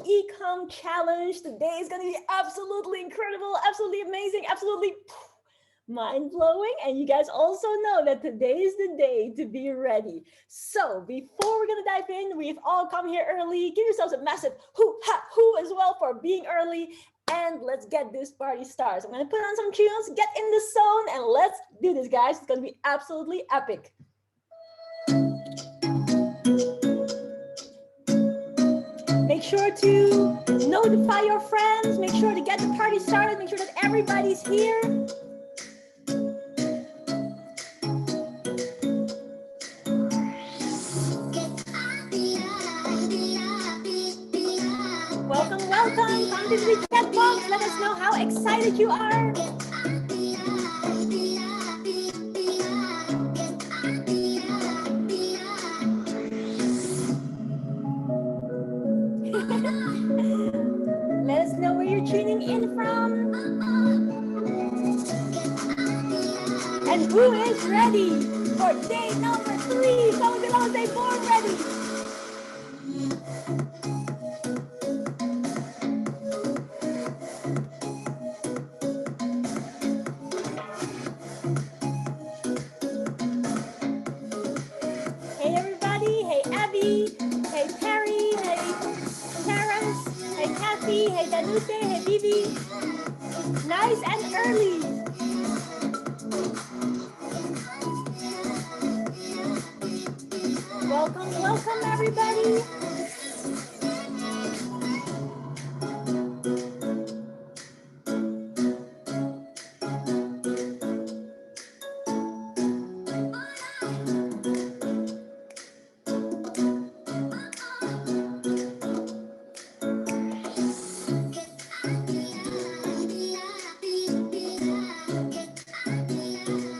Ecom Challenge. Today is going to be absolutely incredible, absolutely amazing, absolutely mind-blowing. And you guys also know that today is the day to be ready. So before we're going to dive in, we've all come here early. Give yourselves a massive hoo as well for being early. And let's get this party started. So I'm going to put on some tunes, get in the zone, and let's do this, guys. It's going to be absolutely epic. Make sure to notify your friends. Make sure to get the party started. Make sure that everybody's here. Welcome, welcome. Come to the chat box. Let us know how excited you are. Let us know where you're tuning in from. And who is ready for day number 3? Comment below, say born ready. Hey everybody, hey Abby, hey Terry, hey Terrence, hey Kathy, hey Danute, hey Vivi. Nice and early. Welcome, welcome everybody.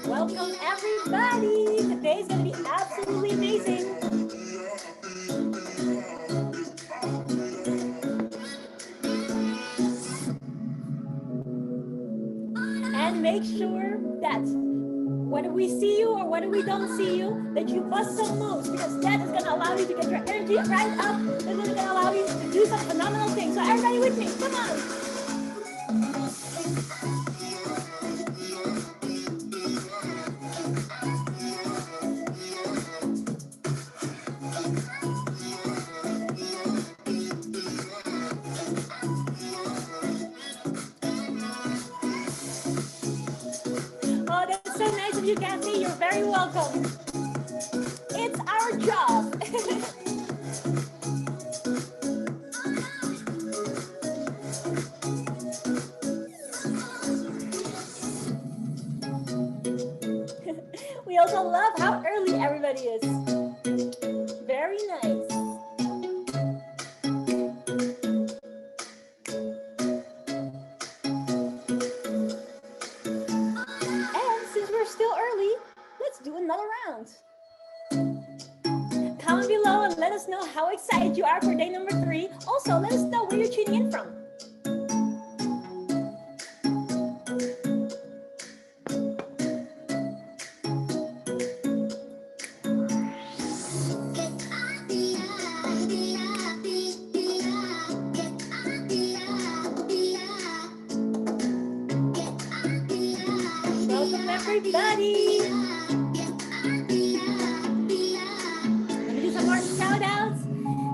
Welcome everybody. Today's gonna be absolutely amazing. And make sure that whether we see you or whether we don't see you, that you bust some moves, because that is gonna allow you to get your energy right up. That is gonna allow you to do some phenomenal things. So everybody with me, come on. Oh, that's so nice of you, Kathy. You're very welcome. It's our job. We also love how early everybody is. Very nice. And since we're still early, let's do another round. Comment below and let us know how excited you are for day number 3. Also, let us know where you're tuning in from. Welcome everybody. Let me do some more shout outs.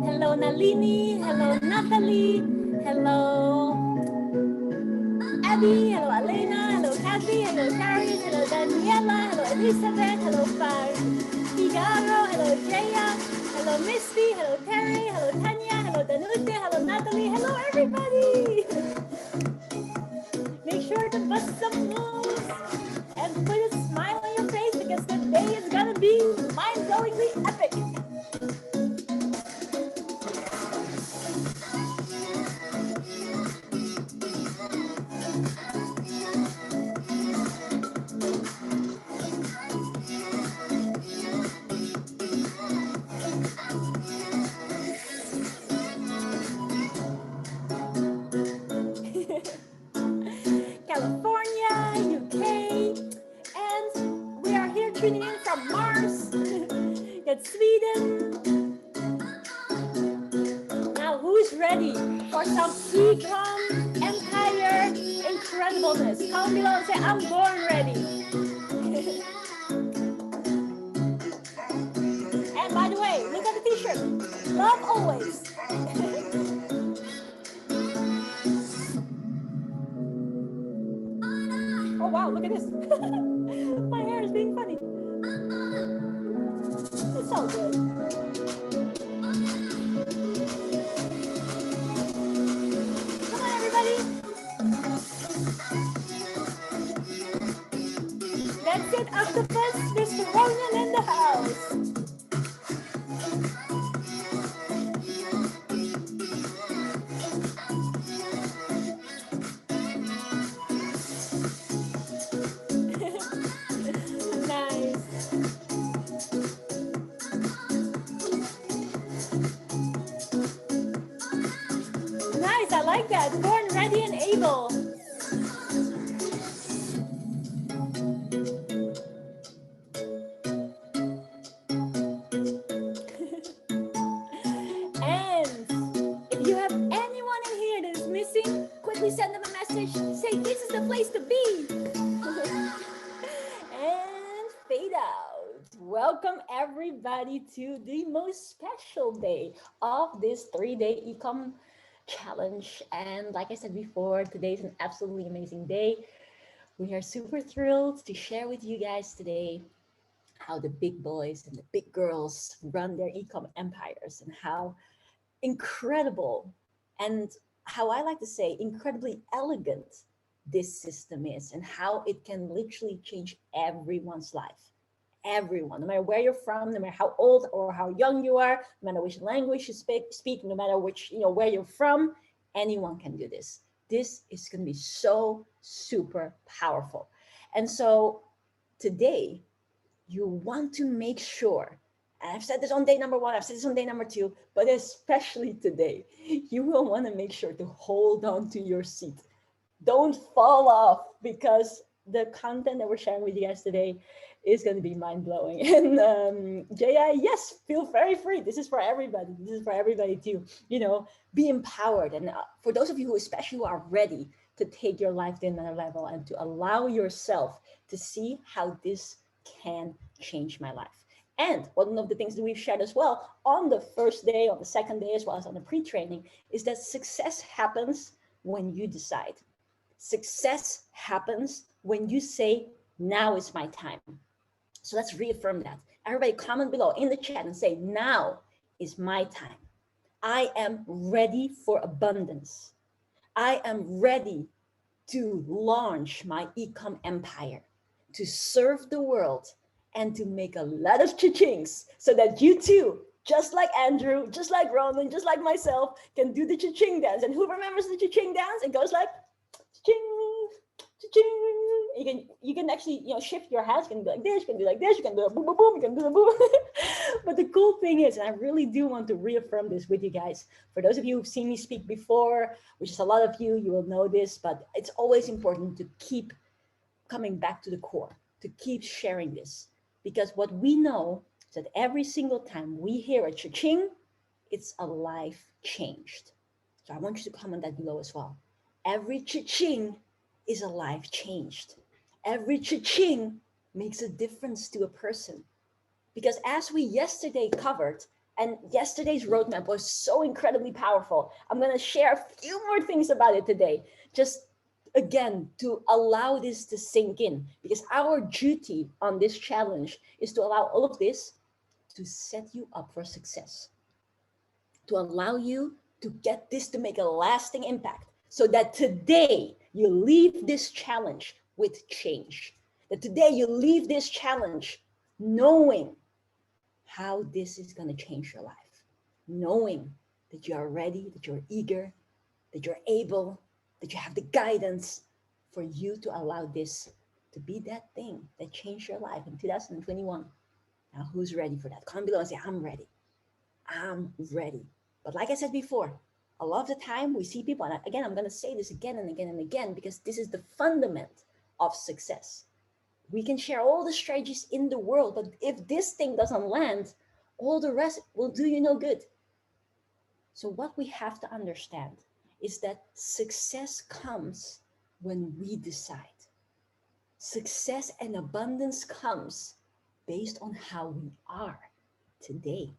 Hello Nalini, hello Natalie, hello Abby, hello Elena, hello Kathy, hello Charis, hello Daniela, hello Elizabeth, hello Figaro, hello Jaya, hello Misty, hello Terry, hello Tanya, hello Danute, hello Natalie, hello everybody. Make sure to bust some moves and put a smile on your face, because today is gonna be mind-blowingly epic. California, UK, and we are here tuning in from Mars. That's Sweden. Now who's ready ready for some Ecom Empire incredibleness? Comment below and say, I'm born ready. And by the way, look at the t-shirt. Love always. Oh wow, look at this. My hair is being funny. It's so good. Come on, everybody. That's it, Octopus. Mr. Ronan in the house. Nice. Nice, I like that. Born ready and able. Send them a message, say this is the place to be. And fade out. Welcome everybody to the most special day of this 3-day Ecom Challenge. And like I said before, today is an absolutely amazing day. We are super thrilled to share with you guys today how the big boys and the big girls run their Ecom empires and how incredible and how I like to say incredibly elegant this system is and how it can literally change everyone's life. Everyone, no matter where you're from, no matter how old or how young you are, no matter which language you speak, no matter which, where you're from, anyone can do this. This is going to be so super powerful. And so today you want to make sure, and I've said this on day number 1, I've said this on day number 2, but especially today, you will want to make sure to hold on to your seat. Don't fall off, because the content that we're sharing with you guys today is going to be mind-blowing. And J.I., yes, feel very free. This is for everybody. This is for everybody to, be empowered. And for those of you who especially who are ready to take your life to another level and to allow yourself to see how this can change my life. And one of the things that we've shared as well on the first day, on the second day, as well as on the pre-training, is that success happens when you decide. Success happens when you say, now is my time. So let's reaffirm that. Everybody comment below in the chat and say, now is my time. I am ready for abundance. I am ready to launch my Ecom empire, to serve the world, and to make a lot of cha-chings so that you too, just like Andrew, just like Ronan, just like myself, can do the cha-ching dance. And who remembers the cha-ching dance? It goes like cha-ching, cha-ching. You can actually shift your hands. You can do like this, you can do like this, you can do a boom, boom, boom, you can do a boom. But the cool thing is, and I really do want to reaffirm this with you guys, for those of you who've seen me speak before, which is a lot of you, you will know this, but it's always important to keep coming back to the core, to keep sharing this. Because what we know is that every single time we hear a cha-ching, it's a life changed. So I want you to comment that below as well. Every cha-ching is a life changed. Every cha-ching makes a difference to a person. Because as we yesterday covered, and yesterday's roadmap was so incredibly powerful, I'm going to share a few more things about it today. Just again, to allow this to sink in, because our duty on this challenge is to allow all of this to set you up for success, to allow you to get this to make a lasting impact, so that today you leave this challenge with change, that today you leave this challenge knowing how this is going to change your life, knowing that you are ready, that you're eager, that you're able, that you have the guidance for you to allow this to be that thing that changed your life in 2021. Now, who's ready for that? Comment below and say, I'm ready. I'm ready. But like I said before, a lot of the time we see people, and again, I'm going to say this again and again and again, because this is the fundament of success. We can share all the strategies in the world, but if this thing doesn't land, all the rest will do you no good. So what we have to understand is that success comes when we decide. Success and abundance comes based on how we are today.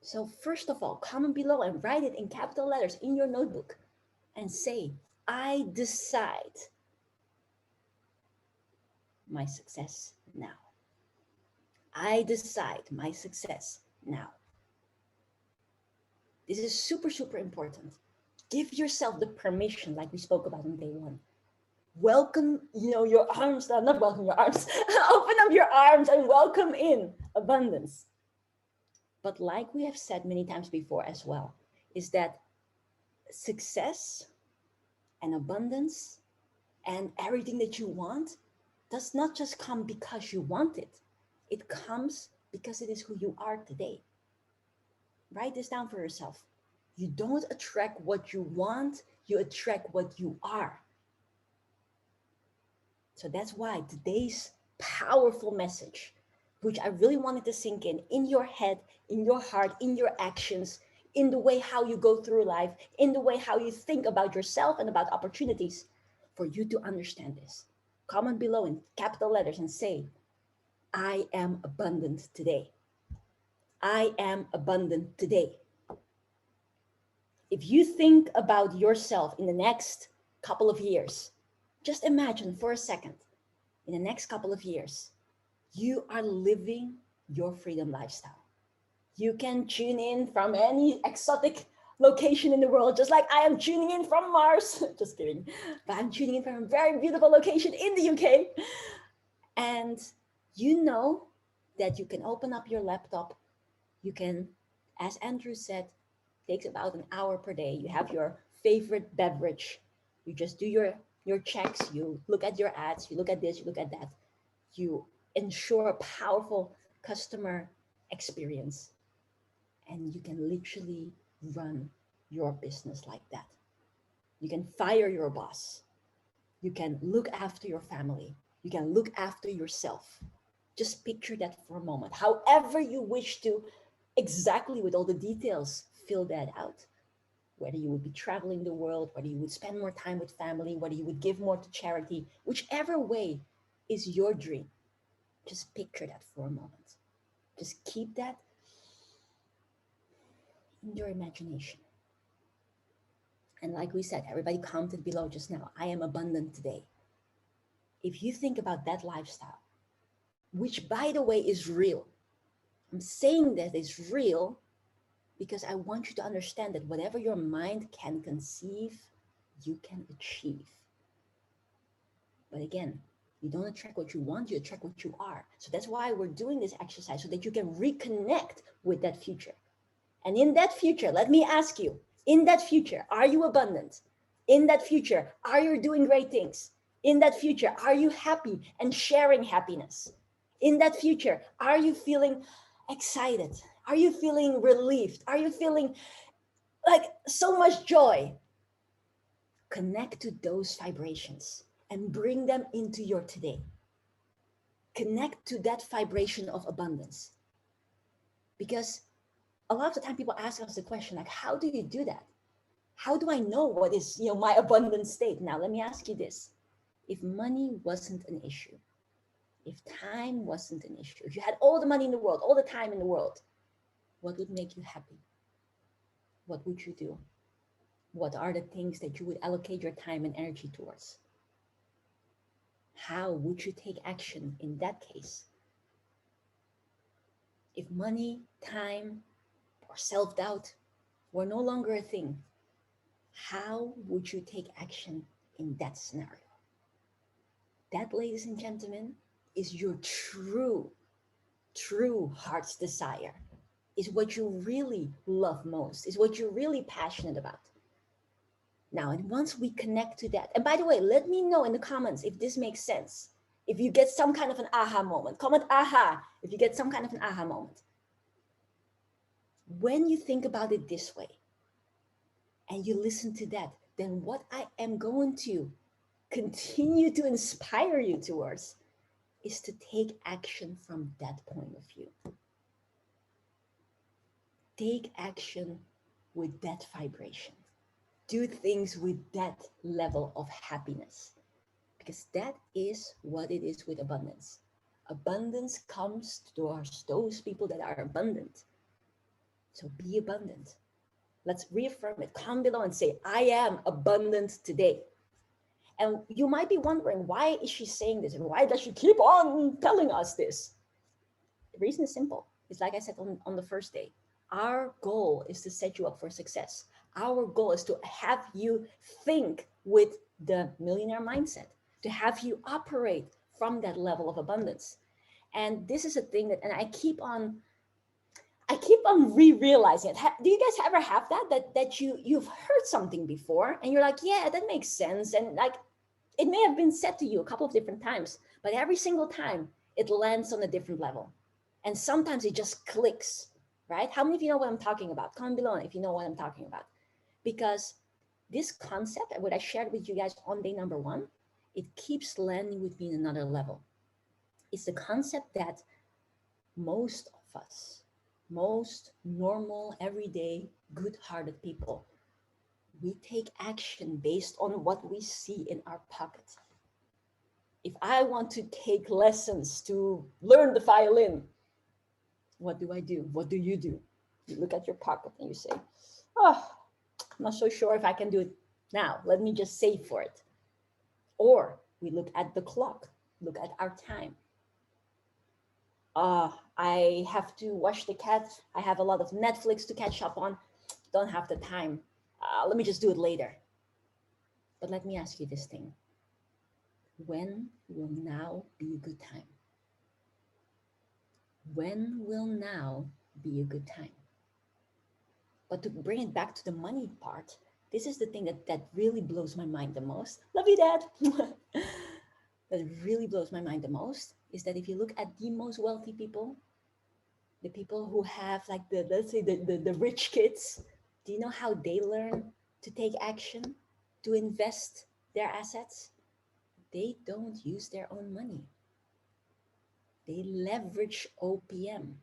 So first of all, comment below and write it in capital letters in your notebook and say, I decide my success now. I decide my success now. This is super, super important. Give yourself the permission, like we spoke about on day one. Welcome, your arms, not welcome your arms, open up your arms and welcome in abundance. But like we have said many times before as well, is that success and abundance and everything that you want does not just come because you want it. It comes because it is who you are today. Write this down for yourself. You don't attract what you want, you attract what you are. So that's why today's powerful message, which I really wanted to sink in your head, in your heart, in your actions, in the way how you go through life, in the way how you think about yourself and about opportunities, for you to understand this. Comment below in capital letters and say, I am abundant today. I am abundant today. If you think about yourself in the next couple of years, just imagine for a second, in the next couple of years, you are living your freedom lifestyle. You can tune in from any exotic location in the world, just like I am tuning in from Mars. Just kidding. But I'm tuning in from a very beautiful location in the UK. And you know that you can open up your laptop. You can, as Andrew said, takes about an hour per day. You have your favorite beverage. You just do your checks. You look at your ads. You look at this. You look at that. You ensure a powerful customer experience. And you can literally run your business like that. You can fire your boss. You can look after your family. You can look after yourself. Just picture that for a moment. However you wish to, exactly with all the details, fill that out. Whether you would be traveling the world, whether you would spend more time with family, whether you would give more to charity, whichever way is your dream. Just picture that for a moment. Just keep that in your imagination. And like we said, everybody commented below just now, I am abundant today. If you think about that lifestyle, which by the way is real, I'm saying that it's real because I want you to understand that whatever your mind can conceive, you can achieve. But again, you don't attract what you want, you attract what you are. So that's why we're doing this exercise, so that you can reconnect with that future. And in that future, let me ask you, in that future, are you abundant? In that future, are you doing great things? In that future, are you happy and sharing happiness? In that future, are you feeling excited? Are you feeling relieved? Are you feeling like so much joy? Connect to those vibrations and bring them into your today. Connect to that vibration of abundance. Because a lot of the time people ask us the question, like, how do you do that? How do I know what is, my abundant state? Now, let me ask you this. If money wasn't an issue, if time wasn't an issue, if you had all the money in the world, all the time in the world, what would make you happy? What would you do? What are the things that you would allocate your time and energy towards? How would you take action in that case? If money, time, or self-doubt were no longer a thing, how would you take action in that scenario? That, ladies and gentlemen, is your true heart's desire, is what you really love most, is what you're really passionate about. Now, and once we connect to that, and by the way, let me know in the comments if this makes sense. If you get some kind of an aha moment, comment aha if you get some kind of an aha moment. When you think about it this way and you listen to that, then what I am going to continue to inspire you towards is to take action from that point of view. Take action with that vibration. Do things with that level of happiness, because that is what it is with abundance. Abundance comes towards those people that are abundant. So be abundant. Let's reaffirm it. Comment below and say, I am abundant today. And you might be wondering, why is she saying this? And why does she keep on telling us this? The reason is simple. It's like I said on the first day. Our goal is to set you up for success. Our goal is to have you think with the millionaire mindset, to have you operate from that level of abundance. And this is a thing that, and I keep on realizing it. Do you guys ever have that you've heard something before and you're like, yeah, that makes sense. And like, it may have been said to you a couple of different times, but every single time it lands on a different level. And sometimes it just clicks, right? How many of you know what I'm talking about? Comment below if you know what I'm talking about. Because this concept, what I shared with you guys on day number 1, it keeps landing with me in another level. It's the concept that most of us, most normal, everyday, good-hearted people, we take action based on what we see in our pocket. If I want to take lessons to learn the violin, what do I do? What do? You look at your pocket and you say, oh, I'm not so sure if I can do it now. Let me just save for it. Or we look at the clock, look at our time. I have to wash the cat. I have a lot of Netflix to catch up on. Don't have the time. Let me just do it later. But let me ask you this thing. When will now be a good time? When will now be a good time? But to bring it back to the money part, this is the thing that really blows my mind the most. Love you, Dad. That really blows my mind the most is that if you look at the most wealthy people, the people who have like let's say the rich kids, do you know how they learn to take action, to invest their assets? They don't use their own money. They leverage OPM.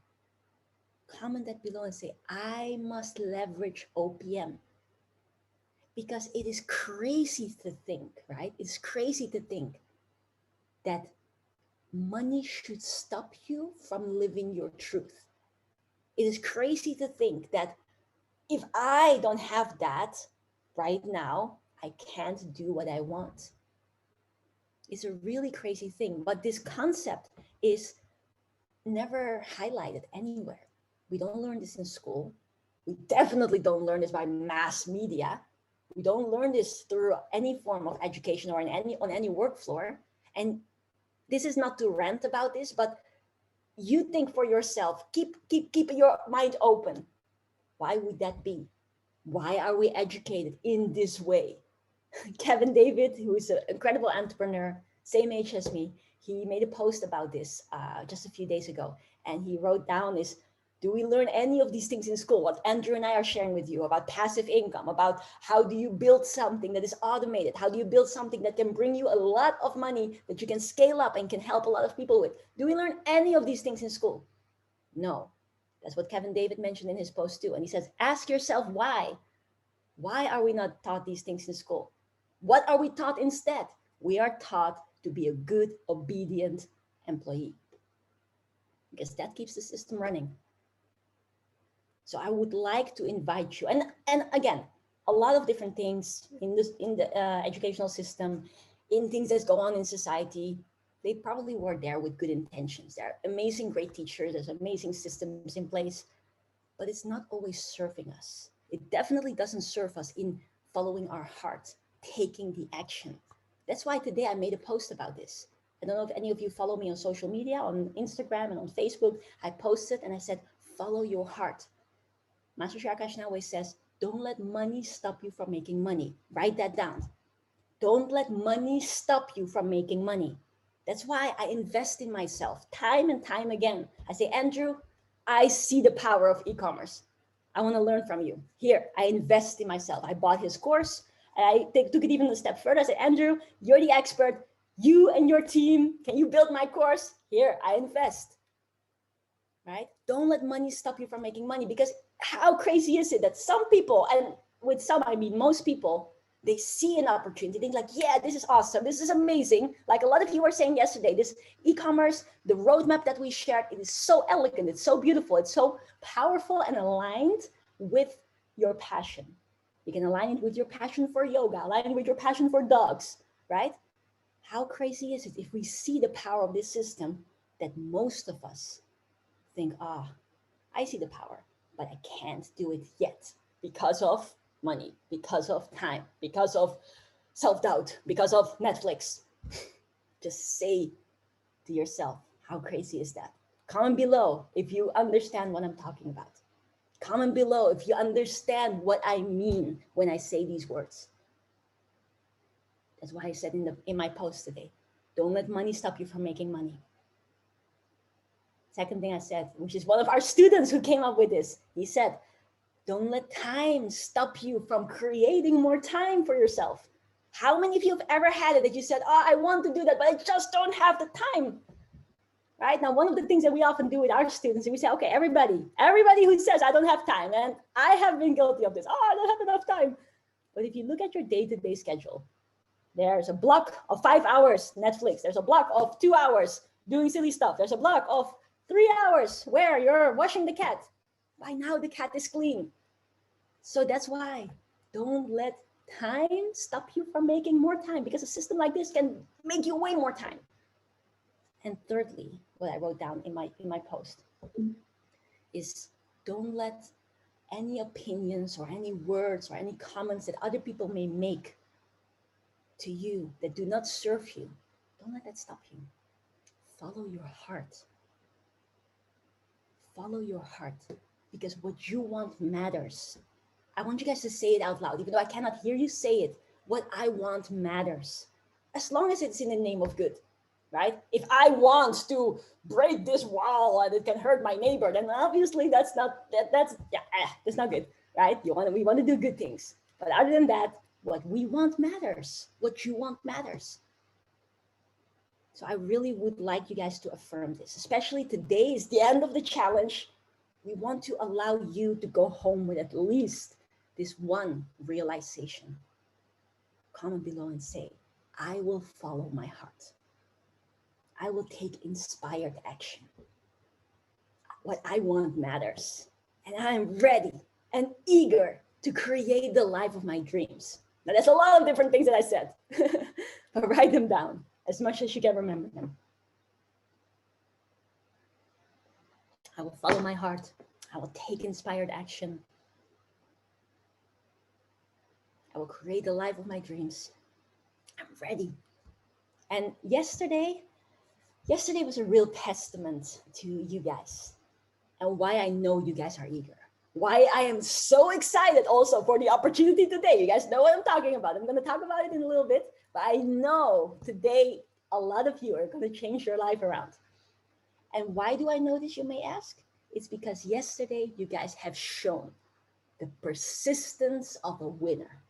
Comment that below and say, I must leverage OPM. Because it is crazy to think, right? It's crazy to think that money should stop you from living your truth. It is crazy to think that if I don't have that right now, I can't do what I want. It's a really crazy thing, but this concept is never highlighted anywhere. We don't learn this in school. We definitely don't learn this by mass media. We don't learn this through any form of education or on any work floor. And this is not to rant about this, but you think for yourself, keep your mind open. Why would that be? Why are we educated in this way? Kevin David, who is an incredible entrepreneur, same age as me, he made a post about this just a few days ago. And he wrote down is, do we learn any of these things in school? What Andrew and I are sharing with you about passive income, about how do you build something that is automated? How do you build something that can bring you a lot of money that you can scale up and can help a lot of people with? Do we learn any of these things in school? No. That's what Kevin David mentioned in his post too. And he says, ask yourself why. Why are we not taught these things in school? What are we taught instead? We are taught to be a good, obedient employee. Because that keeps the system running. So I would like to invite you, and again, a lot of different things in the educational system, in things that go on in society, they probably were there with good intentions. There are amazing, great teachers, there's amazing systems in place, but it's not always serving us. It definitely doesn't serve us in following our heart, taking the action. That's why today I made a post about this. I don't know if any of you follow me on social media, on Instagram and on Facebook. I posted and I said, follow your heart. Master Sri Akash always says, don't let money stop you from making money. Write that down. Don't let money stop you from making money. That's why I invest in myself time and time again. I say, Andrew, I see the power of e-commerce. I want to learn from you. Here, I invest in myself. I bought his course. I took it even a step further. I said, Andrew, you're the expert. You and your team, can you build my course? Here, I invest. Right? Don't let money stop you from making money, because how crazy is it that some people, and with some, I mean most people, they see an opportunity, they think like, yeah, this is awesome, this is amazing. Like a lot of you were saying yesterday, this e-commerce, the roadmap that we shared, it is so elegant, it's so beautiful, it's so powerful and aligned with your passion. You can align it with your passion for yoga, align it with your passion for dogs, right? How crazy is it if we see the power of this system that most of us think, I see the power, but I can't do it yet because of money, because of time, because of self-doubt, because of Netflix. Just say to yourself, how crazy is that? Comment below if you understand what I'm talking about. Comment below if you understand what I mean when I say these words. That's why I said in my post today, don't let money stop you from making money. Second thing I said, which is one of our students who came up with this, he said, don't let time stop you from creating more time for yourself. How many of you have ever had it that you said, I want to do that, but I just don't have the time? Right? Now, one of the things that we often do with our students is we say, okay, everybody who says, I don't have time, and I have been guilty of this, I don't have enough time. But if you look at your day-to-day schedule, there's a block of 5 hours Netflix. There's a block of 2 hours doing silly stuff. There's a block of 3 hours where you're washing the cat. By now, the cat is clean. So that's why don't let time stop you from making more time, because a system like this can make you way more time. And thirdly, what I wrote down in my post is don't let any opinions or any words or any comments that other people may make to you that do not serve you, don't let that stop you. Follow your heart. Follow your heart, because what you want matters. I want you guys to say it out loud, even though I cannot hear you say it. What I want matters, as long as it's in the name of good, right? If I want to break this wall and it can hurt my neighbor, then obviously that's not good, right? We want to do good things, but other than that, what we want matters. What you want matters. So I really would like you guys to affirm this, especially today is the end of the challenge. We want to allow you to go home with at least this one realization. Comment below and say, I will follow my heart. I will take inspired action. What I want matters. And I'm ready and eager to create the life of my dreams. Now, there's a lot of different things that I said, but write them down as much as you can remember them. I will follow my heart. I will take inspired action. I will create the life of my dreams. I'm ready. And yesterday was a real testament to you guys and why I know you guys are eager. Why I am so excited also for the opportunity today. You guys know what I'm talking about. I'm going to talk about it in a little bit, but I know today a lot of you are going to change your life around. And why do I know this, you may ask? It's because yesterday you guys have shown the persistence of a winner.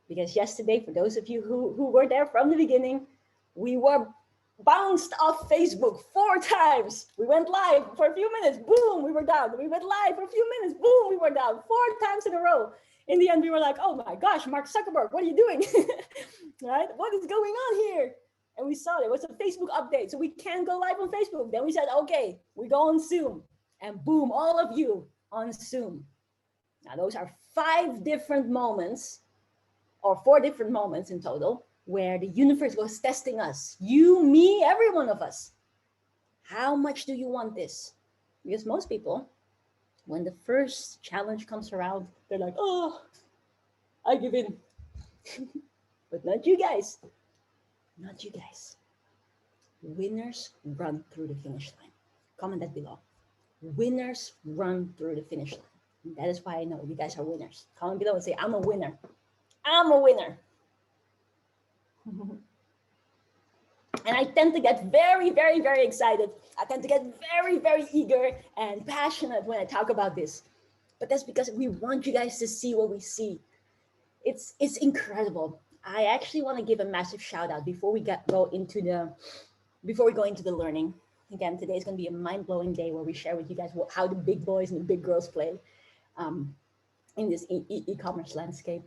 Because yesterday, for those of you who were there from the beginning, we were bounced off Facebook 4 times. We went live for a few minutes, boom, we were down. We went live for a few minutes, boom, we were down 4 times in a row. In the end, we were like, oh my gosh, Mark Zuckerberg, what are you doing? Right? What is going on here? And we saw there was a Facebook update, so we can't go live on Facebook. Then we said, okay, we go on Zoom. And boom, all of you on Zoom. Now, those are 5 different moments, or 4 different moments in total, where the universe was testing us. You, me, every one of us. How much do you want this? Because most people, when the first challenge comes around, they're like, oh, I give in. But not you guys. Not you guys. Winners run through the finish line. Comment that below. Winners run through the finish line. And that is why I know you guys are winners. Comment below and say, I'm a winner. I'm a winner. And I tend to get very, very, very excited. I tend to get very, very eager and passionate when I talk about this. But that's because we want you guys to see what we see. It's incredible. I actually want to give a massive shout out before we go into the learning. Again, today is going to be a mind-blowing day where we share with you guys how the big boys and the big girls play. in this e-commerce landscape.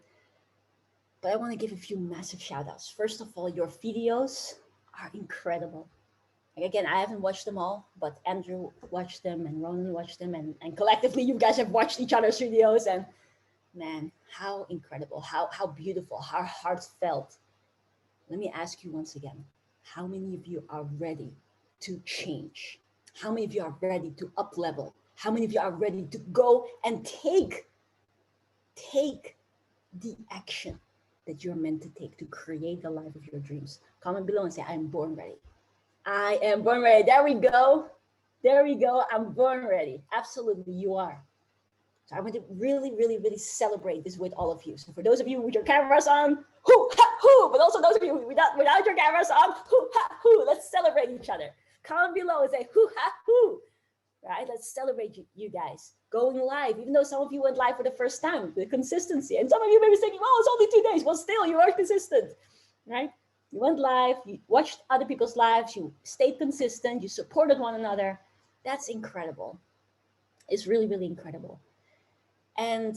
But I want to give a few massive shout outs. First of all, your videos are incredible. Again, I haven't watched them all, but Andrew watched them and Ronan watched them, and collectively you guys have watched each other's videos, and man, how incredible, how beautiful, how heartfelt. Let me ask you once again, how many of you are ready to change? How many of you are ready to up level? How many of you are ready to go and take the action that you're meant to take to create the life of your dreams? Comment below and say, I'm born ready. I am born ready. There we go. There we go. I'm born ready. Absolutely, you are. So I want to really, really, really celebrate this with all of you. So for those of you with your cameras on, hoo, ha, hoo, but also those of you without your cameras on, hoo, ha, hoo, let's celebrate each other. Comment below and say, hoo, ha, hoo. Right? Let's celebrate you guys going live, even though some of you went live for the first time, the consistency. And some of you may be thinking, oh, it's only 2 days. Well, still, you are consistent, right? You went live, you watched other people's lives, you stayed consistent, you supported one another. That's incredible. It's really, really incredible. And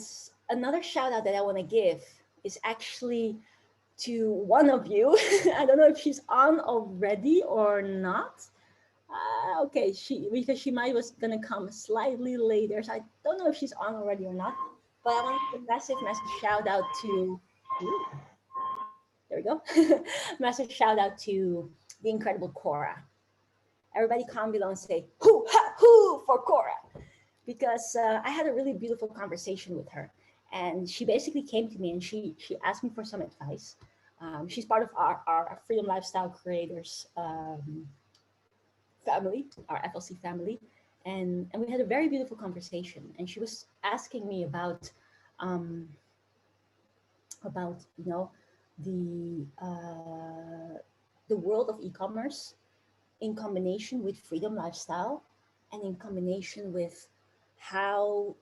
another shout out that I want to give is actually to one of you. I don't know if she's on already or not. Okay, because she was gonna come slightly later, so I don't know if she's on already or not. But I want to give a massive shout out to. There we go. Massive shout out to the incredible Cora. Everybody comment below and say hoo ha hoo for Cora, because I had a really beautiful conversation with her, and she basically came to me and she asked me for some advice. She's part of our Freedom Lifestyle Creators family, our FLC family, and we had a very beautiful conversation. And she was asking me about the world of e-commerce in combination with Freedom Lifestyle, and in combination with how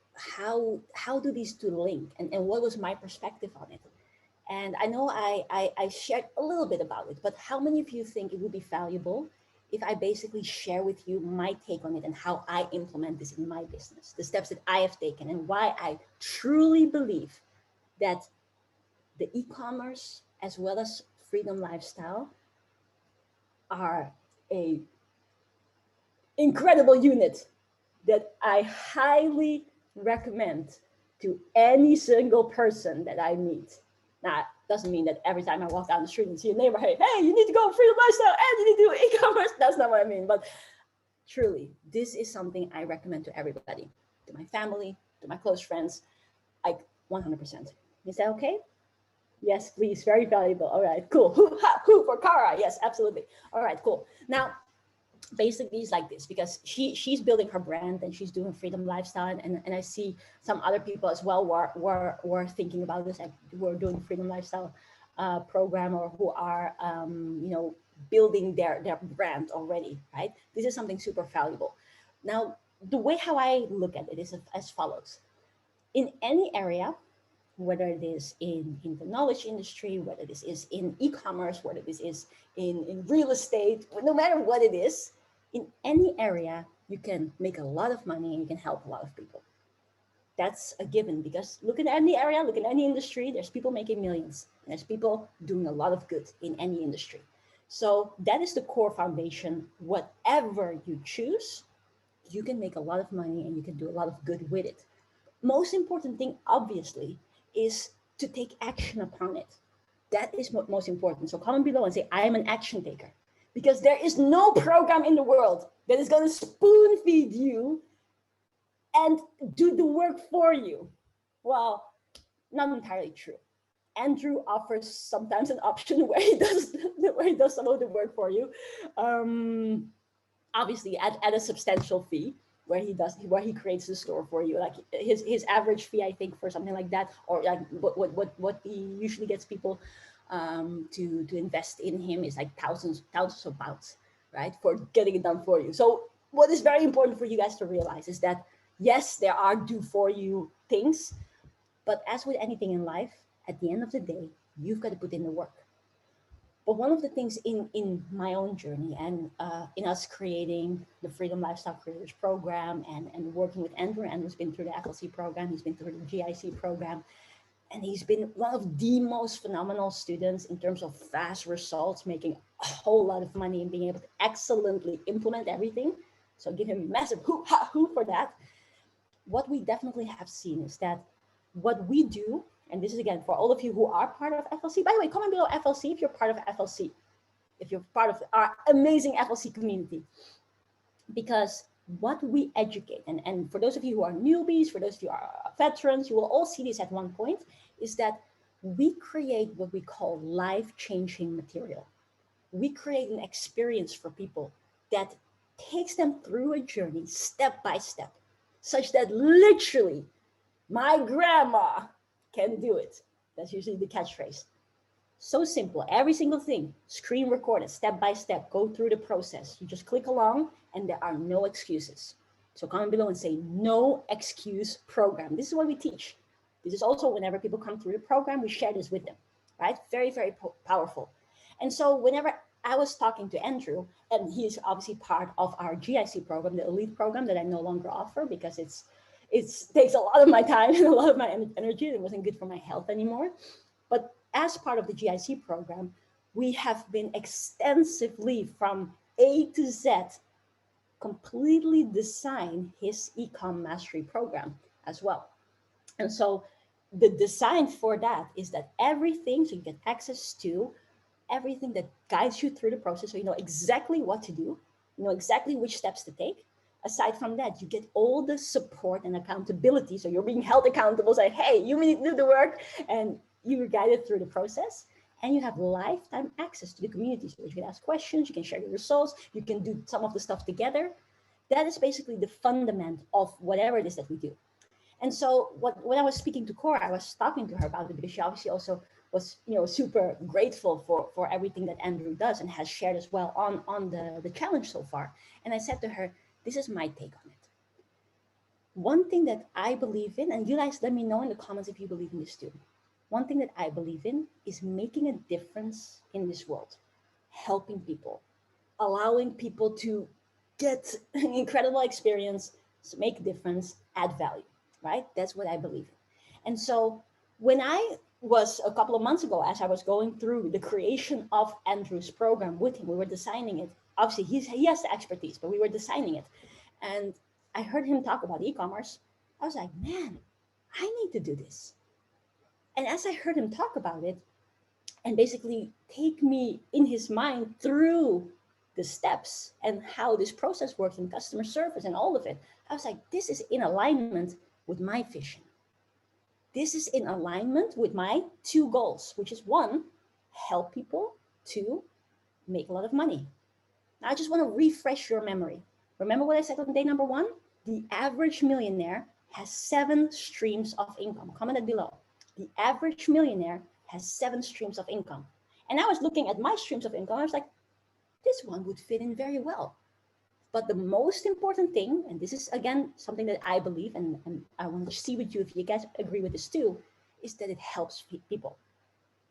do these two link, and what was my perspective on it. And I know I shared a little bit about it, but how many of you think it would be valuable if I basically share with you my take on it and how I implement this in my business, the steps that I have taken, and why I truly believe that the e-commerce as well as Freedom Lifestyle are a incredible unit that I highly recommend to any single person that I meet. Now, it doesn't mean that every time I walk down the street and see a neighbor, hey, you need to go Freedom Lifestyle and you need to do e-commerce. That's not what I mean. But truly, this is something I recommend to everybody, to my family, to my close friends, like 100%. Is that okay? Yes, please. Very valuable. All right, cool. Hoo for Kara. Yes, absolutely. All right, cool. Now, basically it's like this, because she's building her brand and she's doing Freedom Lifestyle, and I see some other people as well were thinking about this, and who are doing Freedom Lifestyle program, or who are building their brand already, right? This is something super valuable. Now, the way how I look at it is as follows. In any area, whether it is in the knowledge industry, whether this is in e-commerce, whether this is in real estate, no matter what it is, in any area, you can make a lot of money and you can help a lot of people. That's a given, because look at any area, look at any industry, there's people making millions, and there's people doing a lot of good in any industry. So that is the core foundation. Whatever you choose, you can make a lot of money and you can do a lot of good with it. Most important thing, obviously, is to take action upon it. That is what most important. So comment below and say, I am an action taker. Because there is no program in the world that is going to spoon feed you and do the work for you. Well, not entirely true. Andrew offers sometimes an option where he does some of the work for you. Obviously at a substantial fee, where he creates the store for you. Like his average fee, I think, for something like that, or like what he usually gets people to invest in him is like thousands of pounds, right, for getting it done for you. So what is very important for you guys to realize is that, yes, there are do for you things, but as with anything in life, at the end of the day, you've got to put in the work. But one of the things in my own journey and in us creating the Freedom Lifestyle Creators program and working with Andrew, Andrew's been through the FLC program, he's been through the GIC program, and he's been one of the most phenomenal students in terms of fast results, making a whole lot of money and being able to excellently implement everything. So give him massive hoo for that. What we definitely have seen is that what we do, and this is again for all of you who are part of FLC. By the way, comment below FLC if you're part of FLC, if you're part of our amazing FLC community. Because what we educate, and for those of you who are newbies, for those of you who are veterans, you will all see this at one point, is that we create what we call life-changing material. We create an experience for people that takes them through a journey step by step, such that literally my grandma can do it. That's usually the catchphrase. So simple, every single thing, screen recorded, step by step, go through the process. You just click along and there are no excuses. So comment below and say no excuse program. This is what we teach. This is also whenever people come through the program, we share this with them, right? Very, very powerful. And so whenever I was talking to Andrew, and he's obviously part of our GIC program, the elite program that I no longer offer because it takes a lot of my time and a lot of my energy. It wasn't good for my health anymore. But as part of the GIC program, we have been extensively from A to Z completely design his Ecom Mastery program as well. And so the design for that is that everything, so you get access to everything that guides you through the process, so you know exactly what to do, you know exactly which steps to take. Aside from that, you get all the support and accountability, so you're being held accountable, say, hey, you need to do the work, and you're guided through the process. And you have lifetime access to the community, so you can ask questions, you can share your results, you can do some of the stuff together. That is basically the fundament of whatever it is that we do. And so when I was speaking to Cora, I was talking to her about it because she obviously also was, you know, super grateful for everything that Andrew does and has shared as well on the challenge so far. And I said to her, this is my take on it. One thing that I believe in, and you guys let me know in the comments if you believe in this too. One thing that I believe in is making a difference in this world, helping people, allowing people to get an incredible experience, make a difference, add value, right? That's what I believe in. And so when I was a couple of months ago, as I was going through the creation of Andrew's program with him, we were designing it. Obviously, he has the expertise, but we were designing it. And I heard him talk about e-commerce. I was like, man, I need to do this. And as I heard him talk about it and basically take me in his mind through the steps and how this process works in customer service and all of it, I was like, this is in alignment with my vision. This is in alignment with my two goals, which is one, help people, two, make a lot of money. Now, I just want to refresh your memory. Remember what I said on day number one? The average millionaire has 7 streams of income. Comment it below. The average millionaire has 7 streams of income. And I was looking at my streams of income. I was like, this one would fit in very well. But the most important thing, and this is again something that I believe, and I want to see with you if you guys agree with this too, is that it helps people,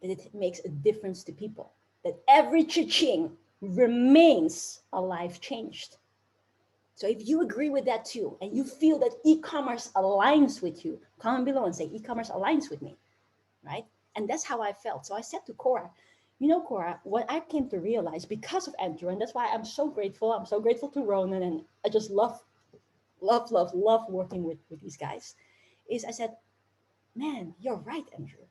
that it makes a difference to people, that every cha-ching remains a life changed. So if you agree with that too, and you feel that e-commerce aligns with you, comment below and say e-commerce aligns with me, right? And that's how I felt. So I said to Cora, you know, Cora, what I came to realize because of Andrew, and that's why I'm so grateful. I'm so grateful to Ronan, and I just love working with these guys, is I said, man, you're right, Andrew.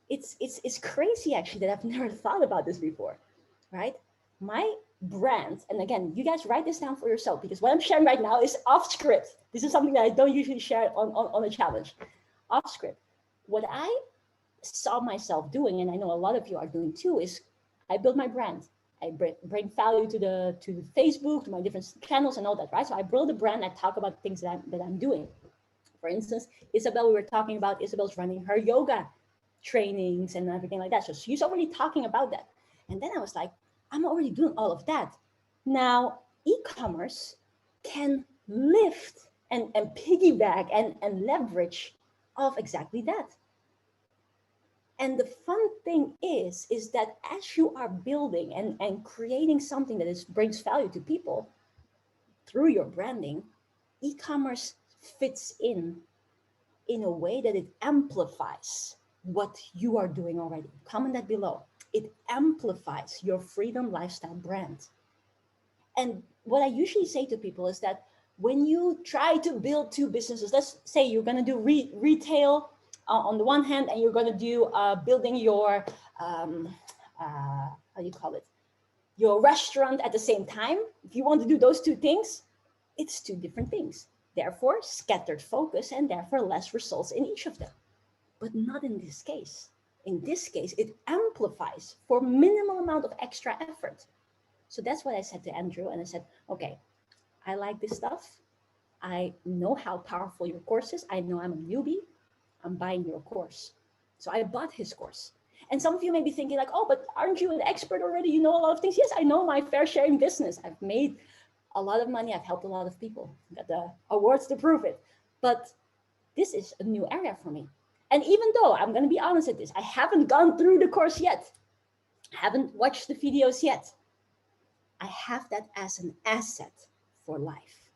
It's crazy actually that I've never thought about this before, right? My brand, and again, you guys write this down for yourself because what I'm sharing right now is off script. This is something that I don't usually share on a challenge. Off script. What I saw myself doing, and I know a lot of you are doing too, is I build my brand. I bring value to Facebook, to my different channels and all that, right? So I build a brand. I talk about things that I'm doing. For instance, Isabel, we were talking about Isabel's running her yoga trainings and everything like that. So she's already talking about that. And then I was like, I'm already doing all of that. Now, e-commerce can lift and piggyback and leverage off exactly that. And the fun thing is that as you are building and creating something that brings value to people through your branding, e-commerce fits in a way that it amplifies what you are doing already. Comment that below. It amplifies your freedom lifestyle brand. And what I usually say to people is that when you try to build two businesses, let's say you're going to do retail on the one hand, and you're going to do building your, how do you call it? Your restaurant at the same time. If you want to do those two things, it's two different things. Therefore, scattered focus and therefore less results in each of them. But not in this case. In this case, it amplifies for minimal amount of extra effort. So that's what I said to Andrew. And I said, okay, I like this stuff. I know how powerful your course is. I know I'm a newbie. I'm buying your course. So I bought his course. And some of you may be thinking like, oh, but aren't you an expert already? You know a lot of things. Yes, I know my fair share in business. I've made a lot of money. I've helped a lot of people. Got the awards to prove it. But this is a new area for me. And even though I'm going to be honest with this, I haven't gone through the course yet. I haven't watched the videos yet. I have that as an asset for life.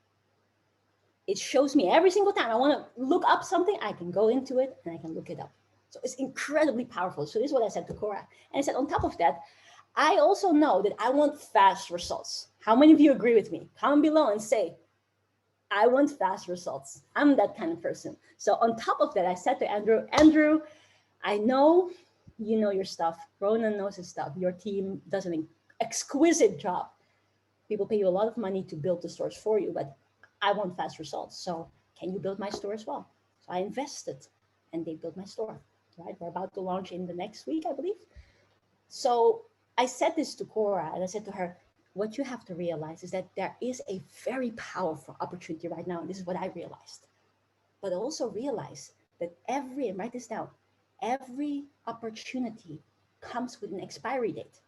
It shows me every single time I want to look up something, I can go into it and I can look it up. So it's incredibly powerful. So this is what I said to Cora. And I said, on top of that, I also know that I want fast results. How many of you agree with me? Comment below and say, I want fast results. I'm that kind of person. So on top of that, I said to Andrew, I know you know your stuff. Ronan knows his stuff. Your team does an exquisite job. People pay you a lot of money to build the stores for you, but I want fast results. So can you build my store as well? So I invested and they built my store, right? We're about to launch in the next week, I believe. So I said this to Cora and I said to her, what you have to realize is that there is a very powerful opportunity right now. And this is what I realized. But also realize that and write this down, every opportunity comes with an expiry date.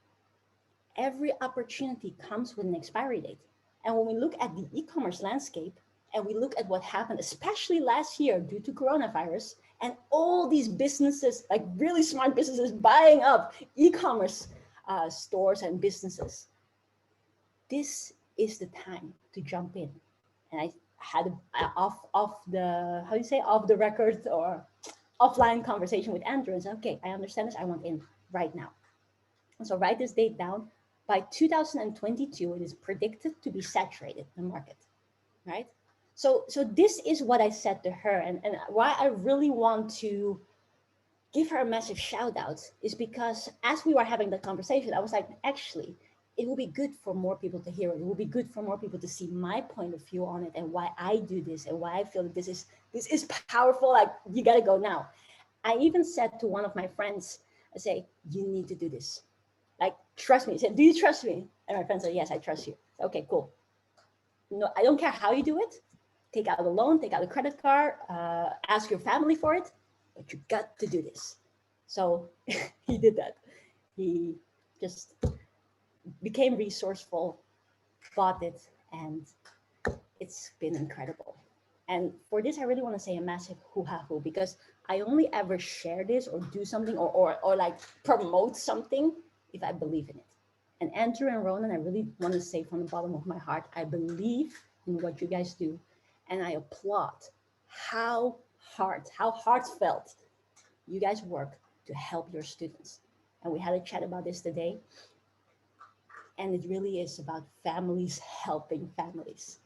Every opportunity comes with an expiry date. And when we look at the e-commerce landscape and we look at what happened, especially last year due to coronavirus and all these businesses, like really smart businesses buying up e-commerce stores and businesses, this is the time to jump in. And I had off the record or offline conversation with Andrew and said, okay, I understand this. I want in right now. And so write this date down. By 2022, it is predicted to be saturated, the market, right? So this is what I said to her. And why I really want to give her a massive shout out is because as we were having the conversation, I was like, actually, it will be good for more people to hear it. It will be good for more people to see my point of view on it and why I do this and why I feel that this is powerful. Like, you got to go now. I even said to one of my friends, I say, you need to do this. Like, trust me. He said, do you trust me? And my friend said, yes, I trust you. Okay, cool. No, I don't care how you do it. Take out a loan, take out a credit card, ask your family for it, but you got to do this. So he did that. He just became resourceful, bought it, and it's been incredible. And for this, I really want to say a massive hoo-ha-hoo, because I only ever share this or do something or like promote something if I believe in it. And Andrew and Ronan, I really want to say from the bottom of my heart, I believe in what you guys do. And I applaud how heartfelt you guys work to help your students. And we had a chat about this today. And it really is about families helping families.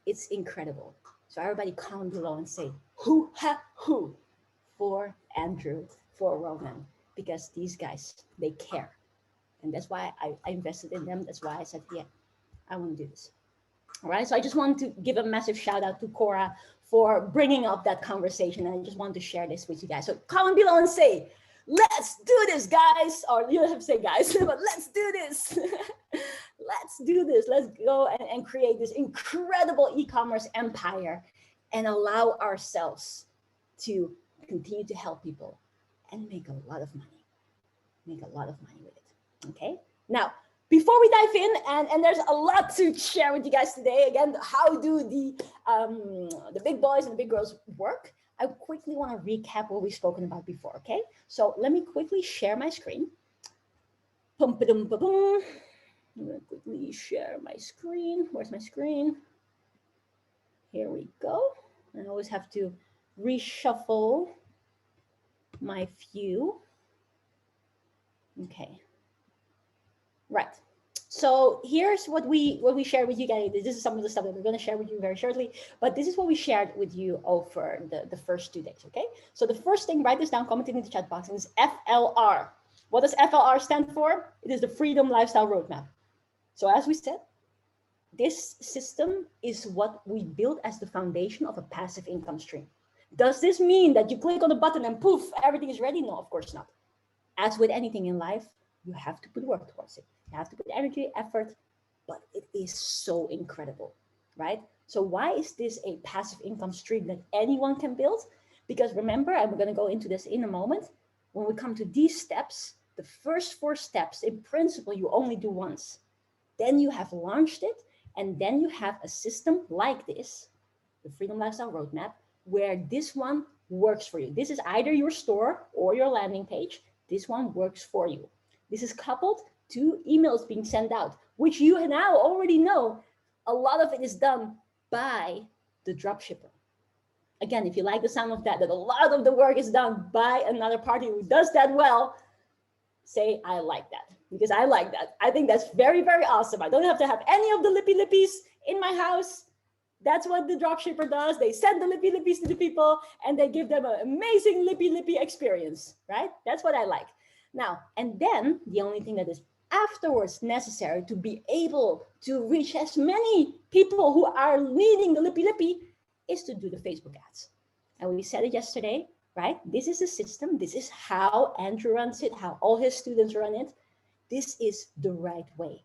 It's incredible. So everybody comment below and say, hoo-ha-hoo for Andrew, for Ronan, because these guys, they care. And that's why I invested in them. That's why I said, yeah, I want to do this. All right. So I just want to give a massive shout out to Cora for bringing up that conversation. And I just want to share this with you guys. So comment below and say, let's do this, guys. Or you don't have to say guys, but let's do this. Let's do this. Let's go and create this incredible e-commerce empire and allow ourselves to continue to help people and make a lot of money. Make a lot of money with it. Okay. Now, before we dive in, and there's a lot to share with you guys today. Again, how do the big boys and the big girls work? I quickly want to recap what we've spoken about before, okay? So let me quickly share my screen. Boom, ba-dum, ba-boom. I'm going to quickly share my screen. Where's my screen? Here we go. I always have to reshuffle my view. Okay. Right. So here's what we shared with you guys. This is some of the stuff that we're going to share with you very shortly, but this is what we shared with you over the first 2 days, okay? So the first thing, write this down, comment in the chat box, and it's FLR. What does FLR stand for? It is the Freedom Lifestyle Roadmap. So as we said, this system is what we built as the foundation of a passive income stream. Does this mean that you click on the button and poof, everything is ready? No, of course not. As with anything in life, you have to put work towards it. You have to put energy, effort, but it is so incredible, right? So why is this a passive income stream that anyone can build? Because remember, and we're going to go into this in a moment, when we come to these steps, the first 4 steps, in principle, you only do once. Then you have launched it, and then you have a system like this, the Freedom Lifestyle Roadmap, where this one works for you. This is either your store or your landing page. This one works for you. This is coupled to emails being sent out, which you now already know a lot of it is done by the dropshipper. Again, if you like the sound of that a lot of the work is done by another party who does that well, say, I like that, because I like that. I think that's very, very awesome. I don't have to have any of the lippy lippies in my house. That's what the dropshipper does. They send the lippy lippies to the people and they give them an amazing lippy lippy experience, right? That's what I like. Now, and then the only thing that is afterwards necessary to be able to reach as many people who are needing the lippy lippy is to do the Facebook ads. And we said it yesterday, right? This is the system. This is how Andrew runs it, how all his students run it. This is the right way.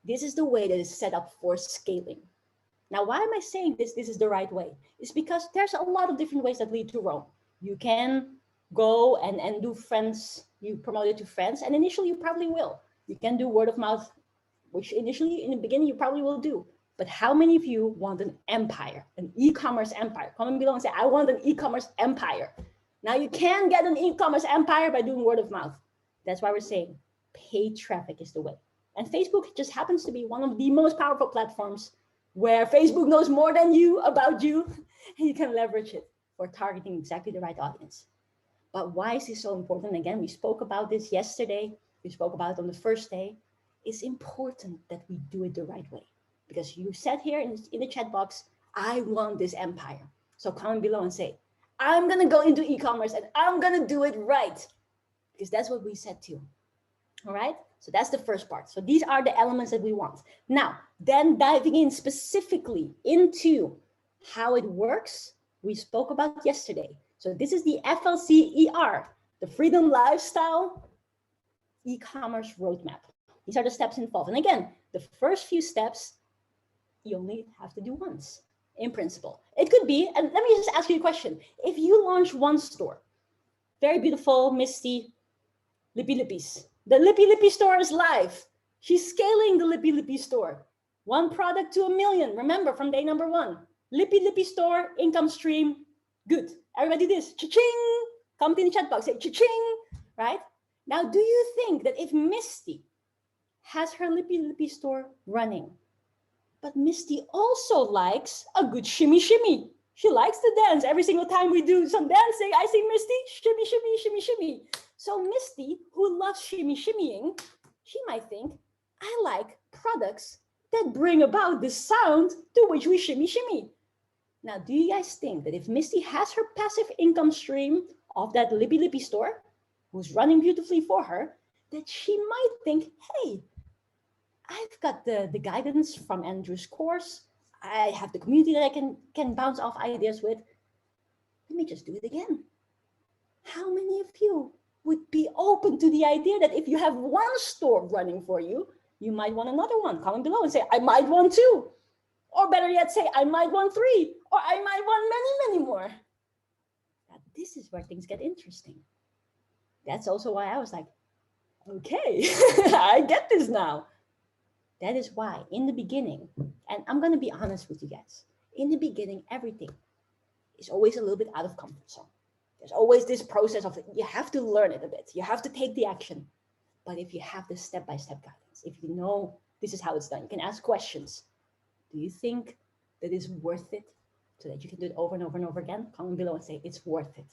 This is the way that is set up for scaling. Now, why am I saying this is the right way? It's because there's a lot of different ways that lead to Rome. You can go and do friends, you promote it to friends, and initially you probably will. You can do word of mouth, which initially in the beginning you probably will do. But how many of you want an empire, an e-commerce empire? Comment below and say, I want an e-commerce empire. Now you can get an e-commerce empire by doing word of mouth. That's why we're saying paid traffic is the way. And Facebook just happens to be one of the most powerful platforms where Facebook knows more than you about you, and you can leverage it for targeting exactly the right audience. But why is this so important? Again, we spoke about this yesterday. We spoke about it on the first day. It's important that we do it the right way. Because you said here in the chat box, I want this empire. So comment below and say, I'm going to go into e-commerce and I'm going to do it right. Because that's what we said too. All right. So that's the first part. So these are the elements that we want. Now, then diving in specifically into how it works, we spoke about yesterday. So this is the FLC the Freedom Lifestyle e-commerce roadmap. These are the steps involved. And again, the first few steps, you only have to do once in principle. It could be, and let me just ask you a question. If you launch one store, very beautiful, misty, lippy lippies. The lippy lippy store is live. She's scaling the lippy lippy store. One product to 1 million. Remember from day number 1. Lippy lippy store, income stream. Good. Everybody do this. Cha-ching. Comment in the chat box. Say cha-ching. Right? Now, do you think that if Misty has her lippy lippy store running, but Misty also likes a good shimmy shimmy. She likes to dance. Every single time we do some dancing, I see Misty, shimmy, shimmy, shimmy, shimmy. So Misty, who loves shimmy shimmying, she might think, I like products that bring about the sound to which we shimmy shimmy. Now, do you guys think that if Misty has her passive income stream of that lippy lippy store, who's running beautifully for her, that she might think, hey, I've got the guidance from Andrew's course. I have the community that I can bounce off ideas with. Let me just do it again. How many of you would be open to the idea that if you have one store running for you, you might want another one? Comment below and say, I might want 2. Or better yet, say, I might want 3. Or I might want many, many more. Now, this is where things get interesting. That's also why I was like, okay, I get this now. That is why in the beginning, and I'm going to be honest with you guys, in the beginning, everything is always a little bit out of comfort zone. There's always this process of you have to learn it a bit. You have to take the action. But if you have this step-by-step guidance, if you know this is how it's done, you can ask questions. Do you think that it's worth it so that you can do it over and over and over again? Comment below and say it's worth it.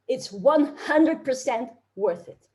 It's 100% worth it.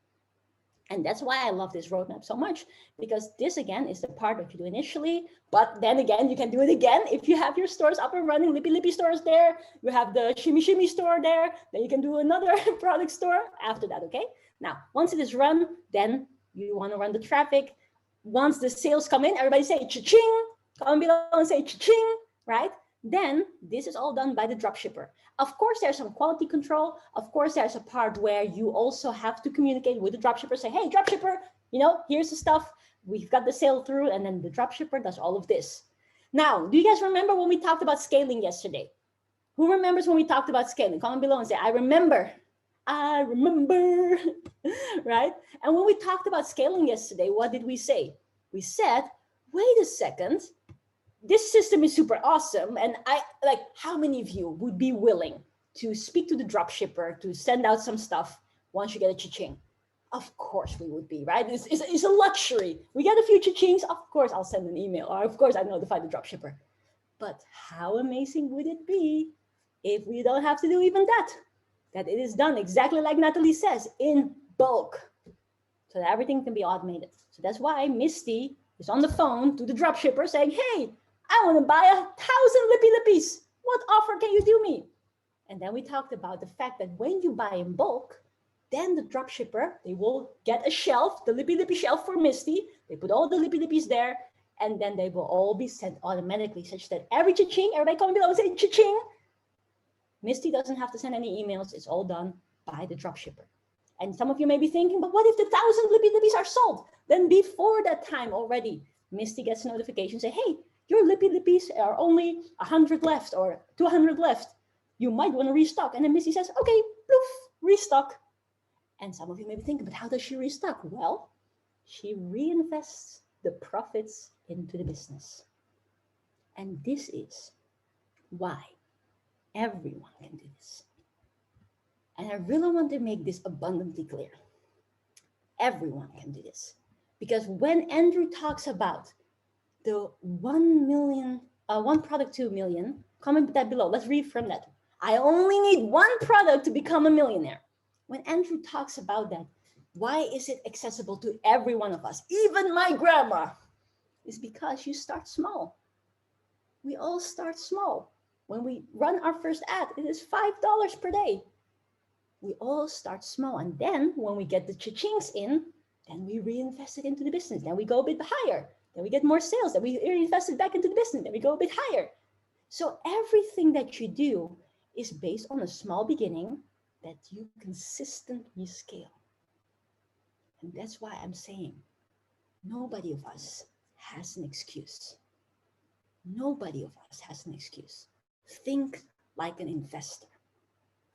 And that's why I love this roadmap so much, because this again is the part that you do initially, but then again, you can do it again if you have your stores up and running, Lippy Lippy stores there, you have the Shimmy Shimmy store there, then you can do another product store after that, okay? Now, once it is run, then you want to run the traffic. Once the sales come in, everybody say cha-ching, comment below and say cha-ching, right? Then this is all done by the dropshipper. Of course, there's some quality control. Of course, there's a part where you also have to communicate with the dropshipper, say, hey, dropshipper, you know, here's the stuff. We've got the sale through, and then the dropshipper does all of this. Now, do you guys remember when we talked about scaling yesterday? Who remembers when we talked about scaling? Comment below and say, I remember, right? And when we talked about scaling yesterday, what did we say? We said, wait a second, this system is super awesome. And how many of you would be willing to speak to the dropshipper to send out some stuff once you get a cha-ching? Of course we would be, right? It's a luxury. We get a few cha-chings, of course I'll send an email, or of course I notify the dropshipper. But how amazing would it be if we don't have to do even that? That it is done exactly like Natalie says, in bulk, so that everything can be automated. So that's why Misty is on the phone to the dropshipper saying, hey, I want to buy 1,000 Lippy Lippies. What offer can you do me? And then we talked about the fact that when you buy in bulk, then the dropshipper, they will get a shelf, the Lippy Lippy shelf for Misty. They put all the Lippy Lippies there, and then they will all be sent automatically, such that every cha-ching, everybody comment below and say cha-ching. Misty doesn't have to send any emails. It's all done by the dropshipper. And some of you may be thinking, but what if the 1,000 Lippy Lippies are sold? Then before that time already, Misty gets a notification, say, hey, your Lippy Lippies are only 100 left or 200 left. You might want to restock. And then Misty says, okay, poof, restock. And some of you may be thinking, but how does she restock? Well, she reinvests the profits into the business. And this is why everyone can do this. And I really want to make this abundantly clear. Everyone can do this. Because when Andrew talks about the 1 million, one product to 1 million, comment that below. Let's read from that. I only need one product to become a millionaire. When Andrew talks about that, why is it accessible to every one of us, even my grandma? It's because you start small. We all start small. When we run our first ad, it is $5 per day. We all start small. And then when we get the cha-chings in, then we reinvest it into the business. Then we go a bit higher. Then we get more sales. Then we reinvest it back into the business. Then we go a bit higher. So everything that you do is based on a small beginning that you consistently scale. And that's why I'm saying nobody of us has an excuse. Nobody of us has an excuse. Think like an investor.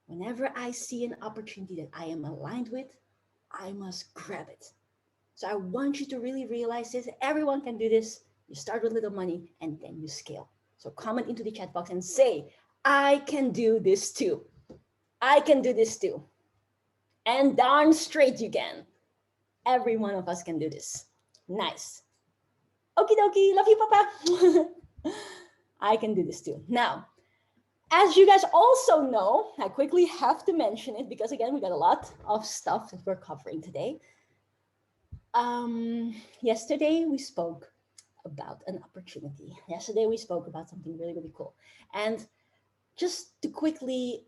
Whenever I see an opportunity that I am aligned with, I must grab it. So I want you to really realize this. Everyone can do this. You start with little money and then you scale. So comment into the chat box and say, I can do this too. I can do this too. And darn straight you can. Every one of us can do this. Nice. Okie dokie, love you, Papa. I can do this too. Now, as you guys also know, I quickly have to mention it because again, we got a lot of stuff that we're covering today. Yesterday we spoke about an opportunity. Yesterday we spoke about something really, really cool. And just to quickly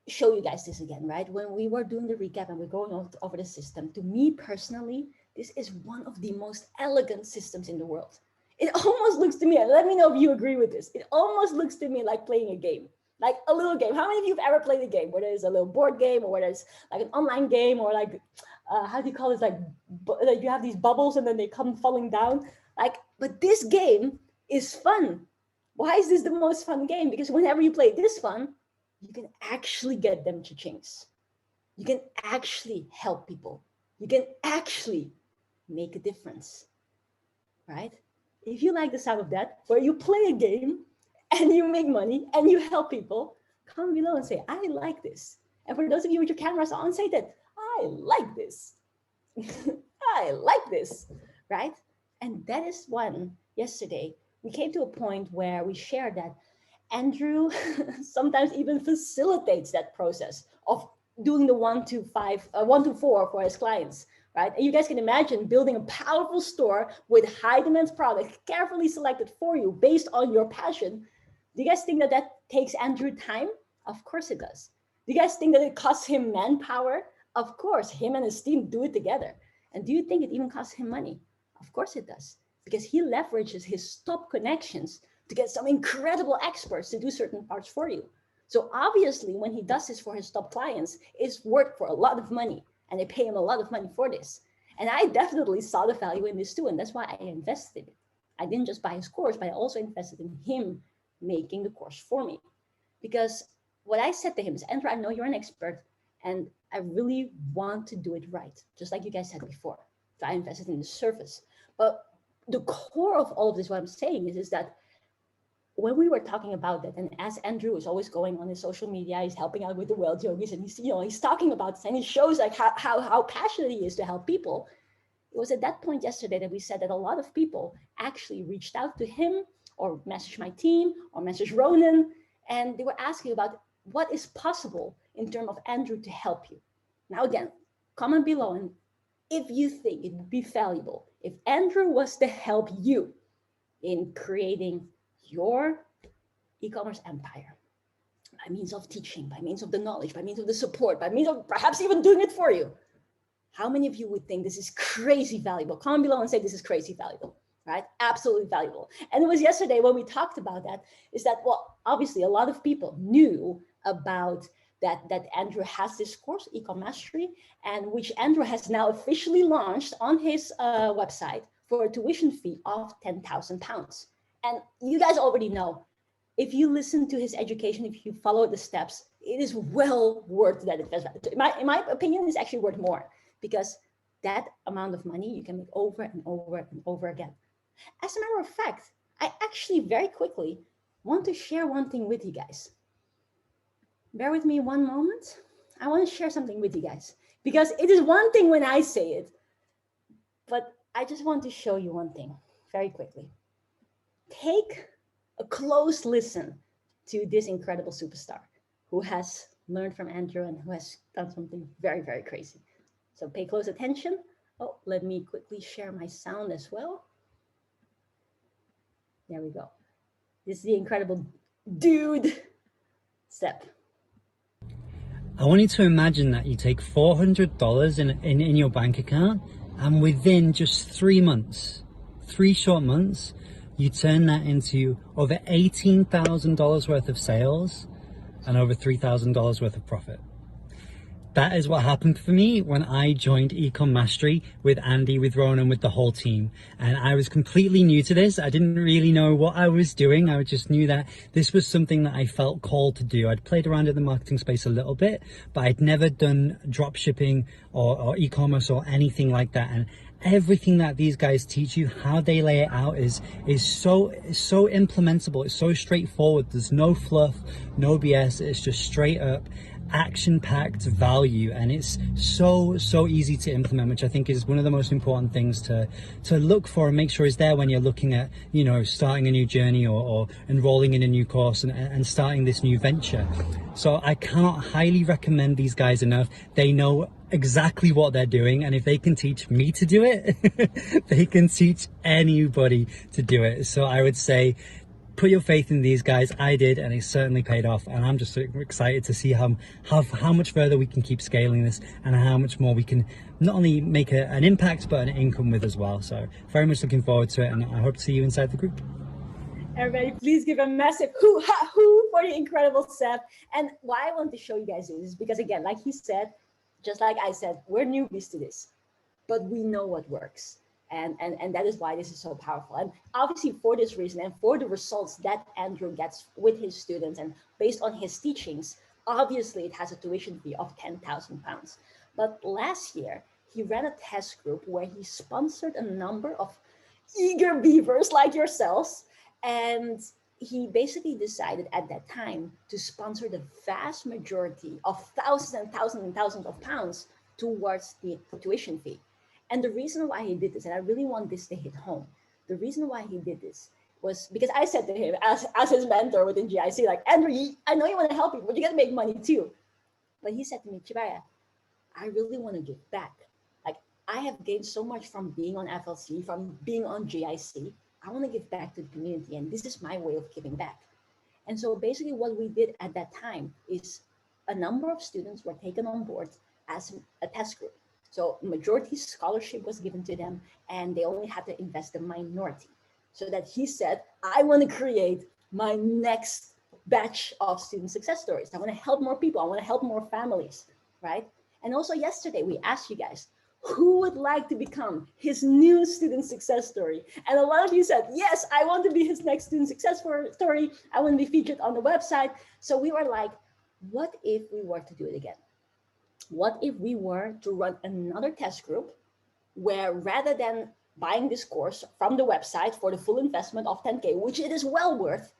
show you guys this again, right? When we were doing the recap and we're going over the system, to me personally, this is one of the most elegant systems in the world. It almost looks to me, and let me know if you agree with this, it almost looks to me like playing a game, like a little game. How many of you have ever played a game, whether it's a little board game or whether it's like an online game or like, how do you call it? Like you have these bubbles and then they come falling down. Like, but this game is fun. Why is this the most fun game? Because whenever you play this fun, you can actually get them cha-chings. You can actually help people. You can actually make a difference, right? If you like the sound of that, where you play a game and you make money and you help people, Comment below and say, I like this. And for those of you with your cameras on, say that, I like this. I like this, right? And that is when yesterday we came to a point where we shared that Andrew sometimes even facilitates that process of doing the 1 to 4 for his clients, right? And you guys can imagine building a powerful store with high demand products carefully selected for you based on your passion. Do you guys think that that takes Andrew time? Of course it does. Do you guys think that it costs him manpower? Of course, him and his team do it together. And do you think it even costs him money? Of course it does, because he leverages his top connections to get some incredible experts to do certain parts for you. So obviously, when he does this for his top clients, it's worth for a lot of money, and they pay him a lot of money for this. And I definitely saw the value in this too, and that's why I invested in it. I didn't just buy his course, but I also invested in him making the course for me. Because what I said to him is, Andrew, I know you're an expert, and I really want to do it right, just like you guys said before. So I invested in the service. But the core of all of this, what I'm saying is that when we were talking about that, and as Andrew is always going on his social media, he's helping out with the wealth yogis, and he's talking about this, and he shows like how passionate he is to help people. It was at that point yesterday that we said that a lot of people actually reached out to him or messaged my team or messaged Ronan, and they were asking about what is possible in terms of Andrew to help you. Now again, comment below and if you think it would be valuable if Andrew was to help you in creating your e-commerce empire by means of teaching, by means of the knowledge, by means of the support, by means of perhaps even doing it for you. How many of you would think this is crazy valuable? Comment below and say this is crazy valuable, right? Absolutely valuable. And it was yesterday when we talked about that, is that, well, obviously a lot of people knew about that Andrew has this course, Ecom Mastery, and which Andrew has now officially launched on his website for a tuition fee of £10,000. And you guys already know, if you listen to his education, if you follow the steps, it is well worth that investment. In my opinion, it's actually worth more, because that amount of money you can make over and over and over again. As a matter of fact, I actually very quickly want to share one thing with you guys. Bear with me one moment. I want to share something with you guys, because it is one thing when I say it, but I just want to show you one thing very quickly. Take a close listen to this incredible superstar who has learned from Andrew and who has done something very, very crazy. So pay close attention. Oh, let me quickly share my sound as well. There we go. This is the incredible dude step. I want you to imagine that you take $400 in your bank account, and within just 3 months, 3 short months, you turn that into over $18,000 worth of sales and over $3,000 worth of profit. That is what happened for me when I joined Ecom Mastery with Andy, with Ronan, with the whole team. And I was completely new to this. I didn't really know what I was doing. I just knew that this was something that I felt called to do. I'd played around in the marketing space a little bit, but I'd never done drop shipping or e-commerce or anything like that. And everything that these guys teach you, how they lay it out is so implementable. It's so straightforward. There's no fluff, no BS. It's just straight up action-packed value, and it's so easy to implement, which I think is one of the most important things to look for and make sure is there when you're looking at, you know, starting a new journey or enrolling in a new course and starting this new venture. So I cannot highly recommend these guys enough. They know exactly what they're doing, and if they can teach me to do it, they can teach anybody to do it. So I would say put your faith in these guys. I did, and it certainly paid off, and I'm just excited to see how much further we can keep scaling this and how much more we can not only make an impact but an income with as well. So very much looking forward to it, and I hope to see you inside the group. Everybody, please give a massive hoo-ha-hoo for the incredible Seth. And why I want to show you guys this is because, again, like he said, just like I said, we're newbies to this, but we know what works. And that is why this is so powerful. And obviously for this reason and for the results that Andrew gets with his students and based on his teachings, obviously it has a tuition fee of £10,000. But last year, he ran a test group where he sponsored a number of eager beavers like yourselves. And he basically decided at that time to sponsor the vast majority of thousands and thousands and thousands of pounds towards the tuition fee. And the reason why he did this, and I really want this to hit home, the reason why he did this was because I said to him as his mentor within GIC, like, Andrew, I know you want to help people, but you got to make money too. But he said to me, Chibaya, I really want to give back. Like, I have gained so much from being on FLC, from being on GIC. I want to give back to the community, and this is my way of giving back. And so basically what we did at that time is a number of students were taken on board as a test group. So majority scholarship was given to them, and they only had to invest the minority. So that he said, I want to create my next batch of student success stories. I want to help more people. I want to help more families, right? And also yesterday, we asked you guys, who would like to become his new student success story? And a lot of you said, yes, I want to be his next student success story. I want to be featured on the website. So we were like, what if we were to do it again? What if we were to run another test group where rather than buying this course from the website for the full investment of 10K, which it is well worth,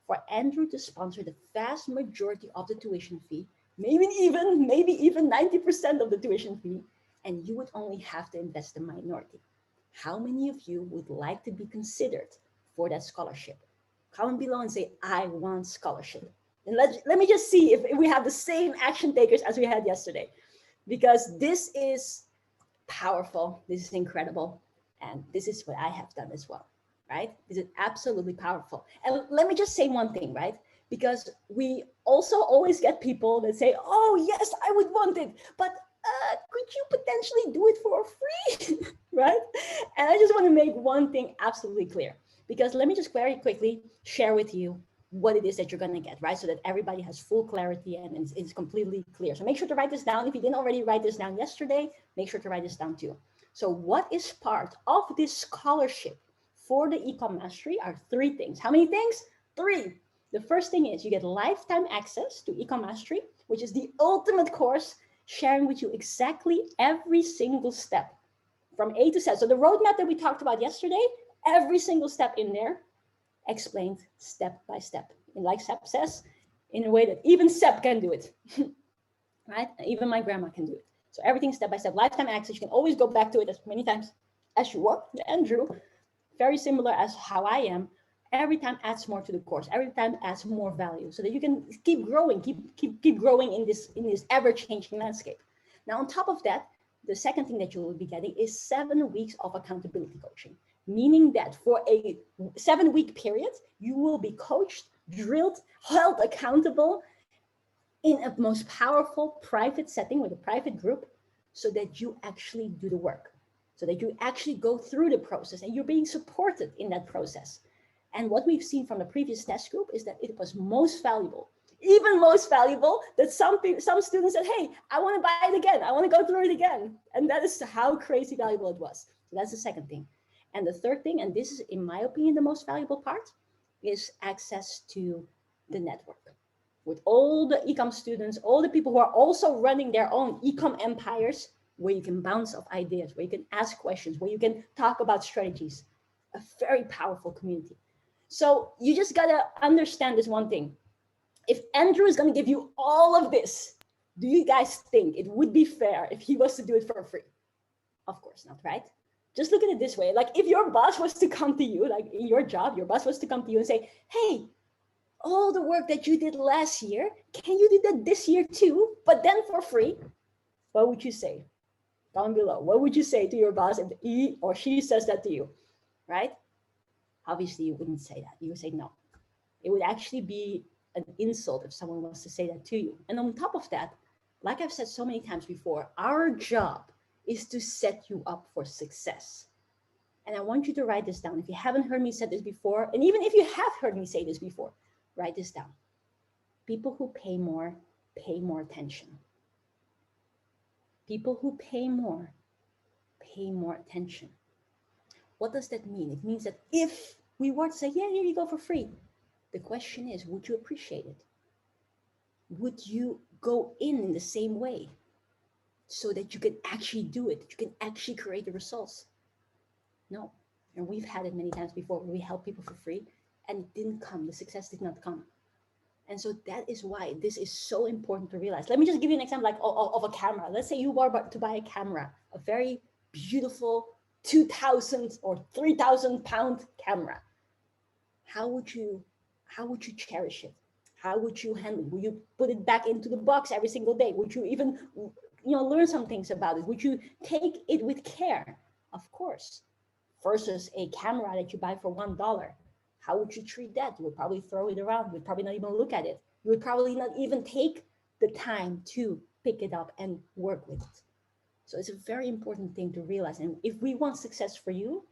for Andrew to sponsor the vast majority of the tuition fee, maybe even 90% of the tuition fee, and you would only have to invest the minority. How many of you would like to be considered for that scholarship? Comment below and say, I want scholarship. And let me just see if we have the same action takers as we had yesterday, because this is powerful. This is incredible. And this is what I have done as well, right? This is absolutely powerful. And let me just say one thing, right? Because we also always get people that say, oh, yes, I would want it, but could you potentially do it for free, right? And I just want to make one thing absolutely clear, because let me just very quickly share with you what it is that you're going to get, right? So that everybody has full clarity and it's completely clear. So make sure to write this down. If you didn't already write this down yesterday, make sure to write this down too. So what is part of this scholarship for the Ecom Mastery are 3 things. How many things? 3. The first thing is you get lifetime access to Ecom Mastery, which is the ultimate course, sharing with you exactly every single step from A to Z. So the roadmap that we talked about yesterday, every single step in there explained step by step. And like Seb says, in a way that even Seb can do it, right? Even my grandma can do it. So everything step by step, lifetime access. You can always go back to it as many times as you want. Andrew, very similar as how I am. Every time adds more to the course. Every time adds more value, so that you can keep growing, keep growing in this ever-changing landscape. Now, on top of that, the second thing that you will be getting is 7 weeks of accountability coaching, meaning that for a 7-week period, you will be coached, drilled, held accountable in a most powerful private setting with a private group, so that you actually do the work, so that you actually go through the process and you're being supported in that process. And what we've seen from the previous test group is that it was most valuable, even most valuable, that some students said, hey, I want to buy it again. I want to go through it again. And that is how crazy valuable it was. So that's the second thing. And the third thing, and this is, in my opinion, the most valuable part, is access to the network with all the ecom students, all the people who are also running their own ecom empires, where you can bounce off ideas, where you can ask questions, where you can talk about strategies. A very powerful community. So you just got to understand this one thing. If Andrew is going to give you all of this, do you guys think it would be fair if he was to do it for free? Of course not, right? Just look at it this way. Like, if your boss was to come to you, like in your job, your boss was to come to you and say, hey, all the work that you did last year, can you do that this year too, but then for free? What would you say? Down below. What would you say to your boss if he or she says that to you, right? Obviously, you wouldn't say that. You would say no. It would actually be an insult if someone was to say that to you. And on top of that, like I've said so many times before, our job is to set you up for success. And I want you to write this down. If you haven't heard me say this before, and even if you have heard me say this before, write this down. People who pay more attention. People who pay more attention. What does that mean? It means that if we were to say, yeah, here you go for free, the question is, would you appreciate it? Would you go in the same way so that you can actually do it, that you can actually create the results? No. And we've had it many times before where we help people for free and it didn't come. The success did not come. And so that is why this is so important to realize. Let me just give you an example like of a camera. Let's say you were about to buy a camera, a very beautiful 2,000 or 3,000 pound camera. How would you cherish it? How would you handle it? Would you put it back into the box every single day? Would you even, learn some things about it? Would you take it with care? Of course. Versus a camera that you buy for $1. How would you treat that? You would probably throw it around. You would probably not even look at it. You would probably not even take the time to pick it up and work with it. So it's a very important thing to realize. And if we want success for you,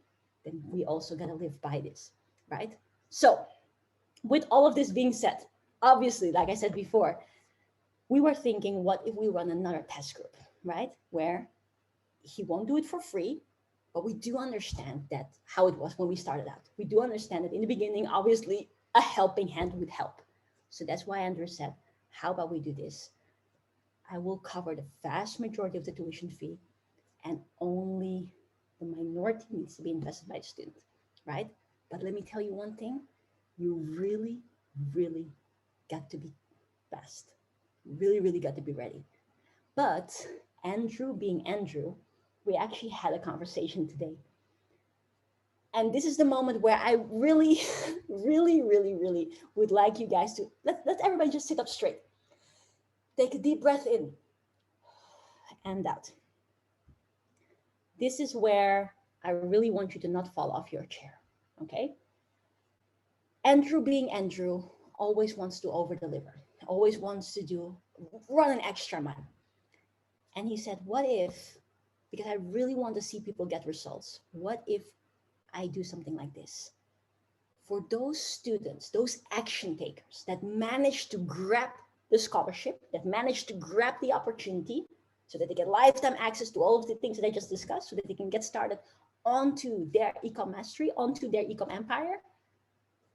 then we also got to live by this, right? So with all of this being said, obviously, like I said before, we were thinking, what if we run another test group, right? Where he won't do it for free, but we do understand that how it was when we started out. We do understand that in the beginning, obviously, a helping hand would help. So that's why Andrew said, how about we do this? I will cover the vast majority of the tuition fee, and only the minority needs to be invested by the student, right? But let me tell you one thing, you really, really got to be best. Really, really got to be ready. But Andrew being Andrew, we actually had a conversation today. And this is the moment where I really, really, really, really would like you guys to, let everybody just sit up straight. Take a deep breath in and out. This is where I really want you to not fall off your chair, okay? Andrew being Andrew always wants to over-deliver, always wants to run an extra mile. And he said, what if, because I really want to see people get results, what if I do something like this? For those students, those action takers that manage to grab the scholarship, that manage to grab the opportunity so that they get lifetime access to all of the things that I just discussed, so that they can get started onto their ecom mastery, onto their ecom empire.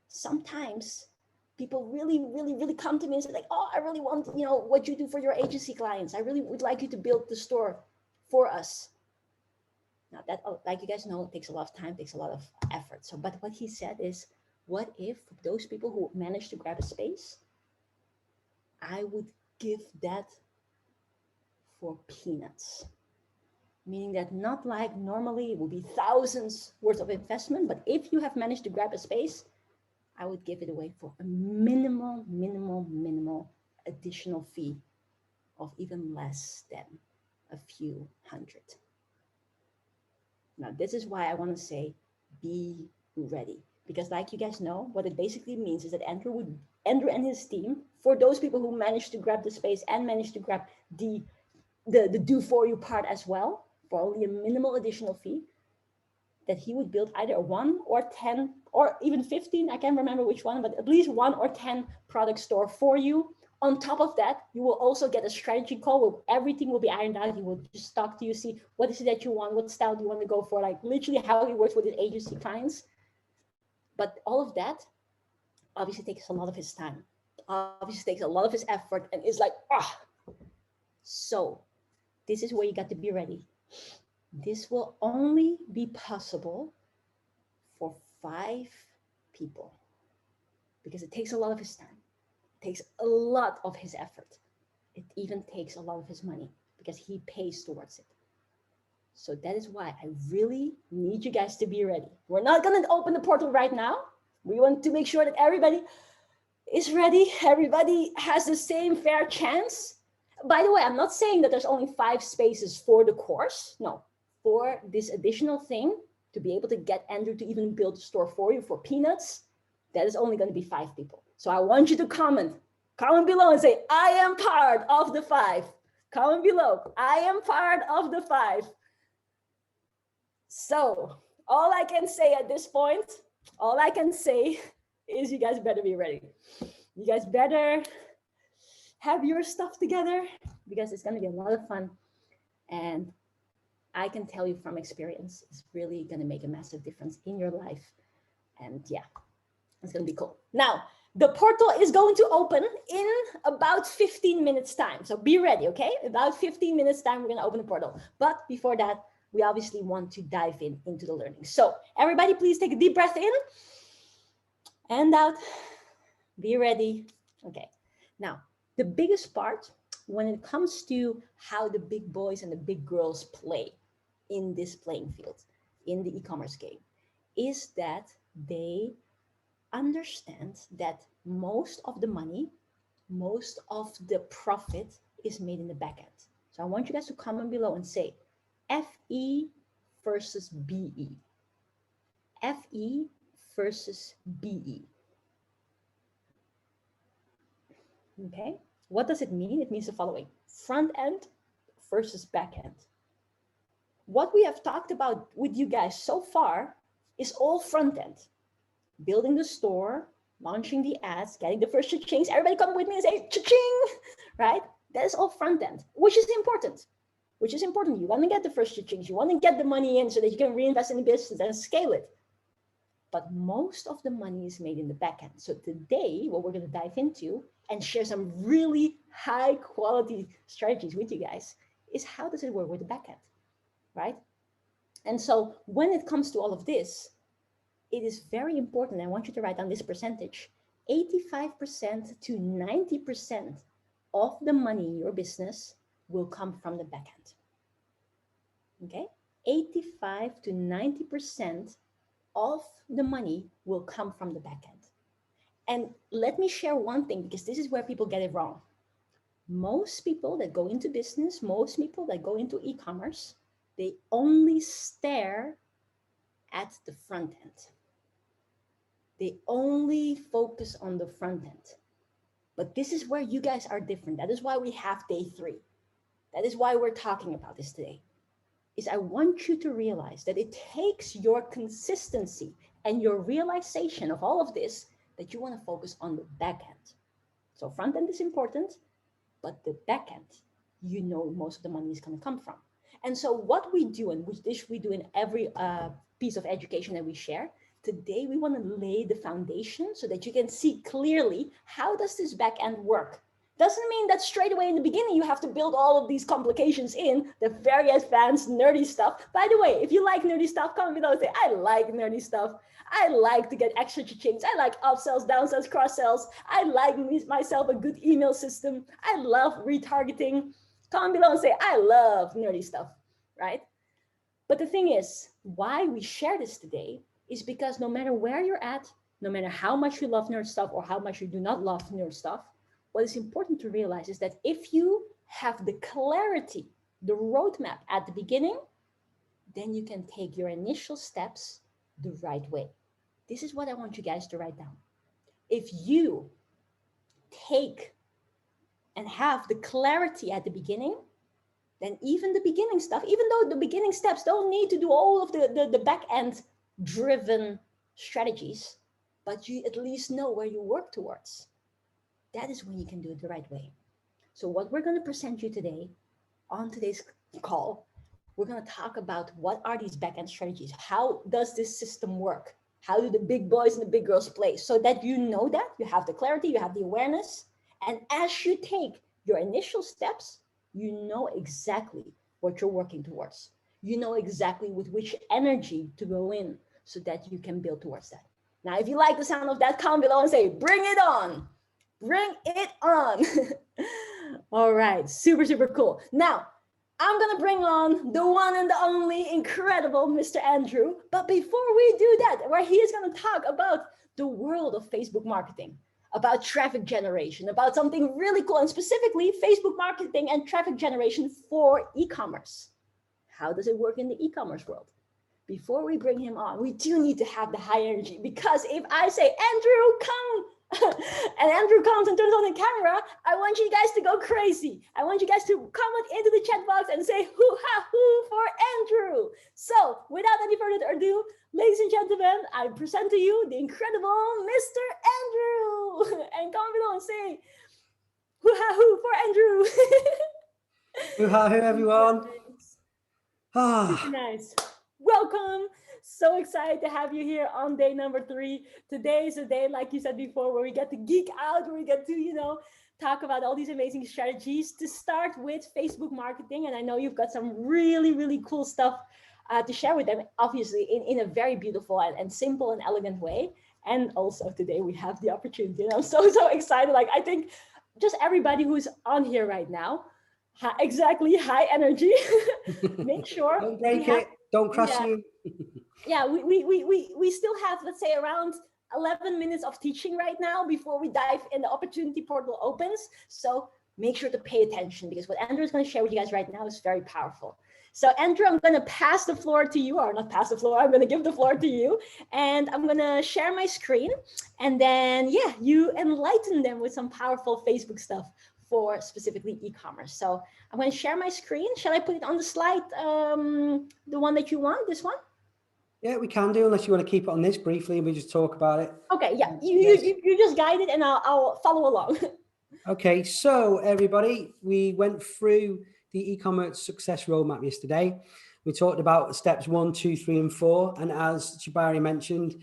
Sometimes people really, really, really come to me and say like, oh, I really want, what you do for your agency clients. I really would like you to build the store for us. Now that, like you guys know, it takes a lot of time, takes a lot of effort. So, but what he said is, what if those people who manage to grab a space, I would give that for peanuts. Meaning that not like normally it would be thousands worth of investment, but if you have managed to grab a space, I would give it away for a minimal additional fee of even less than a few hundred. Now, this is why I want to say, be ready. Because like you guys know, what it basically means is that Andrew and his team, for those people who managed to grab the space and managed to grab the do for you part as well, for only a minimal additional fee, that he would build either 1 or 10 or even 15, I can't remember which one, but at least 1 or 10 product store for you. On top of that, you will also get a strategy call where everything will be ironed out. He will just talk to you, see what is it that you want, what style do you want to go for, like literally how he works with his agency clients. But all of that obviously takes a lot of his time, obviously takes a lot of his effort, and is like, So this is where you got to be ready. This will only be possible for 5 people because it takes a lot of his time. It takes a lot of his effort. It even takes a lot of his money because he pays towards it. So that is why I really need you guys to be ready. We're not going to open the portal right now. We want to make sure that everybody is ready. Everybody has the same fair chance. By the way, I'm not saying that there's only 5 spaces for the course. No, for this additional thing, to be able to get Andrew to even build a store for you for peanuts, that is only going to be 5 people. So I want you to comment below and say, I am part of the 5. Comment below, I am part of the 5. So all I can say at this point, all I can say is you guys better be ready. You guys better have your stuff together because it's going to be a lot of fun. And I can tell you from experience, it's really going to make a massive difference in your life. And yeah, it's going to be cool. Now, the portal is going to open in about 15 minutes time. So be ready, okay? About 15 minutes time, we're going to open the portal. But before that, we obviously want to dive into the learning. So everybody, please take a deep breath in Hand out, be ready. Okay, now the biggest part when it comes to how the big boys and the big girls play in this playing field, in the e-commerce game, is that they understand that most of the money, most of the profit is made in the back end. So I want you guys to comment below and say FE versus BE. FE versus BE. Okay, what does it mean? It means the following: front end versus back end. What we have talked about with you guys so far is all front end. Building the store, launching the ads, getting the first cha-chings. Everybody come with me and say cha-ching, right? That is all front end, which is important. Which is important. You want to get the first cha-chings. You want to get the money in so that you can reinvest in the business and scale it. But most of the money is made in the back end. So today, what we're going to dive into and share some really high quality strategies with you guys is how does it work with the back end, right? And so when it comes to all of this, it is very important. I want you to write down this percentage. 85% to 90% of the money in your business will come from the back end. Okay? 85 to 90% of the money will come from the back end. And let me share one thing, because this is where people get it wrong. Most people that go into business, most people that go into e-commerce, they only stare at the front end. They only focus on the front end. But this is where you guys are different. That is why we have day 3. That is why we're talking about this today. Is I want you to realize that it takes your consistency and your realization of all of this that you want to focus on the back end. So front end is important, but the back end, you know, most of the money is going to come from. And so what we do, and which we do in every piece of education that we share, today we want to lay the foundation so that you can see clearly how does this back end work. Doesn't mean that straight away in the beginning you have to build all of these complications in, the very advanced nerdy stuff. By the way, if you like nerdy stuff, comment below and say, I like nerdy stuff. I like to get extra cha-chings. I like upsells, downsells, cross-sells. I like myself a good email system. I love retargeting. Comment below and say, I love nerdy stuff, right? But the thing is, why we share this today is because no matter where you're at, no matter how much you love nerd stuff or how much you do not love nerd stuff, what is important to realize is that if you have the clarity, the roadmap at the beginning, then you can take your initial steps the right way. This is what I want you guys to write down. If you take and have the clarity at the beginning, then even the beginning stuff, even though the beginning steps don't need to do all of the back end driven strategies, but you at least know where you work towards. That is when you can do it the right way. So what we're going to present you today on today's call, we're going to talk about what are these back-end strategies? How does this system work? How do the big boys and the big girls play? So that you know that, you have the clarity, you have the awareness. And as you take your initial steps, you know exactly what you're working towards. You know exactly with which energy to go in so that you can build towards that. Now, if you like the sound of that, comment below and say, bring it on. Bring it on. All right, super, super cool. Now, I'm going to bring on the one and the only incredible Mr. Andrew. But before we do that, where he is going to talk about the world of Facebook marketing, about traffic generation, about something really cool, and specifically Facebook marketing and traffic generation for e-commerce. How does it work in the e-commerce world? Before we bring him on, we do need to have the high energy, because if I say, Andrew, come, and Andrew comes and turns on the camera, I want you guys to go crazy. I want you guys to comment into the chat box and say hoo-ha-hoo for Andrew. So without any further ado, ladies and gentlemen, I present to you the incredible Mr. Andrew. And comment below and say hoo-ha-hoo for Andrew. Hoo-ha-hoo, everyone. Super nice. Welcome. So excited to have you here on day number 3. Today is a day, like you said before, where we get to geek out, where we get to, talk about all these amazing strategies to start with Facebook marketing. And I know you've got some really, really cool stuff to share with them, obviously in a very beautiful and simple and elegant way. And also today we have the opportunity, and I'm so excited. Like, I think just everybody who's on here right now, exactly, high energy. Make sure Don't break it. Don't crush you. Yeah, we still have, let's say, around 11 minutes of teaching right now before we dive in the opportunity portal opens. So make sure to pay attention, because what Andrew is going to share with you guys right now is very powerful. So Andrew, I'm going to pass the floor to you, or not pass the floor, I'm going to give the floor to you, and I'm going to share my screen, and then, yeah, you enlighten them with some powerful Facebook stuff for specifically e-commerce. So I'm going to share my screen. Shall I put it on the slide, the one that you want, this one? Yeah, we can do, unless you want to keep it on this briefly and we just talk about it. Okay, yeah, you just guide it and I'll follow along. Okay, so everybody, we went through the e-commerce success roadmap yesterday. We talked about steps 1, 2, 3, and 4. And as Shabari mentioned,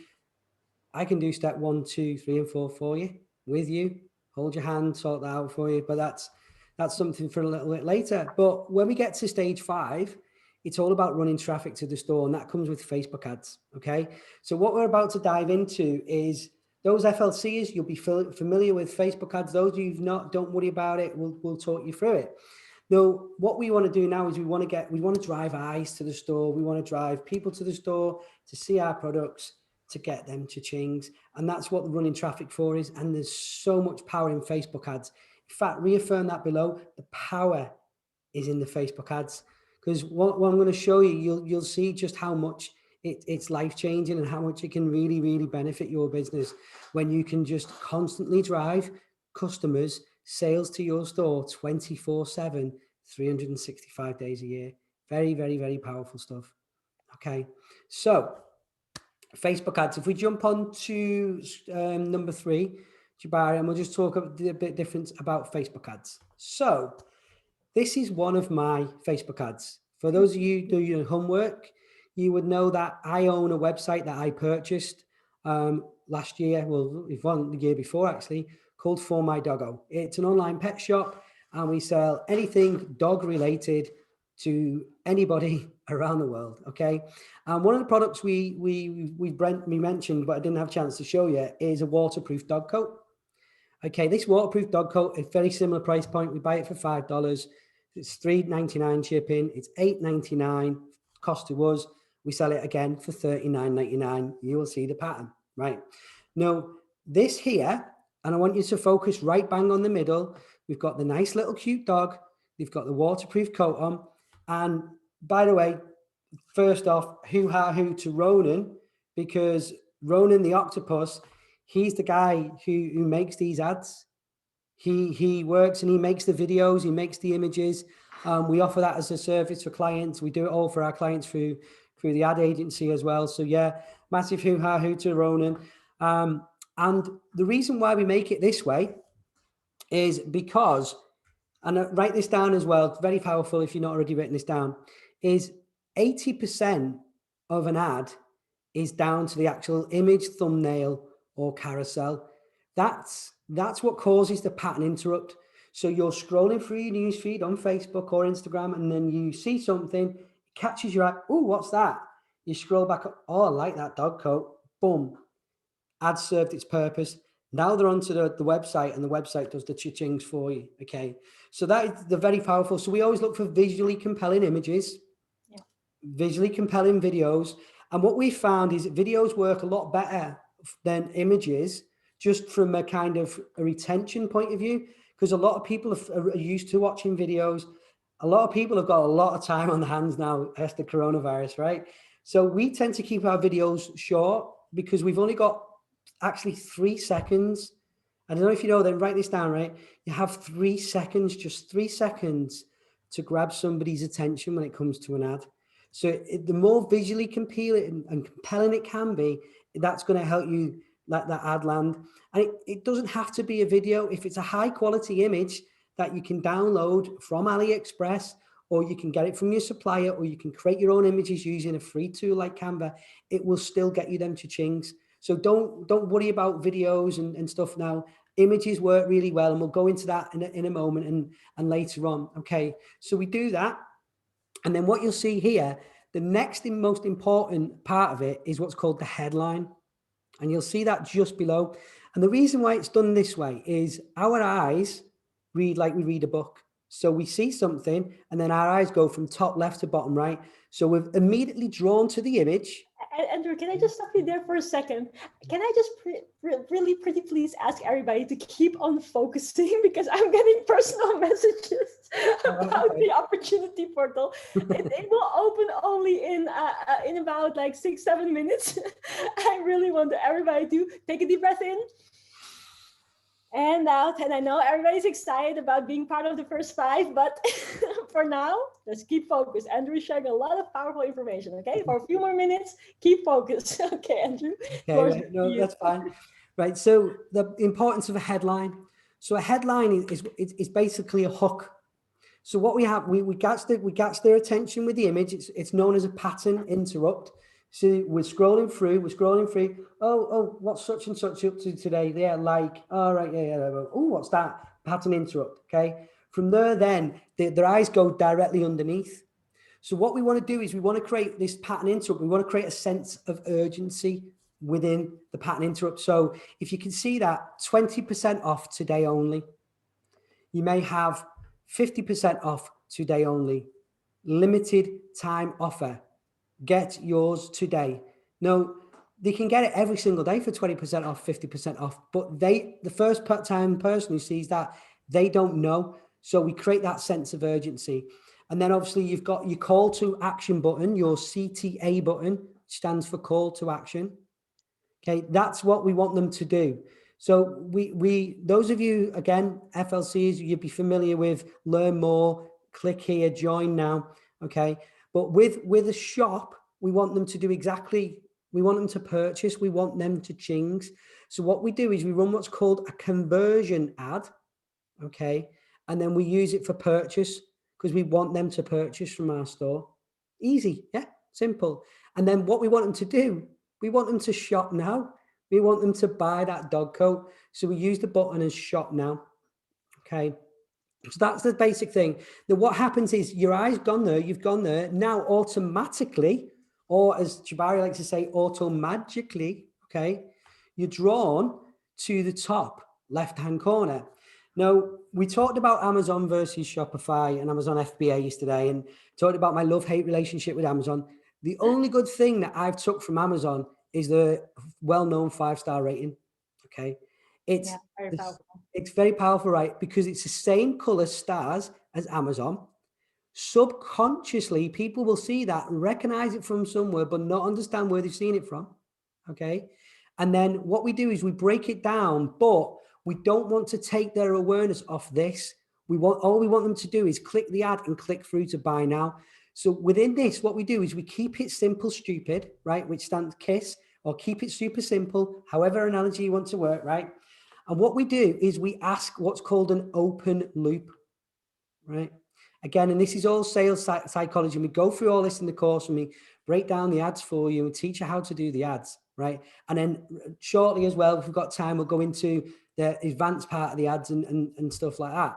I can do step 1, 2, 3, and 4 for you, with you, hold your hand, sort that out for you. But that's something for a little bit later. But when we get to stage 5, it's all about running traffic to the store, and that comes with Facebook ads. Okay, so what we're about to dive into is those FLCs. You'll be familiar with Facebook ads. Those of you who've not, don't worry about it. We'll talk you through it. Now, what we want to do now is we want to drive eyes to the store. We want to drive people to the store to see our products, to get them to chings. And that's what the running traffic for is. And there's so much power in Facebook ads. In fact, reaffirm that below. The power is in the Facebook ads. Because what I'm going to show you, you'll see just how much it's life-changing and how much it can really, really benefit your business when you can just constantly drive customers, sales to your store 24/7, 365 days a year. Very, very, very powerful stuff. Okay, so Facebook ads. If we jump on to number 3, Jabari, and we'll just talk a bit different about Facebook ads. So this is one of my Facebook ads. For those of you who do your homework, you would know that I own a website that I purchased last year, well, the year before actually, called For My Doggo. It's an online pet shop, and we sell anything dog related to anybody around the world. Okay, and one of the products we mentioned, but I didn't have a chance to show you, is a waterproof dog coat. Okay, this waterproof dog coat is very similar price point. We buy it for $5. It's $3.99 shipping. It's $8.99 cost to us. We sell it again for $39.99. You will see the pattern, right? Now, this here, and I want you to focus right bang on the middle. We've got the nice little cute dog. We've got the waterproof coat on. And by the way, first off, hoo-ha-hoo to Ronan, because Ronan the octopus, he's the guy who makes these ads. He works and he makes the videos, he makes the images. We offer that as a service for clients. We do it all for our clients through the ad agency as well. So yeah, massive hoo-ha-hoo to Ronan. And the reason why we make it this way is because, and write this down as well, it's very powerful if you're not already written this down, is 80% of an ad is down to the actual image, thumbnail, or carousel. That's what causes the pattern interrupt. So you're scrolling through your newsfeed on Facebook or Instagram, and then you see something, it catches your eye. Oh, what's that? You scroll back up. Oh, I like that dog coat. Boom. Ad served its purpose. Now they're onto the website, and the website does the cha-chings for you. Okay. So the very powerful. So we always look for visually compelling images, visually compelling videos. And what we found is videos work a lot better than images, just from a kind of a retention point of view, because a lot of people are used to watching videos. A lot of people have got a lot of time on their hands now as the coronavirus, right? So we tend to keep our videos short because we've only got actually 3 seconds. I don't know if you know, then write this down, right? You have 3 seconds, just 3 seconds to grab somebody's attention when it comes to an ad. So the more visually compelling and compelling it can be, that's going to help you let that ad land. And it doesn't have to be a video. If it's a high quality image that you can download from AliExpress, or you can get it from your supplier, or you can create your own images using a free tool like Canva, it will still get you them cha-chings. So don't worry about videos and stuff now. Images work really well, and we'll go into that in a moment and later on. Okay, so we do that. And then what you'll see here, The next and most important part of it is what's called the headline. And you'll see that just below. And the reason why it's done this way is our eyes read like we read a book. So we see something and then our eyes go from top left to bottom right. So we're immediately drawn to the image. Andrew, can I just stop you there for a second? Can I just really pretty please ask everybody to keep on focusing, because I'm getting personal messages about the opportunity portal. It will open only in about like 6-7 minutes. I really want everybody to take a deep breath in and out. And I know everybody's excited about being part of the first 5, but for now, let's keep focused. Andrew is sharing a lot of powerful information, okay? For a few more minutes, keep focused. Okay, Andrew. Okay, right. No, that's fine. Right, so the importance of a headline. So a headline is basically a hook. So what we have, we catch their attention with the image. It's known as a pattern interrupt. So we're scrolling through. Oh, what's such and such up to today? Yeah, like, all right, yeah. Oh, what's that? Pattern interrupt, okay? From there, then, their eyes go directly underneath. So what we want to do is we want to create this pattern interrupt. We want to create a sense of urgency within the pattern interrupt. So if you can see that 20% off today only, you may have 50% off today only, limited time offer. Get yours today. No, they can get it every single day for 20% off, 50% off, but the first time person who sees that, they don't know. So we create that sense of urgency. And then obviously you've got your call to action button, your CTA button, stands for call to action. Okay, that's what we want them to do. So we those of you, again, FLCs, you'd be familiar with learn more, click here, join now. Okay. But with a shop, we want them to do we want them to purchase, we want them to chings. So what we do is we run what's called a conversion ad, okay? And then we use it for purchase because we want them to purchase from our store. Easy, yeah, simple. And then what we want them to do, we want them to shop now. We want them to buy that dog coat. So we use the button as shop now, okay? So that's the basic thing. Then what happens is your eye's gone there, you've gone there. Now automatically, or as Jabari likes to say, auto-magically, okay, you're drawn to the top left-hand corner. Now, we talked about Amazon versus Shopify and Amazon FBA yesterday and talked about my love-hate relationship with Amazon. The only good thing that I've took from Amazon is the well-known 5-star rating, okay? It's very powerful, right? Because it's the same color stars as Amazon. Subconsciously, people will see that, recognize it from somewhere, but not understand where they've seen it from. Okay. And then what we do is we break it down, but we don't want to take their awareness off this. All we want them to do is click the ad and click through to buy now. So within this, what we do is we keep it simple, stupid, right? Which stands KISS, or keep it super simple, however analogy you want to work, right? And what we do is we ask what's called an open loop, right? Again, and this is all sales psychology. And we go through all this in the course and we break down the ads for you and teach you how to do the ads, right? And then shortly as well, if we've got time, we'll go into the advanced part of the ads and stuff like that.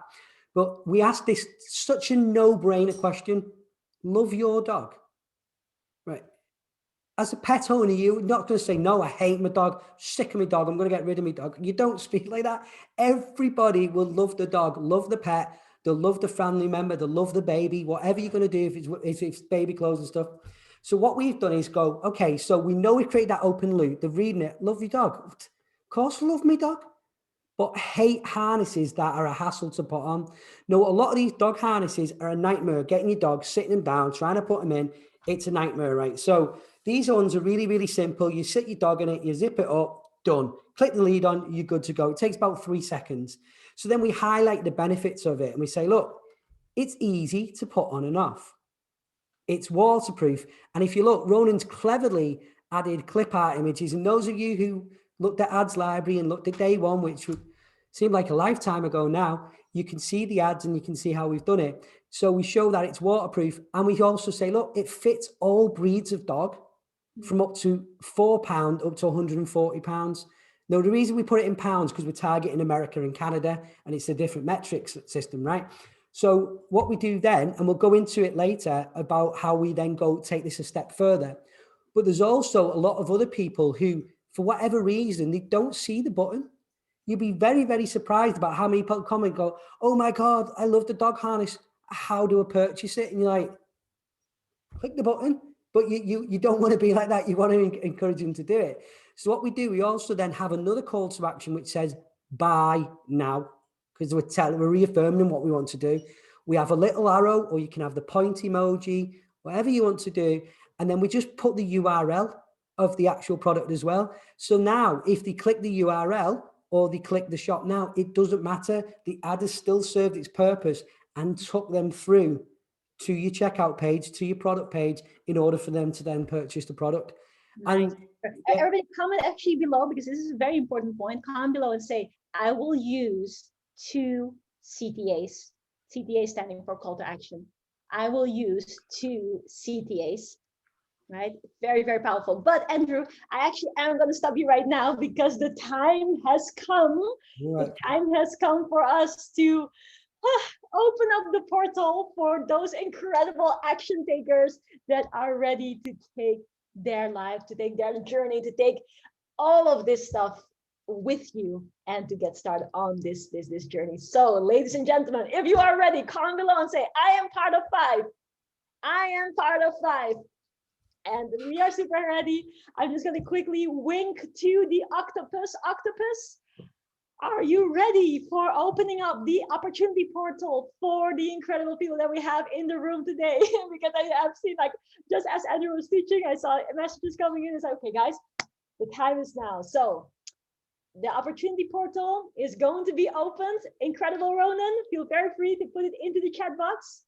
But we ask this such a no-brainer question: love your dog, right? As a pet owner, you're not going to say, no, I hate my dog, sick of my dog, I'm going to get rid of my dog. You don't speak like that. Everybody will love the dog, love the pet, they'll love the family member, they'll love the baby, whatever you're going to do if it's baby clothes and stuff. So what we've done is go, okay, so we know we create that open loop. They're reading it, love your dog. Of course, love me dog, but hate harnesses that are a hassle to put on. No, a lot of these dog harnesses are a nightmare. Getting your dog, sitting them down, trying to put them in, it's a nightmare, right? So these ones are really, really simple. You sit your dog in it, you zip it up, done. Click the lead on, you're good to go. It takes about 3 seconds. So then we highlight the benefits of it and we say, look, it's easy to put on and off. It's waterproof. And if you look, Ronan's cleverly added clip art images. And those of you who looked at ads library and looked at day one, which would seem like a lifetime ago now, you can see the ads and you can see how we've done it. So we show that it's waterproof. And we also say, look, it fits all breeds of dog from up to £4 up to £140. Now, the reason we put it in pounds because we're targeting America and Canada and it's a different metrics system, right? So what we do then, and we'll go into it later about how we then go take this a step further. But there's also a lot of other people who, for whatever reason, they don't see the button. You'd be very, very surprised about how many people come and go, oh my God, I love the dog harness. How do I purchase it? And you're like, click the button. But you don't want to be like that. You want to encourage them to do it. So what we do, we also then have another call to action which says buy now, because we're reaffirming what we want to do. We have a little arrow, or you can have the point emoji, whatever you want to do. And then we just put the URL of the actual product as well. So now if they click the URL or they click the shop now, it doesn't matter. The ad has still served its purpose and took them through to your checkout page, to your product page, in order for them to then purchase the product. Nice. And Everybody comment actually below, because this is a very important point. Comment below and say, I will use 2 CTAs. CTA standing for call to action. I will use 2 CTAs. Right? Very, very powerful. But Andrew, I actually am going to stop you right now, because the time has come. Right. The time has come for us to open up the portal for those incredible action takers that are ready to take their life, to take their journey, to take all of this stuff with you and to get started on this journey. So ladies and gentlemen, if you are ready, comment below and say, I am part of 5. I am part of 5. And we are super ready. I'm just going to quickly wink to the octopus. Octopus, are you ready for opening up the opportunity portal for the incredible people that we have in the room today? Because I have seen, like, just as Andrew was teaching, I saw messages coming in. It's like, okay, guys, the time is now. So the opportunity portal is going to be opened. Incredible Ronan, feel very free to put it into the chat box.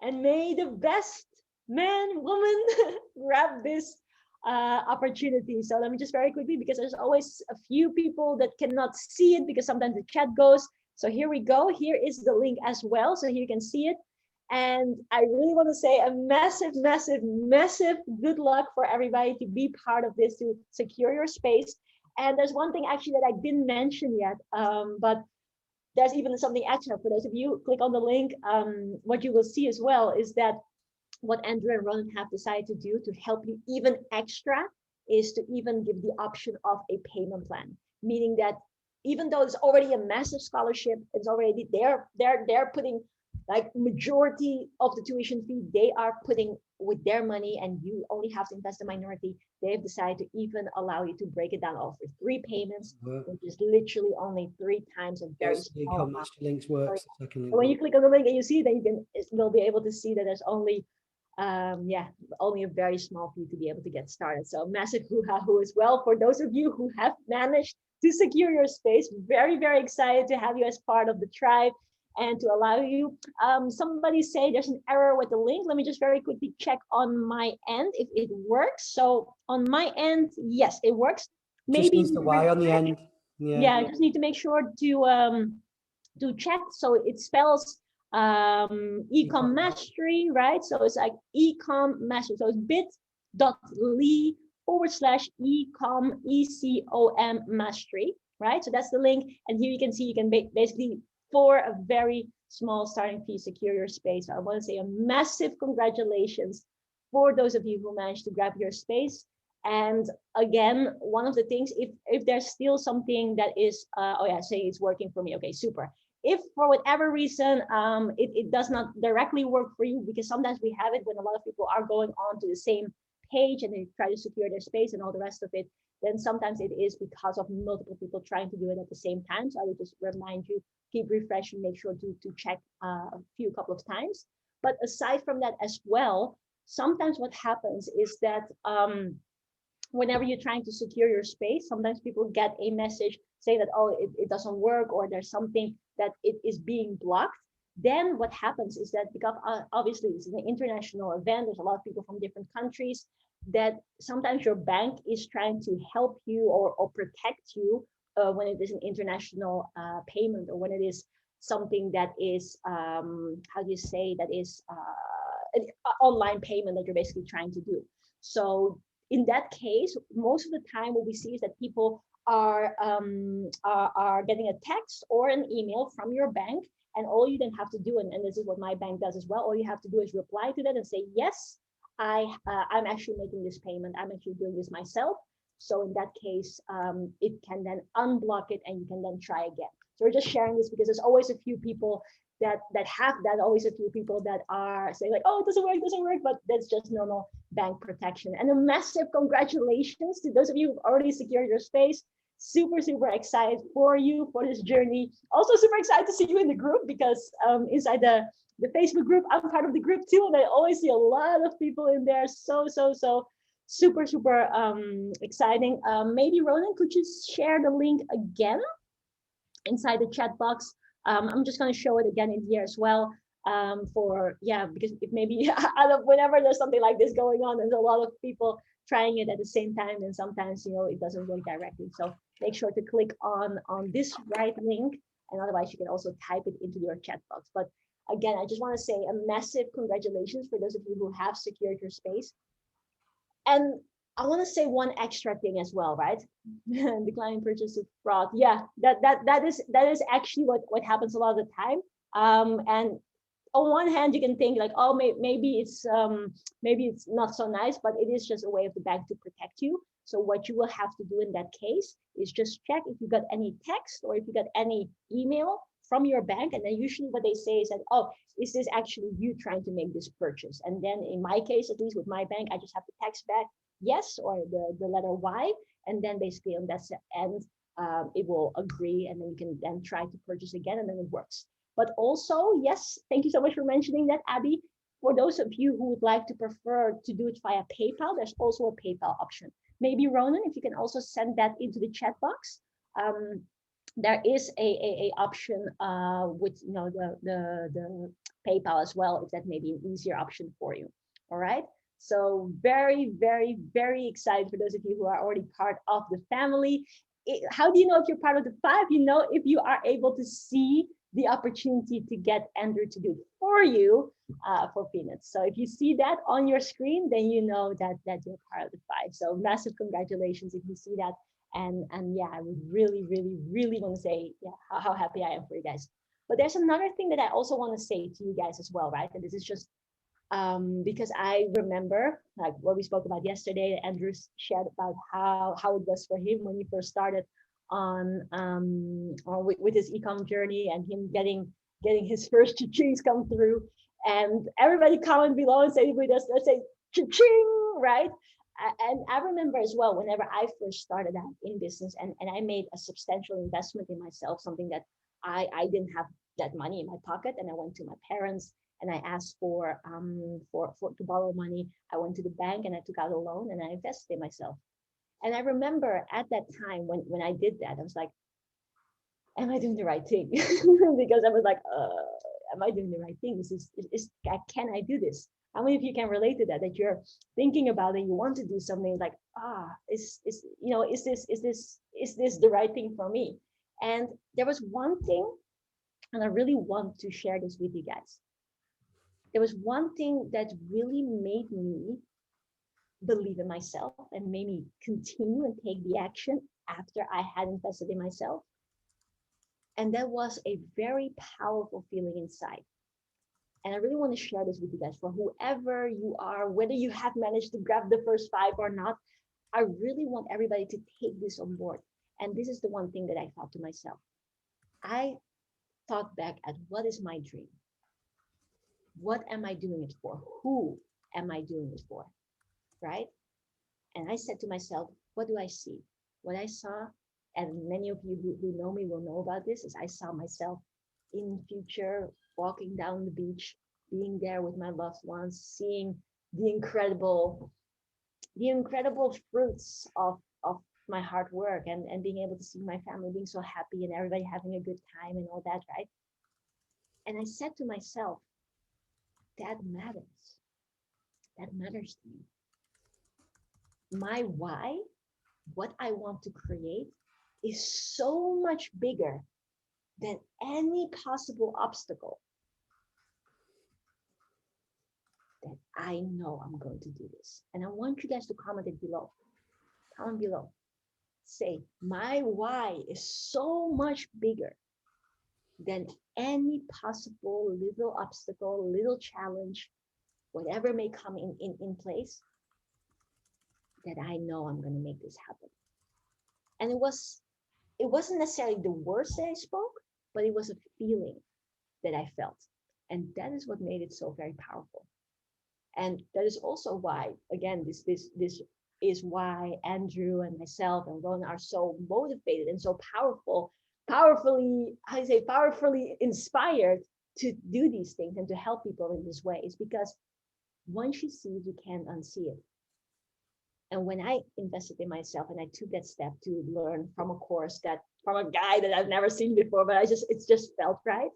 And may the best man, woman grab this opportunity. So let me just very quickly, because there's always a few people that cannot see it because sometimes the chat goes. So here we go. Here is the link as well. So here you can see it. And I really want to say a massive, massive, massive good luck for everybody to be part of this, to secure your space. And there's one thing actually that I didn't mention yet, but there's even something extra for those of you. Click on the link. What you will see as well is that what Andrew and Ronan have decided to do to help you even extra is to even give the option of a payment plan, meaning that even though it's already a massive scholarship, it's already they're putting like majority of the tuition fee they are putting with their money, and you only have to invest a minority. They've decided to even allow you to break it down over 3 payments, which is literally only 3 times a very small Ecom amount. Mastery links works. So when you click on the link and you see, then you'll be able to see that there's only only a very small fee to be able to get started. So massive hoo-ha-hoo as well for those of you who have managed to secure your space. Very, very excited to have you as part of the tribe and to allow you. Somebody say there's an error with the link. Let me just very quickly check on my end if it works. So on my end, yes, it works. Maybe just needs the Y on the end. Yeah, I just need to make sure to check. So it spells Ecom Mastery, right? So it's like Ecom Mastery. So it's bit.ly/Ecom ECOM Mastery, right? So that's the link. And here you can see you can basically, for a very small starting fee, secure your space. So I want to say a massive congratulations for those of you who managed to grab your space. And again, one of the things, if there's still something that is, oh yeah, say it's working for me. Okay, super. If for whatever reason it does not directly work for you, because sometimes we have it when a lot of people are going on to the same page and they try to secure their space and all the rest of it, then sometimes it is because of multiple people trying to do it at the same time. So I would just remind you, keep refreshing, make sure to check a couple of times. But aside from that as well, sometimes what happens is that whenever you're trying to secure your space, sometimes people get a message saying that, oh, it doesn't work, or there's something that it is being blocked. Then what happens is that, because obviously it's an international event, there's a lot of people from different countries, that sometimes your bank is trying to help you or protect you when it is an international payment, or when it is something that is, how do you say, that is an online payment that you're basically trying to do. So in that case, most of the time what we see is that people are getting a text or an email from your bank, And all you then have to do, and this is what my bank does as well, all you have to do is reply to that and say, yes, I'm actually making this payment. I'm actually doing this myself. So in that case, it can then unblock it and you can then try again. So we're just sharing this because there's always a few people that have that, always a few people that are saying like, oh, it doesn't work, but that's just normal bank protection. And a massive congratulations to those of you who've already secured your space. Super, super excited for you for this journey. Also super excited to see you in the group because inside the Facebook group, I'm part of the group too, and I always see a lot of people in there. So super, super exciting. Maybe Ronan, could you share the link again inside the chat box? I'm just going to show it again in here as well. Because if maybe out of whenever there's something like this going on, there's a lot of people trying it at the same time, and sometimes it doesn't work directly. So make sure to click on this right link, and otherwise you can also type it into your chat box. But again, I just want to say a massive congratulations for those of you who have secured your space. And I want to say one extra thing as well, right? Declining purchase of fraud. Yeah, that is actually what happens a lot of the time. And on one hand, you can think like, oh, maybe it's not so nice, but it is just a way of the bank to protect you. So what you will have to do in that case is just check if you got any text or if you got any email from your bank, and then usually what they say is that, oh, is this actually you trying to make this purchase? And then in my case, at least with my bank, I just have to text back yes or the letter Y, and then basically on that end, it will agree, and then you can then try to purchase again, and then it works. But also, yes, thank you so much for mentioning that, Abby. For those of you who would like to prefer to do it via PayPal, there's also a PayPal option. Maybe Ronan, if you can also send that into the chat box. There is a option with the PayPal as well, if that may be an easier option for you. All right. So very, very, very excited for those of you who are already part of the family. How do you know if you're part of the 5? You know if you are able to see the opportunity to get Andrew to do it for you for peanuts. So if you see that on your screen, then you know that you're part of the 5. So massive congratulations if you see that. And yeah, I would really, really, really want to say, yeah, how happy I am for you guys. But there's another thing that I also want to say to you guys as well, right? And this is just because I remember like what we spoke about yesterday. Andrew shared about how it was for him when he first started on with his ecom journey, and him getting his first cha-chings come through. And everybody comment below and say with us, let's say cha-ching, right? And I remember as well, whenever I first started out in business and I made a substantial investment in myself, something that I didn't have that money in my pocket, and I went to my parents and I asked for to borrow money. I went to the bank and I took out a loan and I invested in myself. And I remember at that time when I did that, I was like, am I doing the right thing? Because I was like, am I doing the right thing? Can I do this? How many of you can relate to that? That you're thinking about it, you want to do something like, is this the right thing for me? And there was one thing, and I really want to share this with you guys. There was one thing that really made me believe in myself and made me continue and take the action after I had invested in myself. And that was a very powerful feeling inside. And I really want to share this with you guys. For whoever you are, whether you have managed to grab the first 5 or not, I really want everybody to take this on board. And this is the one thing that I thought to myself. I thought back at what is my dream? What am I doing it for? Who am I doing it for? Right? And I said to myself, what do I see? What I saw, and many of you who know me will know about this, is I saw myself in future walking down the beach, being there with my loved ones, seeing the incredible fruits of my hard work, and being able to see my family being so happy and everybody having a good time and all that, right? And I said to myself, that matters. That matters to me. My why, what I want to create, is so much bigger than any possible obstacle that I know I'm going to do this. And I want you guys to comment it below. Comment below. Say, my why is so much bigger then any possible little obstacle, little challenge, whatever may come in place, that I know I'm going to make this happen. And it wasn't necessarily the words that I spoke, but it was a feeling that I felt. And that is what made it so very powerful. And that is also why, again, this is why Andrew and myself and Ron are so motivated and so powerfully inspired to do these things and to help people in this way. Is because once you see it, you can't unsee it. And when I invested in myself and I took that step to learn from a course from a guy that I've never seen before, but it just felt right.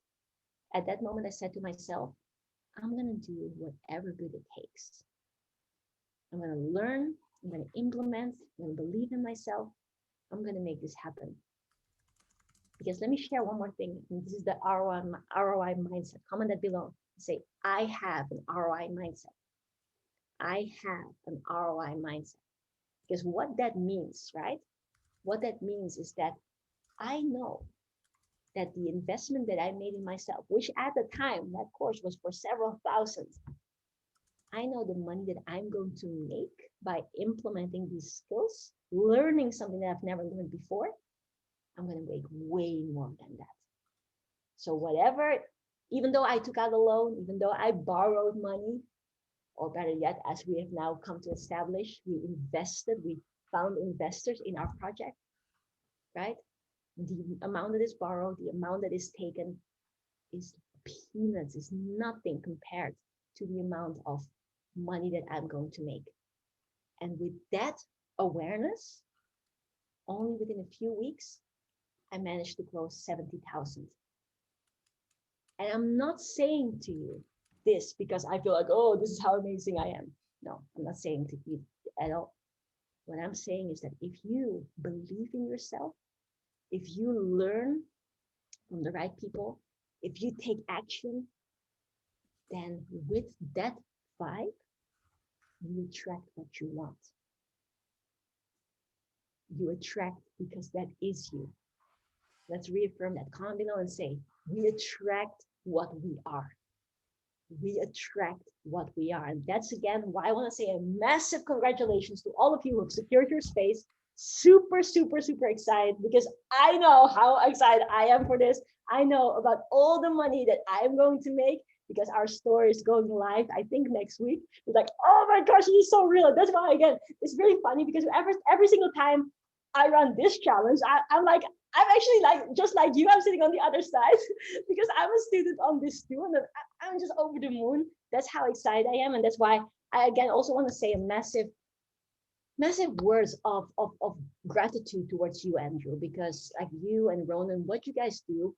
At that moment, I said to myself, I'm going to do whatever good it takes. I'm going to learn, I'm going to implement, I'm going to believe in myself. I'm going to make this happen. Because let me share one more thing. And this is the ROI mindset. Comment that below. Say, I have an ROI mindset. I have an ROI mindset. Because what that means, right? What that means is that I know that the investment that I made in myself, which at the time, that course was for several thousands, I know the money that I'm going to make by implementing these skills, learning something that I've never learned before, I'm going to make way more than that. So whatever, even though I took out a loan, even though I borrowed money, or better yet, as we have now come to establish, we found investors in our project, right? The amount that is borrowed, the amount that is taken is peanuts, is nothing compared to the amount of money that I'm going to make. And with that awareness, only within a few weeks, I managed to close 70,000. And I'm not saying to you this because I feel like, oh, this is how amazing I am. No, I'm not saying to you at all. What I'm saying is that if you believe in yourself, if you learn from the right people, if you take action, then with that vibe, you attract what you want. You attract because that is you. Let's reaffirm that. Comment below and say, we attract what we are. We attract what we are. And that's again why I want to say a massive congratulations to all of you who have secured your space. Super, super, super excited because I know how excited I am for this. I know about all the money that I'm going to make because our store is going live, I think next week. It's like, oh my gosh, it is so real. That's why, again, it's really funny because every single time I run this challenge, I'm actually like, just like you, I'm sitting on the other side because I'm a student on this too. And I'm just over the moon. That's how excited I am. And that's why I, again, also want to say a massive words of gratitude towards you, Andrew, because like you and Ronan, what you guys do,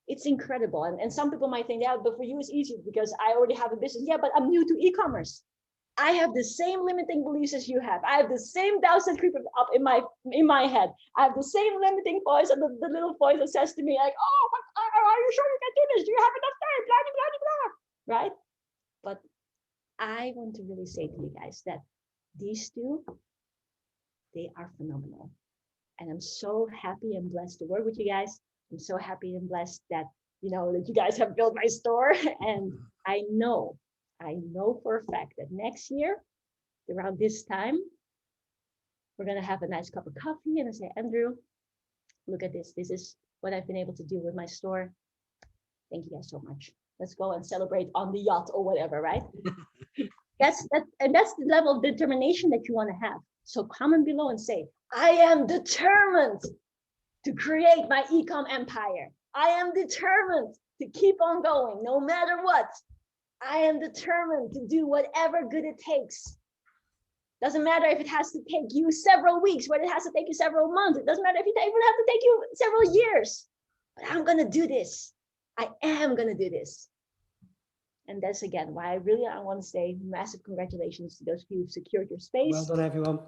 it's incredible. And some people might think, yeah, but for you it's easier because I already have a business. Yeah, but I'm new to e-commerce. I have the same limiting beliefs as you have. I have the same doubts that creep up in my head. I have the same limiting voice and the little voice that says to me like, oh, but are you sure you can do this? Do you have enough time? Blah, blah, blah, blah. Right? But I want to really say to you guys that these two, they are phenomenal. And I'm so happy and blessed to work with you guys. I'm so happy and blessed that, that you guys have built my store. And I know for a fact that next year, around this time, we're going to have a nice cup of coffee and I say, Andrew, look at this. This is what I've been able to do with my store. Thank you guys so much. Let's go and celebrate on the yacht or whatever, right? That's the level of determination that you want to have. So comment below and say, I am determined to create my ecom empire. I am determined to keep on going no matter what. I am determined to do whatever good it takes. Doesn't matter if it has to take you several weeks, whether it has to take you several months. It doesn't matter if it even have to take you several years. But I'm going to do this. I am going to do this. And that's again why I want to say massive congratulations to those of you who've secured your space. Well done, everyone.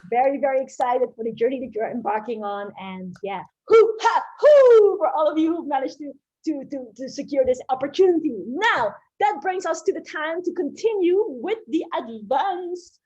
Very, very excited for the journey that you're embarking on. And yeah, hoo ha hoo for all of you who've managed to secure this opportunity. Now, that brings us to the time to continue with the advanced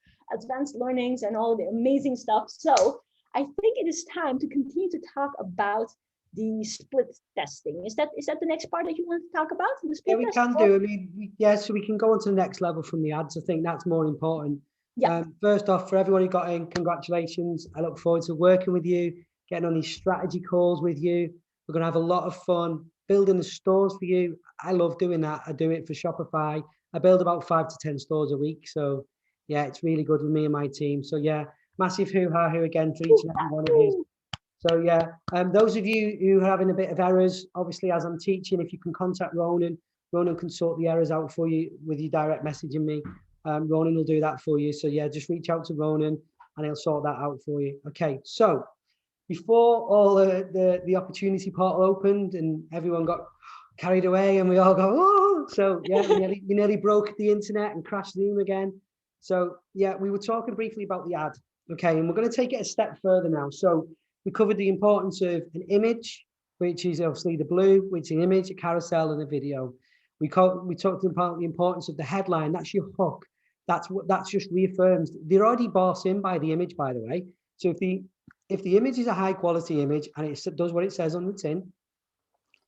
learnings and all the amazing stuff. So I think it is time to continue to talk about the split testing. Is that the next part that you want to talk about? The split Yeah, we testing? can do. I mean, yeah, so we can go on to the next level from the ads. I think that's more important. Yeah. First off, for everyone who got in, congratulations. I look forward to working with you, getting on these strategy calls with you. We're going to have a lot of fun building the stores for you. I love doing that. I do it for Shopify. I build about 5 to 10 stores a week. So yeah, it's really good with me and my team. So yeah, massive hoo-ha here again for each and every one of you. So yeah, those of you who are having a bit of errors, obviously as I'm teaching, if you can contact Ronan, Ronan can sort the errors out for you with you direct messaging me. Ronan will do that for you. So yeah, just reach out to Ronan and he'll sort that out for you. Okay, so before all the opportunity portal opened and everyone got carried away and we all go, oh, so yeah, we nearly broke the internet and crashed Zoom again. So yeah, we were talking briefly about the ad. Okay, and we're going to take it a step further now. So we covered the importance of an image, which is obviously the blue, which is an image, a carousel, and a video. We talked about the importance of the headline. That's your hook. That's just reaffirms. They're already bossed in by the image, by the way. So if the image is a high quality image and it does what it says on the tin,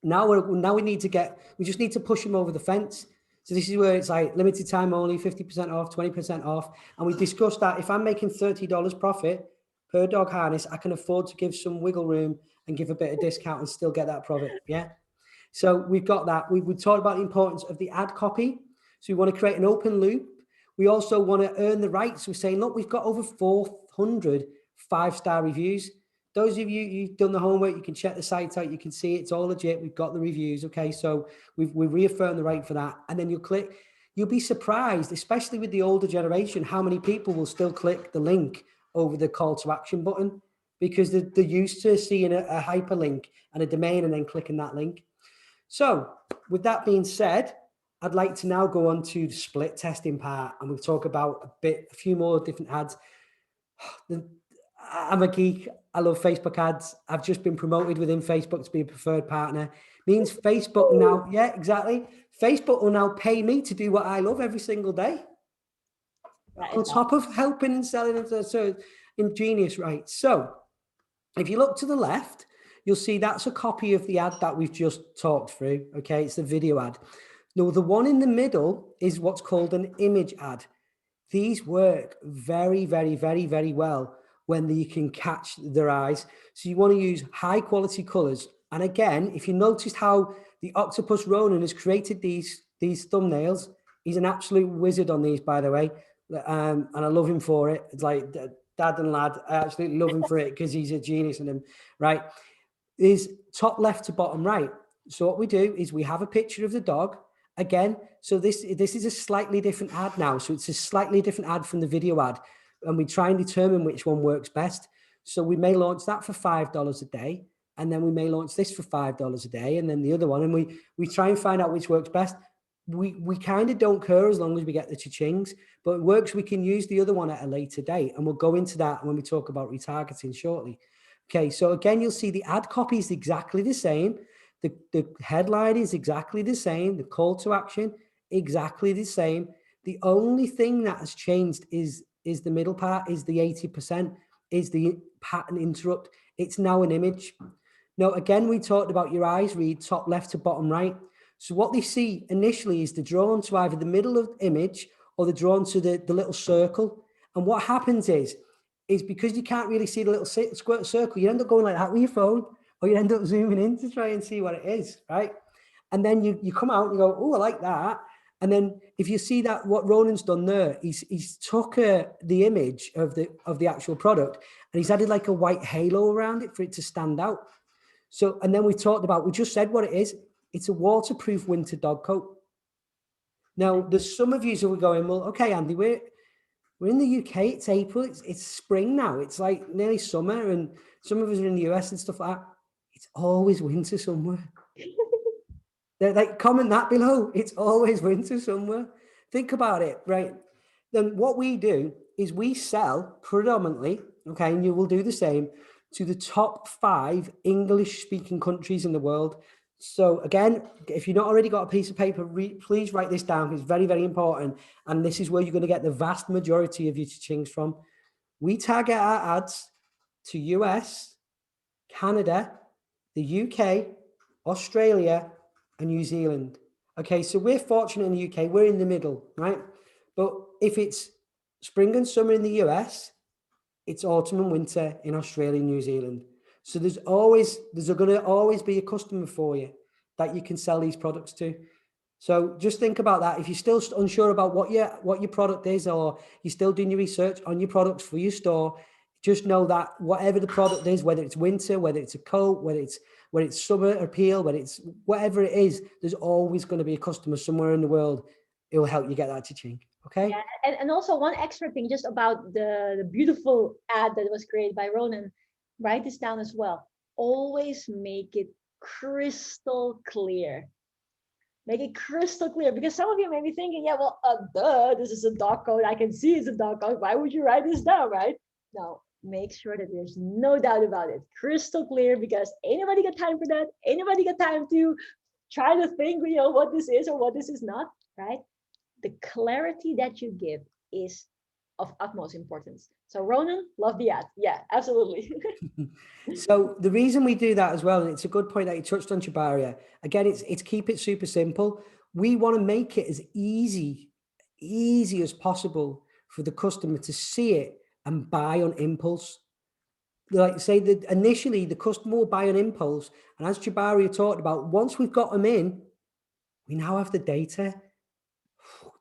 now we just need to push them over the fence. So this is where it's like limited time only, 50% off, 20% off. And we discussed that if I'm making $30 profit per dog harness, I can afford to give some wiggle room and give a bit of discount and still get that profit. Yeah. So we've got that. We talked about the importance of the ad copy. So we want to create an open loop. We also want to earn the rights. We're saying, look, we've got over 400 5-star reviews. Those of you who've done the homework, you can check the site out. You can see it's all legit. We've got the reviews. Okay. So we've reaffirmed the right for that. And then you'll be surprised, especially with the older generation, how many people will still click the link over the call to action button because they're used to seeing a hyperlink and a domain and then clicking that link. So with that being said, I'd like to now go on to the split testing part and we'll talk about a few more different ads. I'm a geek. I love Facebook ads. I've just been promoted within Facebook to be a preferred partner. Means Facebook now, yeah, exactly. Facebook will now pay me to do what I love every single day. On top of helping and selling it. So ingenious, right? So if you look to the left, you'll see that's a copy of the ad that we've just talked through. Okay, it's the video ad. Now, the one in the middle is what's called an image ad. These work very, very, very, very well when you can catch their eyes. So you want to use high quality colors. And again, if you noticed how the Octopus Ronan has created these thumbnails, he's an absolute wizard on these, by the way. And I love him for it. It's like dad and lad. I absolutely love him for it because he's a genius in them, right? Is top left to bottom right. So what we do is we have a picture of the dog. Again, so this is a slightly different ad now. So it's a slightly different ad from the video ad. And we try and determine which one works best. So we may launch that for $5 a day. And then we may launch this for $5 a day. And then the other one. And we try and find out which works best. We kind of don't care as long as we get the cha-chings. But it works. We can use the other one at a later date. And we'll go into that when we talk about retargeting shortly. Okay, so again, you'll see the ad copy is exactly the same. The headline is exactly the same. The call to action, exactly the same. The only thing that has changed is the middle part, is the 80%, is the pattern interrupt. It's now an image. Now, again, we talked about your eyes read top left to bottom right. So what they see initially is they're drawn to either the middle of the image or they're drawn to the little circle. And what happens is because you can't really see the little square circle, you end up going like that with your phone, or you end up zooming in to try and see what it is, right? And then you come out and you go, oh, I like that. And then if you see that what Ronan's done there, he's took the image of the actual product and he's added like a white halo around it for it to stand out. So, and then we just said what it is. It's a waterproof winter dog coat. Now, there's some of you who are going, well, okay, Andy, we're in the UK, it's April, it's spring now. It's like nearly summer and some of us are in the US and stuff like that. It's always winter somewhere. Like, comment that below. It's always winter somewhere. Think about it, right? Then what we do is we sell predominantly, okay, and you will do the same, to the top 5 English-speaking countries in the world. So again, if you've not already got a piece of paper, please write this down. It's very, very important. And this is where you're going to get the vast majority of your cha-chings from. We target our ads to US, Canada, the UK, Australia, and New Zealand. Okay, so we're fortunate in the UK, we're in the middle, right? But if it's spring and summer in the US, it's autumn and winter in Australia and New Zealand. So there's going to always be a customer for you that you can sell these products to. So just think about that. If you're still unsure about what your product is, or you're still doing your research on your products for your store, just know that whatever the product is, whether it's winter, whether it's a coat, whether it's summer appeal, whether it's whatever it is, there's always going to be a customer somewhere in the world. It will help you get that to change. Okay. Yeah, and also one extra thing just about the beautiful ad that was created by Ronan. Write this down as well. Always make it crystal clear. Make it crystal clear, because some of you may be thinking, yeah, well, duh, this is a dog code. I can see it's a dog code. Why would you write this down, right? No, make sure that there's no doubt about it. Crystal clear, because anybody got time for that? Anybody got time to try to think, what this is or what this is not, right? The clarity that you give is of utmost importance. So Ronan, love the ad. Yeah, absolutely. So the reason we do that as well, and it's a good point that you touched on, Shabaria. Again, it's keep it super simple. We want to make it as easy as possible for the customer to see it and buy on impulse. Like say that initially the customer will buy on impulse, and as Shabaria talked about, once we've got them in, we now have the data.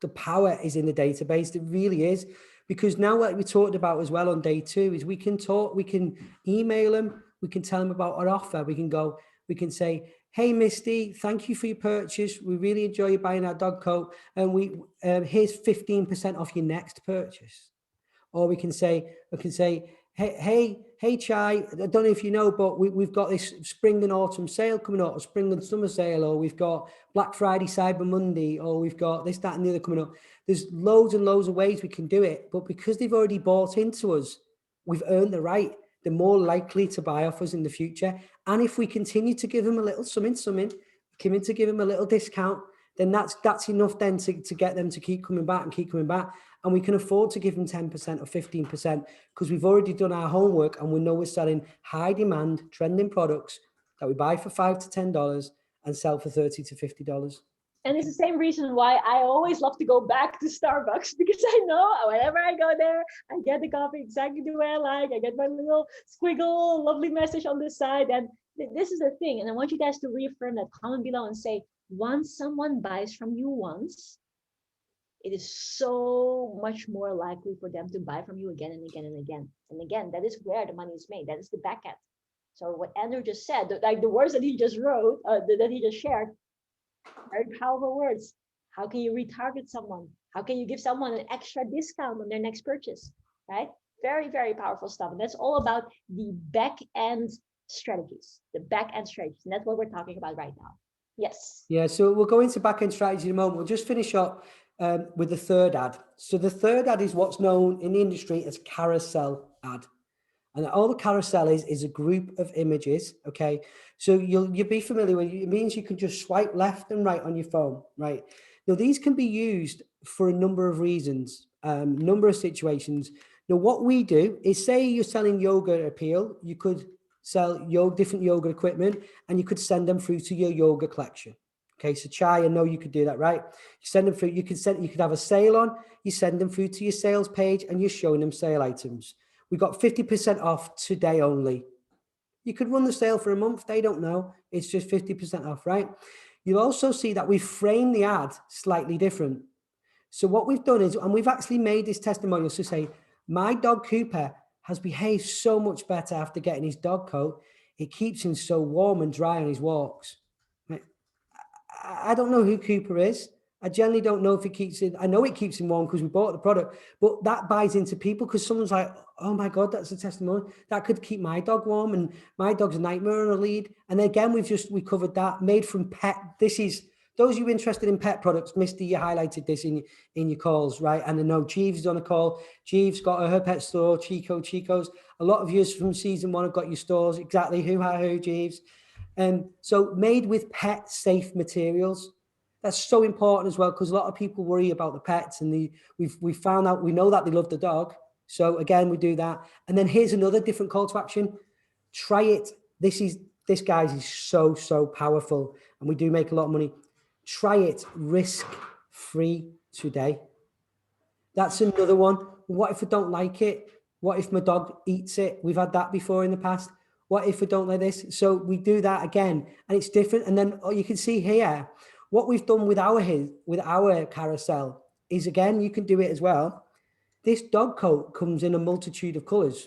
The power is in the database. It really is. Because now what we talked about as well on day 2 is we can email them, we can tell them about our offer. We can say, hey, Misty, thank you for your purchase. We really enjoy you buying our dog coat. And here's 15% off your next purchase. Or we can say, hey, Chai, I don't know if you know, but we've got this spring and autumn sale coming up, or spring and summer sale, or we've got Black Friday, Cyber Monday, or we've got this, that, and the other coming up. There's loads and loads of ways we can do it, but because they've already bought into us, we've earned the right. They're more likely to buy off us in the future. And if we continue to give them a little something, coming to give them a little discount, then that's enough then to get them to keep coming back. And we can afford to give them 10% or 15% because we've already done our homework and we know we're selling high demand, trending products that we buy for $5 to $10 and sell for $30 to $50. And it's the same reason why I always love to go back to Starbucks, because I know whenever I go there, I get the coffee exactly the way I like. I get my little squiggle, lovely message on this side. And this is the thing. And I want you guys to reaffirm that, comment below and say, once someone buys from you once, it is so much more likely for them to buy from you again and again and again. And again, that is where the money is made. That is the back end. So what Andrew just said, like the words that he just wrote, that he just shared, very powerful words. How can you retarget someone? How can you give someone an extra discount on their next purchase, right? Very, very powerful stuff. And that's all about the back end strategies, And that's what we're talking about right now. Yes. Yeah, so we'll go into back end strategy in a moment. We'll just finish up with the third ad. So the third ad is what's known in the industry as carousel ad. And all the carousel is a group of images, okay? So you'll be familiar with it. It means you can just swipe left and right on your phone, right? Now, these can be used for a number of reasons, number of situations. Now, what we do is, say you're selling yoga appeal, you could sell different yoga equipment and you could send them through to your yoga collection. Okay, so Chai, I know you could do that, right? You send them through, you could have a sale on, you send them through to your sales page and you're showing them sale items. We got 50% off today only. You could run the sale for a month. They don't know. It's just 50% off, right? You'll also see that we've framed the ad slightly different. So what we've done is, and we've actually made this testimonial to say, my dog Cooper has behaved so much better after getting his dog coat. It keeps him so warm and dry on his walks. I don't know who Cooper is. I generally don't know if it keeps it. I know it keeps him warm because we bought the product, but that buys into people because someone's like, oh my God, that's a testimonial. That could keep my dog warm and my dog's a nightmare on a lead. And again, we covered that, made from pet. This is, those of you interested in pet products, Misty, you highlighted this in your calls, right? And I know Jeeves is on a call. Jeeves got her pet store, Chico's. A lot of you from season 1 have got your stores. Exactly, who, Jeeves. So made with pet safe materials. That's so important as well, because a lot of people worry about the pets and we found out, we know that they love the dog. So again, we do that. And then here's another different call to action. Try it. This is This, guys, is so, so powerful, and we do make a lot of money. Try it risk-free today. That's another one. What if I don't like it? What if my dog eats it? We've had that before in the past. What if I don't like this? So we do that again, and it's different. And then you can see here, what we've done with our carousel is, again, you can do it as well. This dog coat comes in a multitude of colors.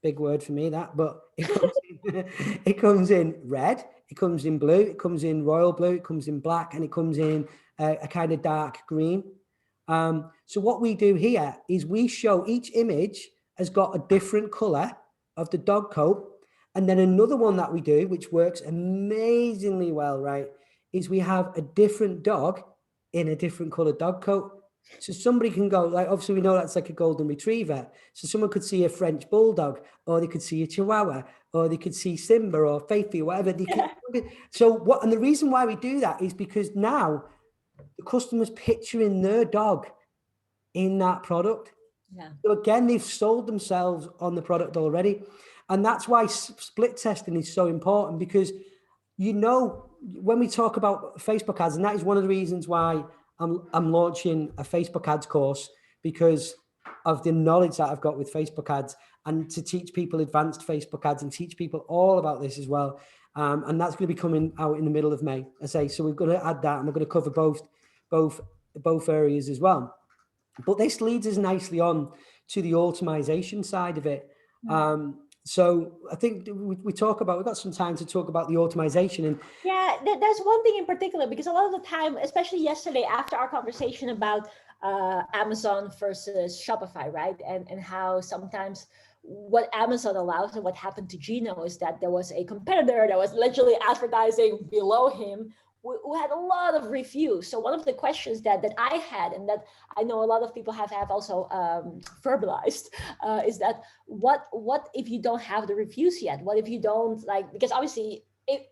Big word for me, that, but it comes in red, it comes in blue, it comes in royal blue, it comes in black, and it comes in a kind of dark green. So what we do here is we show each image has got a different color of the dog coat. And then another one that we do, which works amazingly well, right, is we have a different dog in a different color dog coat. So somebody can go, like, obviously we know that's like a golden retriever. So someone could see a French bulldog, or they could see a Chihuahua, or they could see Simba or Faithy or whatever. And the reason why we do that is because now the customer's picturing their dog in that product. Yeah. So again, they've sold themselves on the product already. And that's why split testing is so important, because, when we talk about Facebook ads, and that is one of the reasons why I'm launching a Facebook ads course, because of the knowledge that I've got with Facebook ads, and to teach people advanced Facebook ads and teach people all about this as well. And that's going to be coming out in the middle of May, I say. So we're going to add that, and we're going to cover both areas as well. But this leads us nicely on to the automation side of it. So I think we've got some time to talk about the automation. And yeah, there's one thing in particular, because a lot of the time, especially yesterday after our conversation about Amazon versus Shopify, right? And how sometimes what Amazon allows and what happened to Gino is that there was a competitor that was literally advertising below him who had a lot of reviews. So one of the questions that I had, and that I know a lot of people have also verbalized, is that what if you don't have the reviews yet? What if you don't, like, because obviously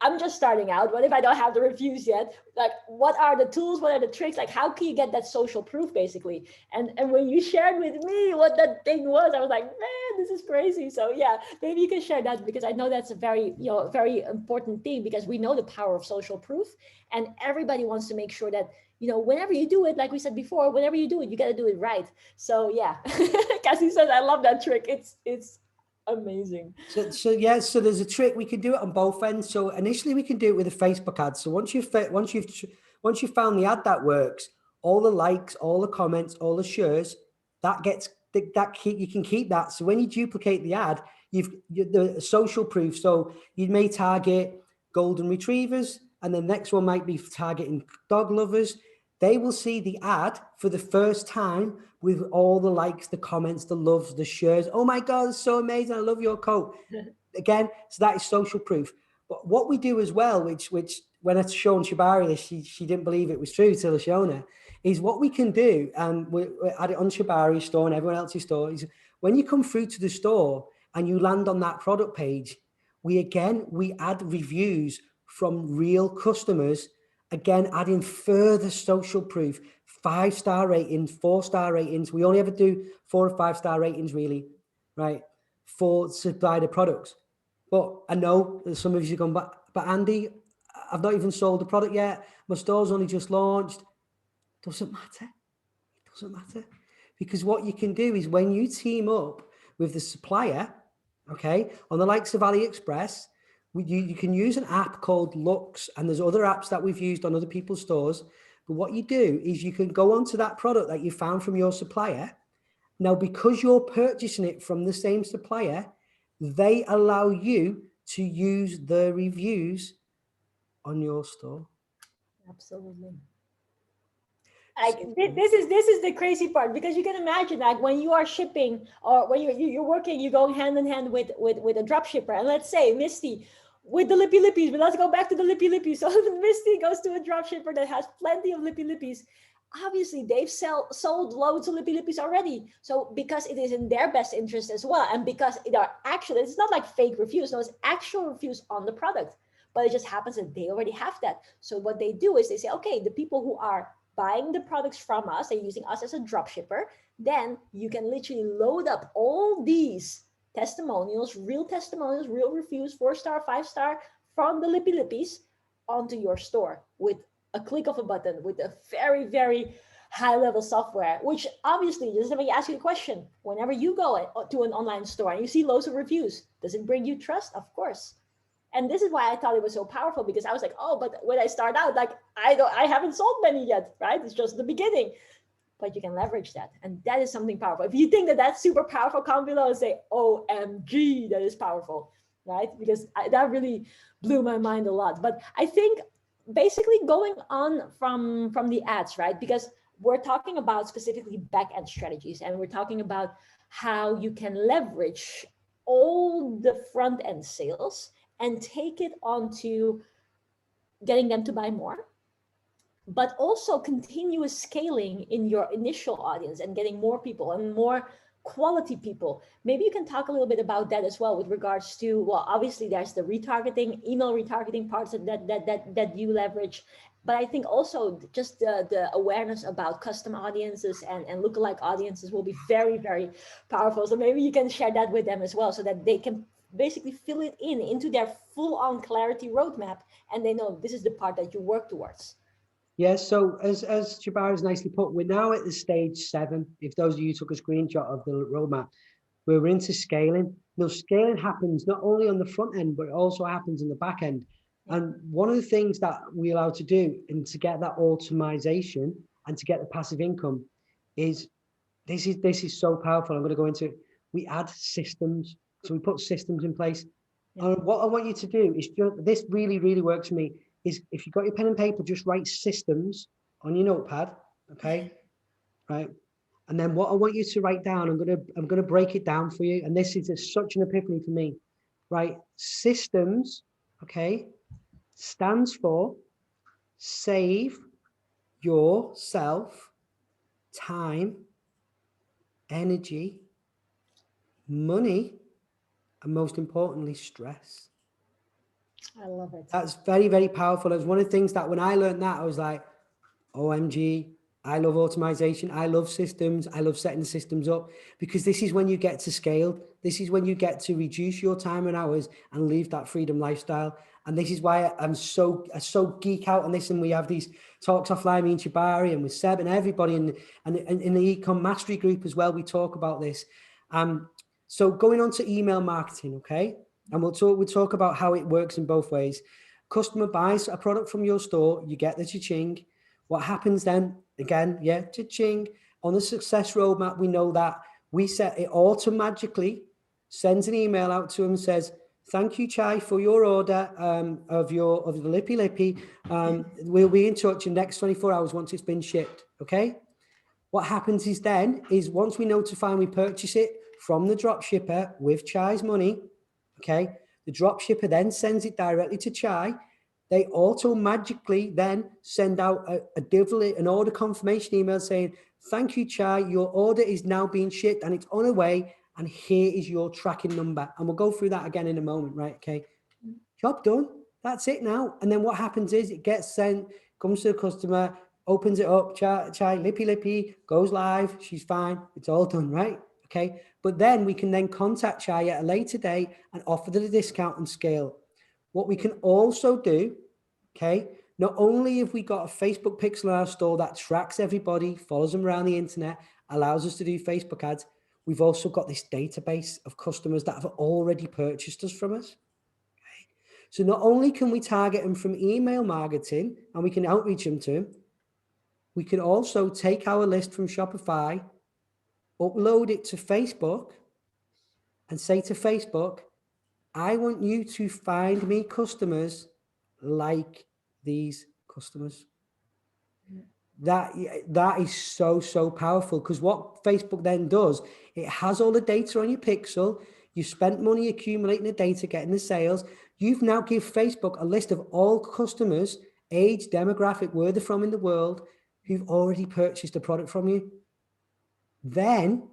I'm just starting out. What if I don't have the reviews yet? Like, what are the tools? What are the tricks? Like, how can you get that social proof, basically? And when you shared with me what that thing was, I was like, man, this is crazy. So yeah, maybe you can share that, because I know that's a very, very important thing, because we know the power of social proof, and everybody wants to make sure that, whenever you do it, like we said before, whenever you do it, you got to do it right. So yeah, Cassie says, I love that trick. It's amazing. So there's a trick. We can do it on both ends. So initially we can do it with a Facebook ad. So once you've found the ad that works, all the likes, all the comments, all the shares, you can keep that. So when you duplicate the ad, you've the social proof. So you may target golden retrievers, and the next one might be targeting dog lovers. They will see the ad for the first time with all the likes, the comments, the loves, the shares. Oh my God, it's so amazing. I love your coat. Again, so that is social proof. But what we do as well, which when I shown Shabari this, she didn't believe it was true till I shown her, is what we can do, and we add it on Shabari's store and everyone else's store, is when you come through to the store and you land on that product page, we add reviews from real customers. Again, adding further social proof, 5-star ratings, 4-star ratings. We only ever do 4 or 5-star ratings, really, right, for supply the products. But I know that some of you are going, but Andy, I've not even sold the product yet. My store's only just launched. Doesn't matter. It doesn't matter. Because what you can do is when you team up with the supplier, okay, on the likes of AliExpress, you can use an app called Lux, and there's other apps that we've used on other people's stores. But what you do is you can go onto that product that you found from your supplier. Now, because you're purchasing it from the same supplier, they allow you to use the reviews on your store. Absolutely. Like this is the crazy part, because you can imagine, like, when you are shipping, or when you're working, you go hand in hand with a drop shipper, and let's say Misty with the lippy lippies, but let's go back to the lippy lippies. So Misty goes to a drop shipper that has plenty of lippy lippies. Obviously they've sold loads of lippy lippies already. So because it is in their best interest as well, and because it's not like fake reviews, no, it's actual reviews on the product, but it just happens that they already have that. So what they do is they say, okay, the people who are buying the products from us, they're using us as a drop shipper, then you can literally load up all these testimonials, real reviews, 4-star, 5-star, from the Lippy Lippies onto your store with a click of a button, with a very, very high level software, which obviously, just let me ask you a question. Whenever you go to an online store and you see loads of reviews, does it bring you trust? Of course. And this is why I thought it was so powerful, because I was like, oh, but when I start out, like I haven't sold many yet, right? It's just the beginning. But you can leverage that. And that is something powerful. If you think that that's super powerful, comment below and say, OMG, that is powerful, right? Because that really blew my mind a lot. But I think basically going on from the ads, right? Because we're talking about specifically back-end strategies, and we're talking about how you can leverage all the front-end sales and take it onto getting them to buy more, but also continuous scaling in your initial audience and getting more people and more quality people. Maybe you can talk a little bit about that as well with regards to, well, obviously there's the retargeting, email retargeting parts that you leverage, but I think also just the awareness about custom audiences and lookalike audiences will be very, very powerful. So maybe you can share that with them as well, so that they can basically fill it into their full-on clarity roadmap, and they know this is the part that you work towards. Yes, so as Jabari has nicely put, we're now at the stage 7. If those of you took a screenshot of the roadmap, we're into scaling. Now, scaling happens not only on the front end, but it also happens in the back end. And one of the things that we allow to do, and to get that automation and to get the passive income, is this is so powerful. I'm going to go into it. We add systems. So we put systems in place. And what I want you to do is this really, really works for me. Is if you've got your pen and paper, just write systems on your notepad, okay? Right. And then what I want you to write down, I'm gonna break it down for you. And this is such an epiphany for me, right? Systems, okay, stands for save yourself time, energy, money, and most importantly, stress. I love it. That's very, very powerful. It was one of the things that when I learned that, I was like, OMG, I love automation. I love systems. I love setting systems up, because this is when you get to scale. This is when you get to reduce your time and hours and leave that freedom lifestyle. And this is why I so geek out on this. And we have these talks offline, me and Chibari and with Seb and everybody in the Ecom Mastery group as well. We talk about this. So going on to email marketing, okay? And we'll talk about how it works in both ways. Customer buys a product from your store, you get the cha-ching. What happens then? Again, yeah, cha-ching. On the success roadmap, we know that we set it automatically, sends an email out to them and says, thank you, Chai, for your order of the Lippy Lippy. We'll be in touch in the next 24 hours once it's been shipped, okay? What happens is once we notify and we purchase it from the drop shipper with Chai's money, okay, the drop shipper then sends it directly to Chai. They magically then send out an order confirmation email saying, thank you, Chai, your order is now being shipped and it's on the way, and here is your tracking number. And we'll go through that again in a moment, right? Okay, job done. That's it now. And then what happens is it gets sent, comes to the customer, opens it up, Chai, Lippy Lippy, goes live, she's fine, it's all done, right? Okay, but then we can then contact Chai at a later date and offer the discount and scale. What we can also do, okay, not only have we got a Facebook pixel in our store that tracks everybody, follows them around the internet, allows us to do Facebook ads, we've also got this database of customers that have already purchased us from us. Okay? So not only can we target them from email marketing and we can outreach them to them, we can also take our list from Shopify, upload it to Facebook, and say to Facebook, I want you to find me customers like these customers. That is so powerful, because what Facebook then does, it has all the data on your pixel. You spent money accumulating the data, getting the sales. You've now give Facebook a list of all customers, age, demographic, where they're from in the world, who've already purchased a product from you. Then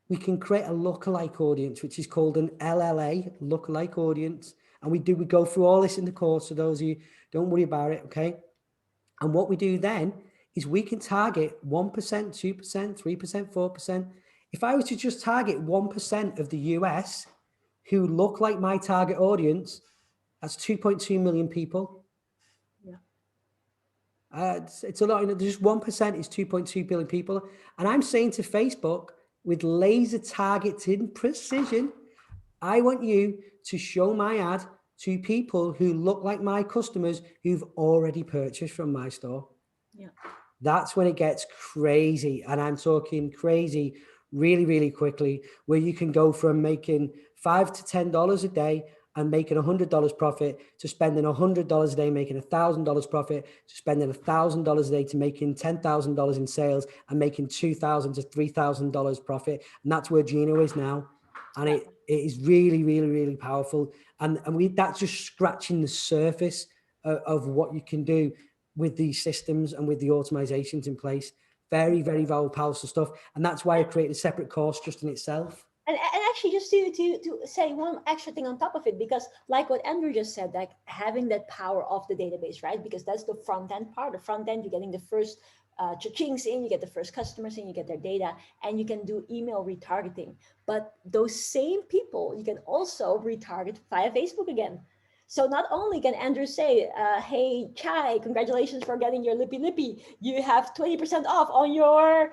we can create a lookalike audience, which is called an LLA, lookalike audience. And we go through all this in the course. So those of you, don't worry about it, okay? And what we do then is we can target 1%, 2%, 3%, 4%. If I was to just target 1% of the US who look like my target audience, That's 2.2 million people. Yeah. It's a lot. Just 1% is 2.2 billion people. And I'm saying to Facebook, with laser targeted precision, I want you to show my ad to people who look like my customers who've already purchased from my store. Yeah. That's when it gets crazy. And I'm talking crazy really, really quickly, where you can go from making $5 to $10 a day and making $100 profit to spending $100 a day, making $1,000 profit, to spending $1,000 a day to making $10,000 in sales and making $2,000 to $3,000 profit. And that's where Gino is now. And it is really, really, really powerful. And that's just scratching the surface of what you can do with these systems and with the automatizations in place. Very, very powerful stuff. And that's why I created a separate course just in itself. And actually, just to say one extra thing on top of it, because like what Andrew just said, like having that power of the database, right? Because that's the front end part. The front end, you're getting the first cha-chings in, you get the first customers in, you get their data, and you can do email retargeting. But those same people, you can also retarget via Facebook again. So not only can Andrew say, hey, Chai, congratulations for getting your lippy lippy. You have 20% off on your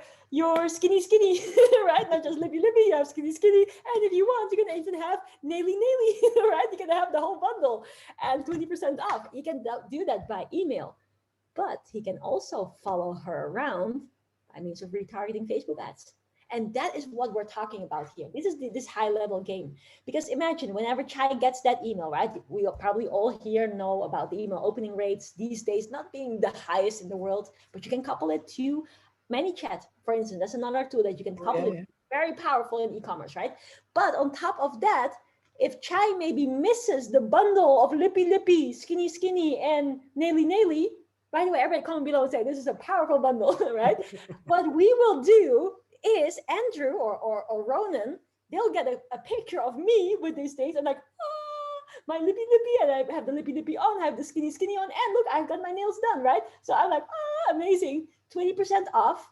skinny skinny, right? Not just lippy lippy, you have skinny skinny. And if you want, you can even have naily naily, right? You can have the whole bundle and 20% off. You can do that by email. But he can also follow her around by means of retargeting Facebook ads. And that is what we're talking about here. This is this high level game. Because imagine whenever Chai gets that email, right? We probably all here know about the email opening rates these days not being the highest in the world, but you can couple it to ManyChat, for instance. That's another tool that you can couple it. Very powerful in e-commerce, right? But on top of that, if Chai maybe misses the bundle of lippy lippy, skinny skinny, and naily naily, by the way, everybody comment below and say this is a powerful bundle, right? What we will do is Andrew or Ronan, they'll get a picture of me with these things and like, my lippy lippy, and I have the lippy lippy on, I have the skinny skinny on, and look, I've got my nails done, right? So I'm like, amazing, 20% off.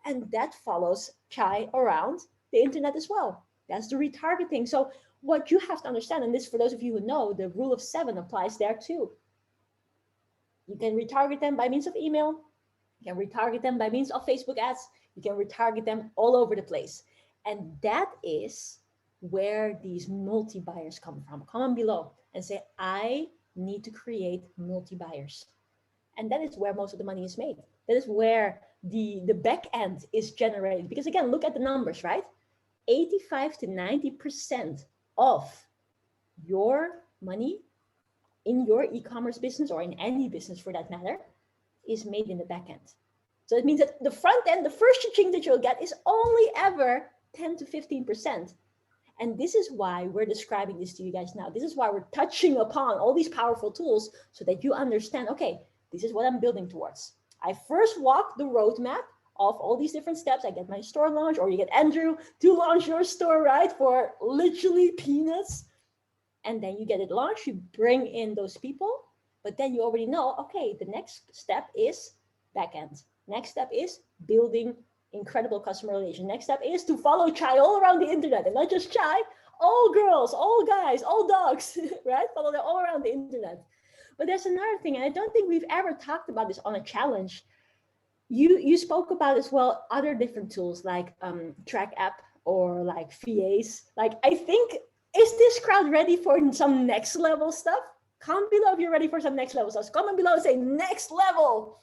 And that follows Chai around the internet as well. That's the retargeting. So what you have to understand, and this for those of you who know, the rule of 7 applies there too. You can retarget them by means of email. You can retarget them by means of Facebook ads. You can retarget them all over the place. And that is where these multi-buyers come from. Comment below and say, I need to create multi-buyers. And that is where most of the money is made. That is where the back end is generated. Because again, look at the numbers, right? 85 to 90% of your money in your e-commerce business, or in any business for that matter, is made in the back end. So it means that the front end, the first cha-ching that you'll get is only ever 10 to 15%. And this is why we're describing this to you guys now. This is why we're touching upon all these powerful tools so that you understand, okay, this is what I'm building towards. I first walk the roadmap of all these different steps. I get my store launch, or you get Andrew to launch your store, right? For literally peanuts. And then you get it launched, you bring in those people, but then you already know, okay, the next step is backend. Next step is building incredible customer relations. Next step is to follow Chai all around the internet, and not just Chai, all girls, all guys, all dogs, right? Follow them all around the internet. But there's another thing, and I don't think we've ever talked about this on a challenge. You spoke about as well other different tools like Track App or like VAs. Like, I think, is this crowd ready for some next level stuff? Comment below if you're ready for some next level stuff. Comment below and say next level.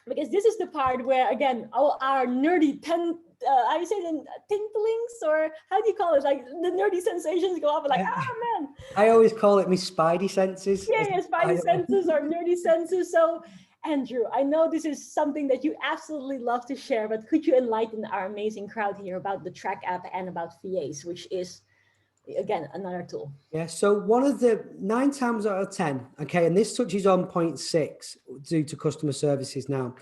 Because this is the part where, again, all our nerdy I say the tinklings, or how do you call it? Like the nerdy sensations go up, like, man. I always call it my spidey senses. Yeah, spidey senses or nerdy senses. So, Andrew, I know this is something that you absolutely love to share, but could you enlighten our amazing crowd here about the Track App and about VAs, which is, again, another tool? Yeah, so one of the 9 times out of 10, okay, and this touches on point 6 due to customer services now.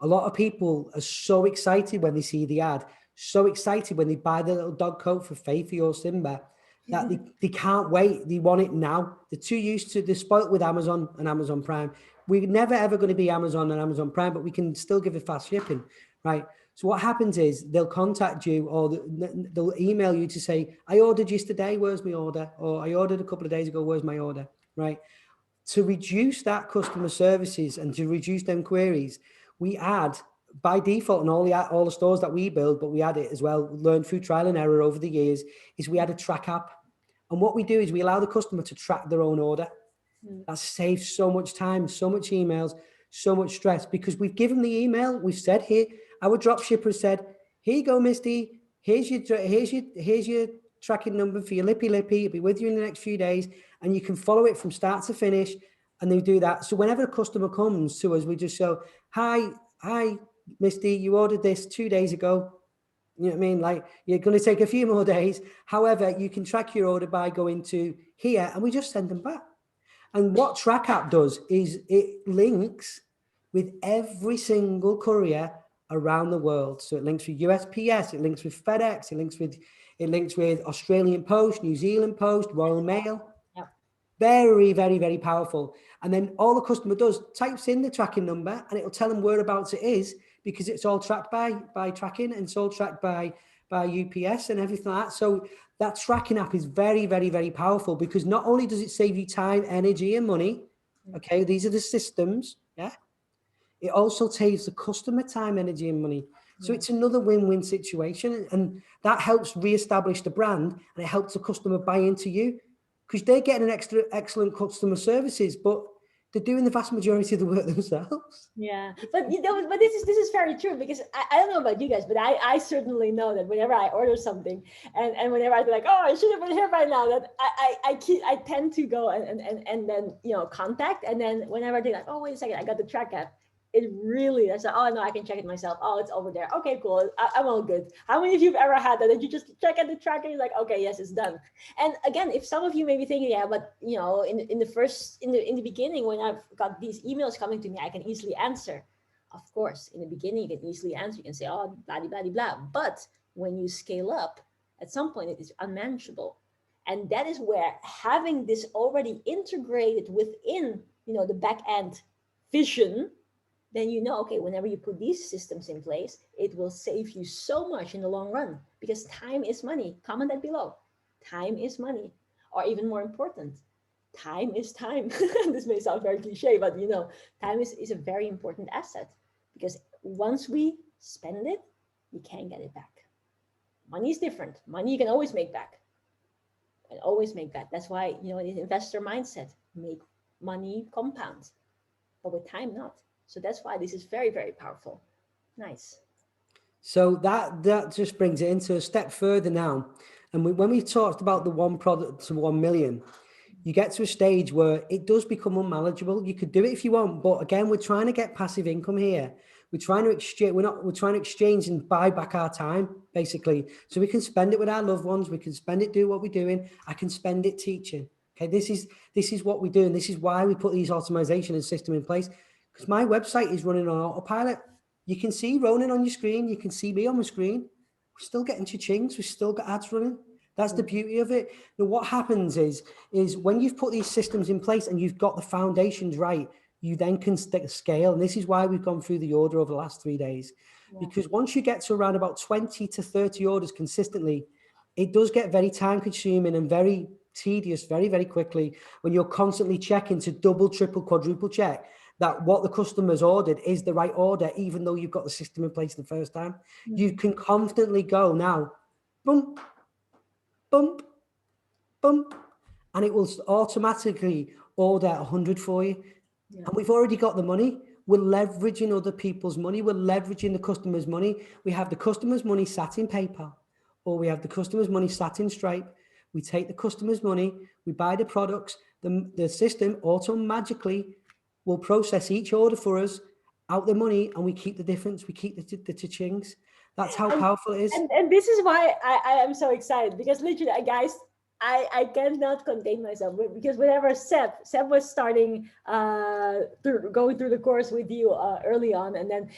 A lot of people are so excited when they see the ad, so excited when they buy the little dog coat for Faithy or Simba, that they can't wait. They want it now. They're too used to, they're spoilt with Amazon and Amazon Prime. We're never ever going to be Amazon and Amazon Prime, but we can still give it fast shipping, right? So what happens is they'll contact you, or they'll email you to say, I ordered yesterday, where's my order? Or I ordered a couple of days ago, where's my order? Right? To reduce that customer services and to reduce them queries, we add by default in all the stores that we build, but we add it as well, learned through trial and error over the years, is we add a track app. And what we do is we allow the customer to track their own order. That saves so much time, so much emails, so much stress, because we've given the email. We've said, here, our drop shipper said, here you go, Misty. Here's your tracking number for your lippy. It'll be with you in the next few days, and you can follow it from start to finish. And they do that. So whenever a customer comes to us, we just show, hi, Misty, you ordered this 2 days ago. You know what I mean? Like, you're going to take a few more days. However, you can track your order by going to here, and we just send them back. And what Track App does is it links with every single courier around the world. So it links with USPS, it links with FedEx, it links with Australian Post, New Zealand Post, Royal Mail. Yep. Very, very, very powerful. And then all the customer does, types in the tracking number, and it'll tell them whereabouts it is, because it's all tracked by tracking, and it's all tracked by UPS and everything like that. So that tracking app is very, very, very powerful, because not only does it save you time, energy, and money, okay, these are the systems, yeah, it also saves the customer time, energy, and money. So it's another win-win situation, and that helps reestablish the brand, and it helps the customer buy into you, because they're getting excellent customer services, but they're doing the vast majority of the work themselves. Yeah, but but this is very true, because I don't know about you guys, but I certainly know that whenever I order something, and whenever I'm like, oh, I should have been here by now, that I tend to go and then contact, and then whenever they're like, oh, wait a second, I got the Track app. It really, I said, oh no, I can check it myself. Oh, it's over there. Okay, cool. I'm all good. How many of you have ever had that you just check at the tracker, you're like, okay, yes, it's done. And again, if some of you may be thinking, yeah, but in the beginning, when I've got these emails coming to me, I can easily answer. Of course, in the beginning, you can easily answer. You can say, oh, blah, blah, blah, blah. But when you scale up, at some point, it is unmanageable. And that is where having this already integrated within, the back end vision, then okay, whenever you put these systems in place, it will save you so much in the long run, because time is money. Comment that below. Time is money. Or even more important, time is time. This may sound very cliche, but time is a very important asset, because once we spend it, we can't get it back. Money is different. Money you can always make back. And always make back. That's why, in the investor mindset, make money compound. But with time, not. So that's why this is very, very powerful. Nice. So that just brings it into a step further now. And when we talked about the one product to 1 million, you get to a stage where it does become unmanageable. You could do it if you want, but again, we're trying to get passive income here. We're trying to exchange. We're trying to exchange and buy back our time, basically, so we can spend it with our loved ones. We can spend it doing what we're doing. I can spend it teaching. Okay, this is what we do, and this is why we put these automation and system in place. Because my website is running on autopilot. You can see Ronan on your screen. You can see me on my screen. We're still getting cha-chings. We've still got ads running. That's the beauty of it. Now, what happens is when you've put these systems in place and you've got the foundations right, you then can scale. And this is why we've gone through the order over the last 3 days. Yeah. Because once you get to around about 20 to 30 orders consistently, it does get very time consuming and very tedious very, very quickly when you're constantly checking to double, triple, quadruple check that what the customer's ordered is the right order, even though you've got the system in place the first time. Mm-hmm. You can confidently go now, bump, bump, bump, and it will automatically order 100 for you. Yeah. And we've already got the money. We're leveraging other people's money. We're leveraging the customer's money. We have the customer's money sat in PayPal, or we have the customer's money sat in Stripe. We take the customer's money, we buy the products, the system auto-magically will process each order for us, out the money, and we keep the difference. We keep the cha-chings. That's how powerful it is. And this is why I am so excited, because literally, guys, I cannot contain myself, because whenever Seb was starting going through the course with you early on, and then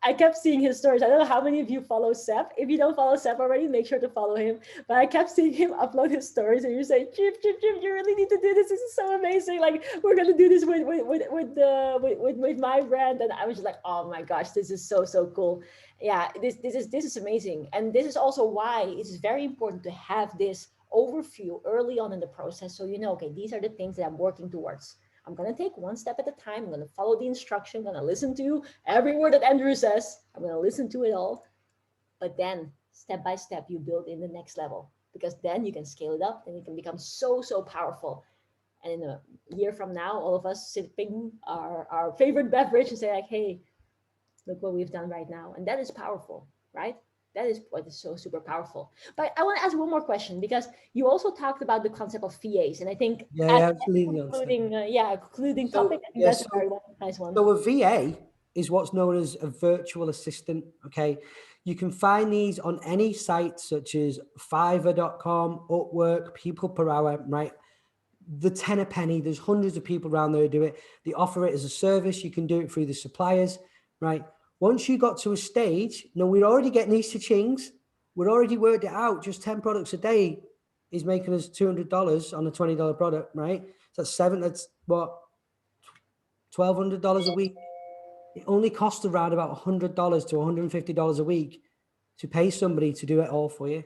I kept seeing his stories. I don't know how many of you follow Seb. If you don't follow Seb already, make sure to follow him. But I kept seeing him upload his stories, and you say, Chip, you really need to do this. This is so amazing. Like, we're gonna do this with my brand. And I was just like, oh my gosh, this is so cool. Yeah, this is amazing. And this is also why it's very important to have this overview early on in the process. So you know, okay, these are the things that I'm working towards. I'm gonna take one step at a time. I'm gonna follow the instruction, I'm gonna listen to every word that Andrew says. I'm gonna listen to it all. But then step by step, you build in the next level, because then you can scale it up and it can become so powerful. And in a year from now, all of us sipping our favorite beverage and say like, hey, look what we've done right now. And that is powerful, right? That is what is so super powerful. But I want to ask one more question, because you also talked about the concept of VAs. And I think Yeah, as absolutely. concluding topic, So, I think yeah, that's a so, very nice one. so a VA is what's known as a virtual assistant. Okay. You can find these on any site such as Fiverr.com, Upwork, People Per Hour, right? The 10 a penny, there's hundreds of people around there who do it. They offer it as a service. You can do it through the suppliers, right? Once you got to a stage, we're already getting these chings. We'd already worked it out. Just 10 products a day is making us $200 on a $20 product, right? So that's what, $1,200 a week. It only costs around about $100 to $150 a week to pay somebody to do it all for you,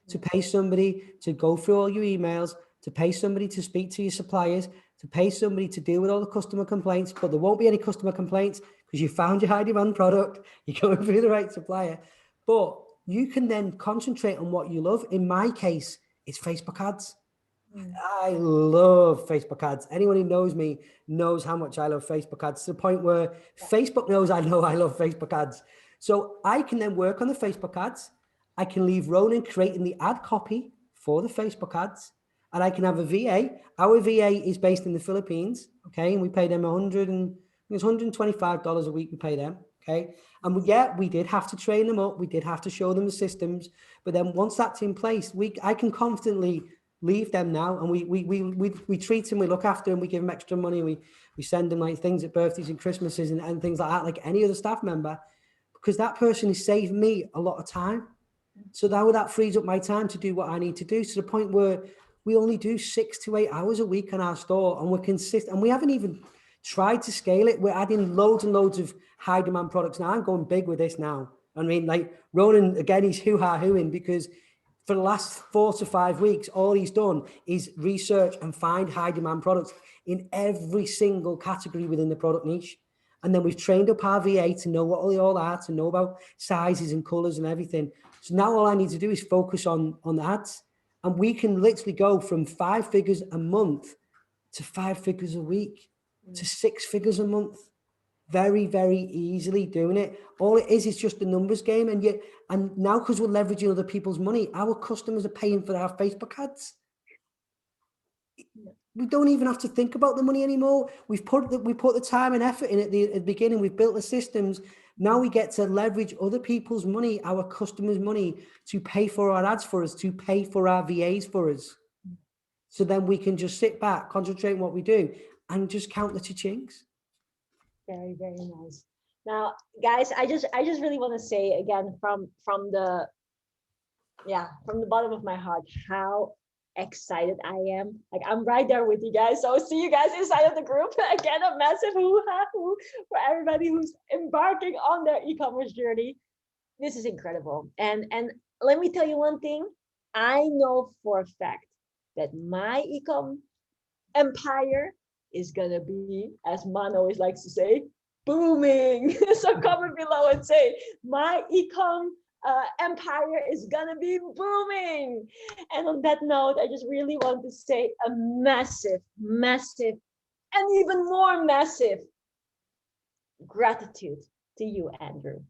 to pay somebody to go through all your emails, to pay somebody to speak to your suppliers, to pay somebody to deal with all the customer complaints. But there won't be any customer complaints because you found your high demand product, you're going through the right supplier. But you can then concentrate on what you love. In my case, it's Facebook ads. I love Facebook ads. Anyone who knows me knows how much I love Facebook ads, to the point where Facebook knows I know I love Facebook ads. So I can then work on the Facebook ads. I can leave Ronan creating the ad copy for the Facebook ads, and I can have a VA. Our VA is based in the Philippines, okay, and we pay them $125 a week. We pay them, okay, and we did have to train them up. We did have to show them the systems, but then once that's in place, I can confidently leave them now, and we treat them, we look after them, we give them extra money, we send them like things at birthdays and Christmases and things like that, like any other staff member, because that person is saving me a lot of time. So that frees up my time to do what I need to do, to the point where we only do 6 to 8 hours a week on our store, and we're consistent, and we haven't even tried to scale it. We're adding loads and loads of high demand products now. I'm going big with this now. I mean, like Ronan, again, he's hoo-ha-hooing, because for the last 4 to 5 weeks, all he's done is research and find high demand products in every single category within the product niche. And then we've trained up our VA to know what they all are, to know about sizes and colors and everything. So now all I need to do is focus on ads, and we can literally go from 5 figures a month to 5 figures a week to 6 figures a month. Very, very easily doing it. All it is just a numbers game. And now, because we're leveraging other people's money, our customers are paying for our Facebook ads. We don't even have to think about the money anymore. We put the time and effort in at the beginning. We've built the systems. Now we get to leverage other people's money, our customers' money, to pay for our ads for us, to pay for our VAs for us. So then we can just sit back, concentrate on what we do, and just count the cha-chings. Very, very nice. Now, guys, I just really want to say again from the bottom of my heart how excited I am. Like, I'm right there with you guys. So see you guys inside of the group. Again, a massive hoo-ha for everybody who's embarking on their e-commerce journey. This is incredible. And let me tell you one thing. I know for a fact that my e-com empire is gonna be, as Man always likes to say, booming. So comment below and say, my ecom empire is gonna be booming. And on that note, I just really want to say a massive, massive, and even more massive gratitude to you, Andrew,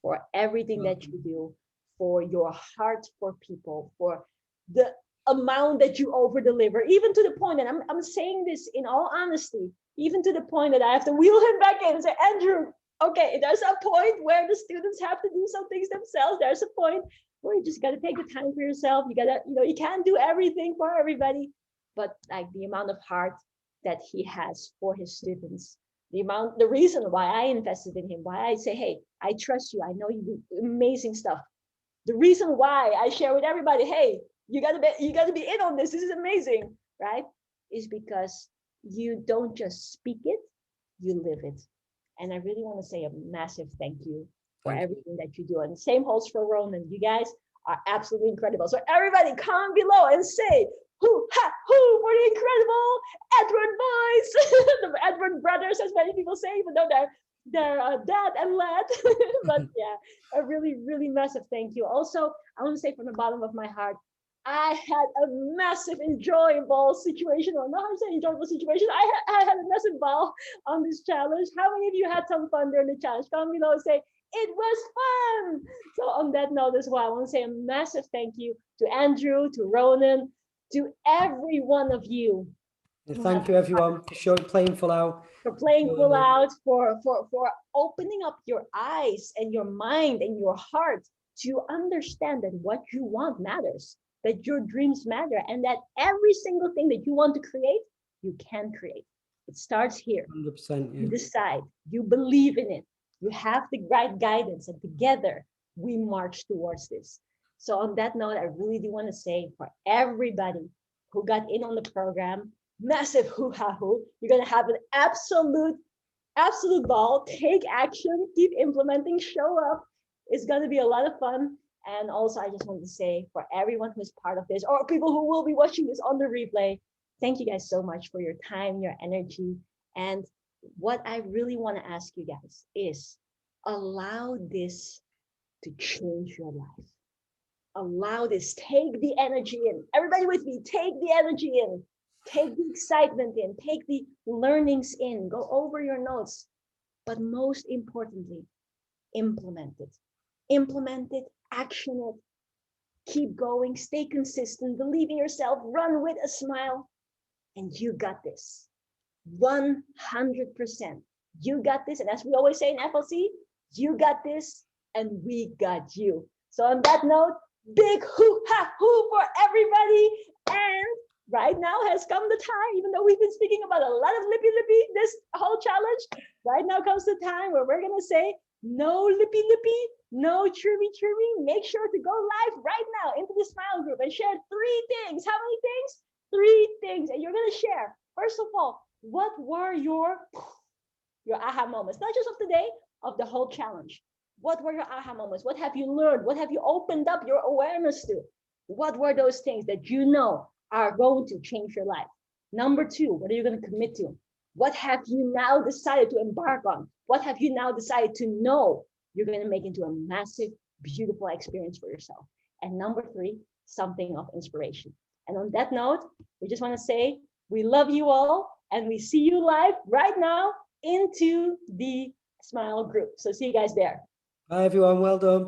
for everything that you do, for your heart for people, for the amount that you over deliver, even to the point that I'm saying this in all honesty, even to the point that I have to wheel him back in and say, Andrew, okay, there's a point where the students have to do some things themselves. There's a point where you just got to take the time for yourself. You gotta, you can't do everything for everybody, but like the amount of heart that he has for his students, the reason why I invested in him, why I say, hey, I trust you, I know you do amazing stuff. The reason why I share with everybody, hey, you gotta be in on this. This is amazing, right? Is because you don't just speak it, you live it. And I really want to say a massive thank you for Thank you. everything that you do. And the same holds for Ronan. You guys are absolutely incredible. So everybody comment below and say, who for the incredible Edward boys, the Edward brothers, as many people say, even though they're dad and lad. But yeah, a really, really massive thank you. Also, I want to say from the bottom of my heart, I had a massive enjoyable situation, or not an enjoyable situation. I had a massive ball on this challenge. How many of you had some fun during the challenge? Comment below and say, it was fun. So on that note as well, I want to say a massive thank you to Andrew, to Ronan, to every one of you. Thank you, everyone, for playing full out. For playing full out, for opening up your eyes and your mind and your heart to understand that what you want matters, that your dreams matter, and that every single thing that you want to create, you can create. It starts here. 100%. Yeah. You decide, you believe in it, you have the right guidance, and together we march towards this. So on that note, I really do want to say for everybody who got in on the program, massive hoo-ha-hoo. You're going to have an absolute ball. Take action, keep implementing, show up. It's going to be a lot of fun. And also, I just want to say for everyone who's part of this, or people who will be watching this on the replay, thank you guys so much for your time, your energy. And what I really want to ask you guys is allow this to change your life. Allow this, take the energy in. Everybody with me, take the energy in. Take the excitement in, take the learnings in, go over your notes, but most importantly, implement it. Implement it, action it, keep going, stay consistent, believe in yourself, run with a smile, and you got this. 100%. You got this, and as we always say in FLC, you got this, and we got you. So on that note, big hoo-ha-hoo for everybody, and right now has come the time, even though we've been speaking about a lot of lippy this whole challenge, right now comes the time where we're going to say, no lippy, no chirpy. Make sure to go live right now into the Smile group and share 3 things. How many things? 3 things. And you're going to share, first of all, what were your aha moments, not just of the day, of the whole challenge. What were your aha moments? What have you learned? What have you opened up your awareness to? What were those things that you know are going to change your life? Number 2, what are you going to commit to? What have you now decided to embark on? What have you now decided to know you're going to make into a massive, beautiful experience for yourself? And number 3, something of inspiration. And on that note, we just want to say, we love you all, and we see you live right now into the Smile group. So see you guys there. Bye, everyone. Well done.